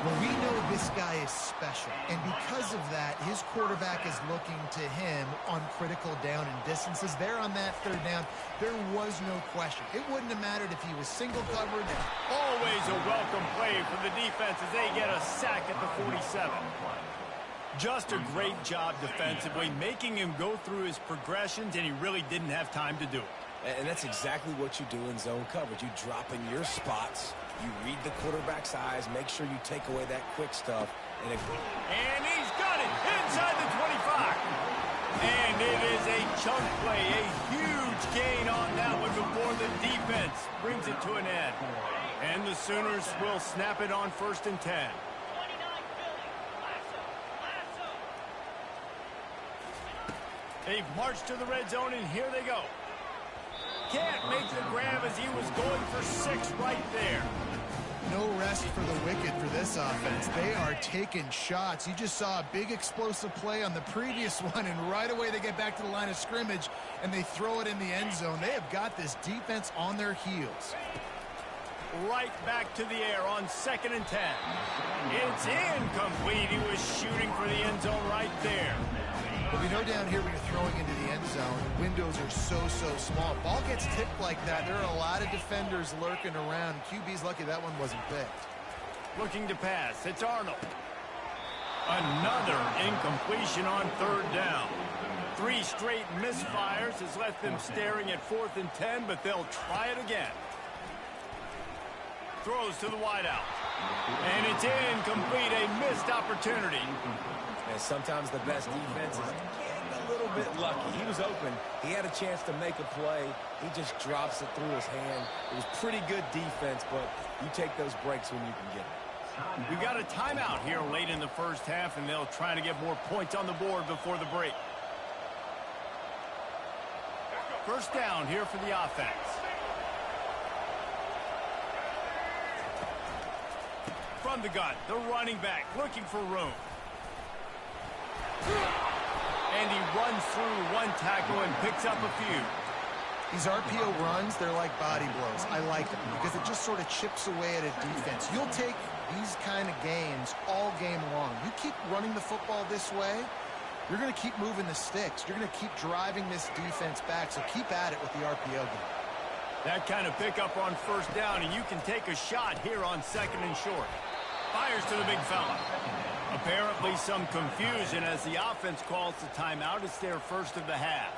Well, we know this guy is special, and because of that, his quarterback is looking to him on critical down and distances. There on that third down, there was no question. It wouldn't have mattered if he was single covered. Always a welcome play for the defense as they get a sack at the 47. Just a great job defensively, making him go through his progressions, and he really didn't have time to do it. And that's exactly what you do in zone coverage. You drop in your spots, you read the quarterback's eyes, make sure you take away that quick stuff. And he's got it inside the 25. And it is a chunk play, a huge gain on that one before the defense brings it to an end. And the Sooners will snap it on 1st and 10. They've marched to the red zone, and here they go. Can't make the grab as he was going for 6 right there. No rest for the wicked for this offense. They are taking shots. You just saw a big explosive play on the previous one, and right away they get back to the line of scrimmage, and they throw it in the end zone. They have got this defense on their heels. Right back to the air on 2nd and 10. It's incomplete. He was shooting for the end zone right there. But we know down here when you're throwing into the end zone, windows are so small. Ball gets tipped like that, there are a lot of defenders lurking around. QB's lucky that one wasn't picked. Looking to pass. It's Arnold. Another incompletion on 3rd down. 3 straight misfires has left them staring at 4th and 10, but they'll try it again. Throws to the wideout. And it's incomplete, a missed opportunity. And sometimes the best defense is getting a little bit lucky. He was open. He had a chance to make a play. He just drops it through his hand. It was pretty good defense, but you take those breaks when you can get them. We got a timeout here late in the first half, and they'll try to get more points on the board before the break. First down here for the offense. From the gun, the running back looking for room. And he runs through 1 tackle and picks up a few. These RPO runs, they're like body blows. I like them because it just sort of chips away at a defense. You'll take these kind of games all game long. You keep running the football this way, you're going to keep moving the sticks. You're going to keep driving this defense back, so keep at it with the RPO game. That kind of pickup on 1st down, and you can take a shot here on 2nd and short. Fires to the big fella. Apparently some confusion as the offense calls the timeout. It's their first of the half.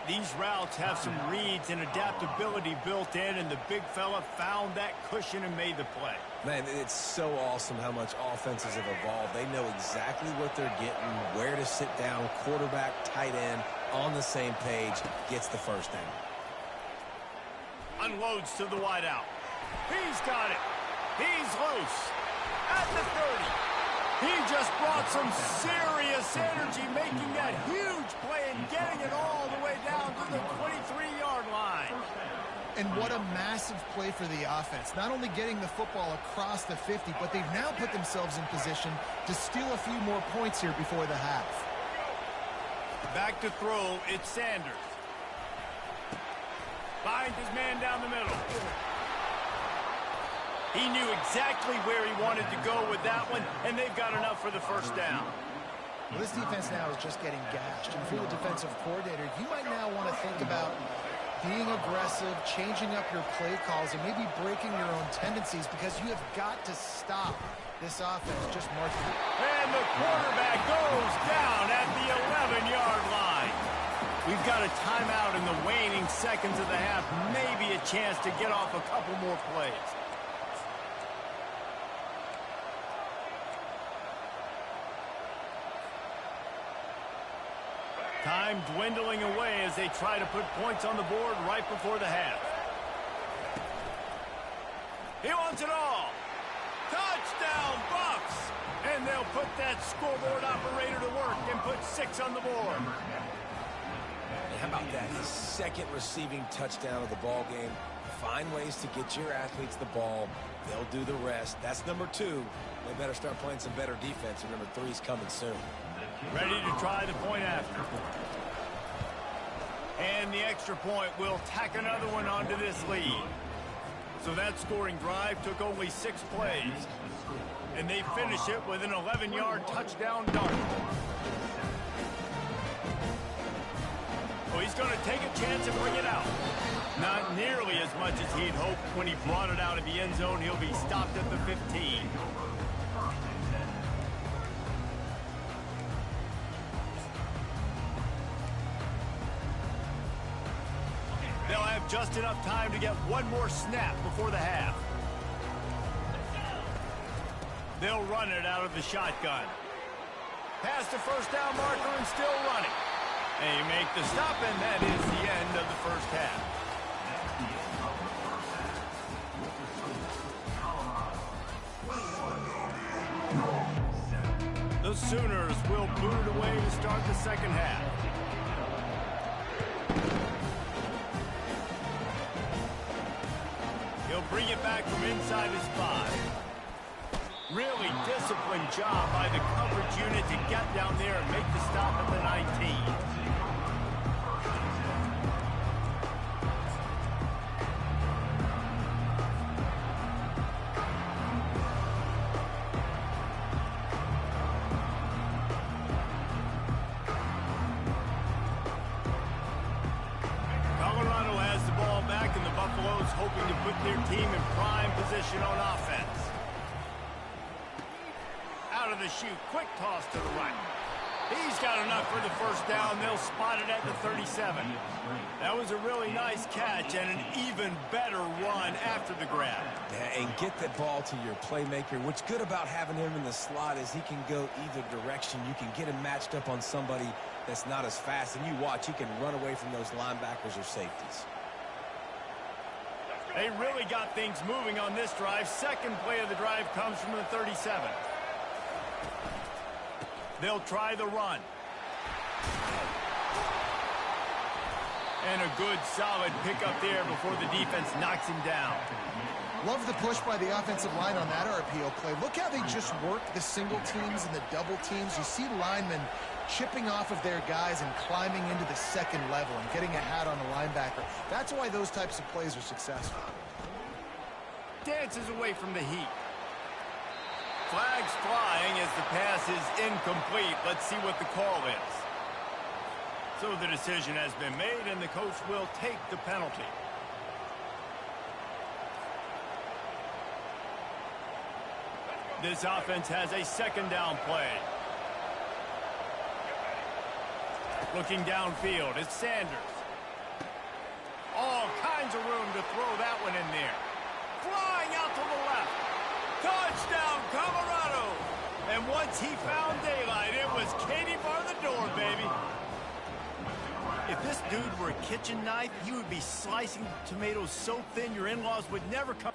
These routes have some reads and adaptability built in, and the big fella found that cushion and made the play. Man, it's so awesome how much offenses have evolved. They know exactly what they're getting, where to sit down, quarterback, tight end, on the same page, gets the first down. Unloads to the wideout. He's got it. He's loose. At the 30. He just brought some serious energy, making that huge play and getting it all the way down to the 23-yard line. And what a massive play for the offense. Not only getting the football across the 50, but they've now put themselves in position to steal a few more points here before the half. Back to throw, it's Sanders. Finds his man down the middle. He knew exactly where he wanted to go with that one, and they've got enough for the first down. Well, this defense now is just getting gashed. And for the defensive coordinator, you might now want to think about being aggressive, changing up your play calls, and maybe breaking your own tendencies because you have got to stop this offense just marching. And the quarterback goes down at the 11-yard line. We've got a timeout in the waning seconds of the half, maybe a chance to get off a couple more plays. Time dwindling away as they try to put points on the board right before the half. He wants it all. Touchdown, Bucks! And they'll put that scoreboard operator to work and put 6 on the board. How about that? His second receiving touchdown of the ball game. Find ways to get your athletes the ball. They'll do the rest. That's number 2. They better start playing some better defense, and number 3 is coming soon. Ready to try the point after. And the extra point will tack another one onto this lead. So that scoring drive took only 6 plays. And they finish it with an 11-yard touchdown dunk. Well, he's going to take a chance and bring it out. Not nearly as much as he'd hoped when he brought it out of the end zone. He'll be stopped at the 15. They'll have just enough time to get one more snap before the half. They'll run it out of the shotgun. Past the first down marker and still running. They make the stop, and that is the end of the first half. The Sooners will boot it away to start the second half. He'll bring it back from inside his 5. Really disciplined job by the coverage unit to get down there and make the stop at the 19. Colorado has the ball back, and the Buffaloes hoping to put their team in prime position on offense. Out of the chute, quick toss to the right. He's got enough for the first down. They'll spot it at the 37. That was a really nice catch and an even better run after the grab. Yeah, and get the ball to your playmaker. What's good about having him in the slot is he can go either direction. You can get him matched up on somebody that's not as fast, and you watch, he can run away from those linebackers or safeties. They really got things moving on this drive. Second play of the drive comes from the 37. They'll try the run. And a good, solid pickup there before the defense knocks him down. Love the push by the offensive line on that RPO play. Look how they just work the single teams and the double teams. You see linemen chipping off of their guys and climbing into the second level and getting a hat on the linebacker. That's why those types of plays are successful. Dances away from the heat. Flags flying as the pass is incomplete. Let's see what the call is. So the decision has been made, and the coach will take the penalty. This offense has a second down play. Looking downfield, it's Sanders. All kinds of room to throw that one in there. Flying out to the left. Touchdown, Colorado! And once he found daylight, it was Katie bar the door, baby. If this dude were a kitchen knife, he would be slicing tomatoes so thin your in-laws would never come.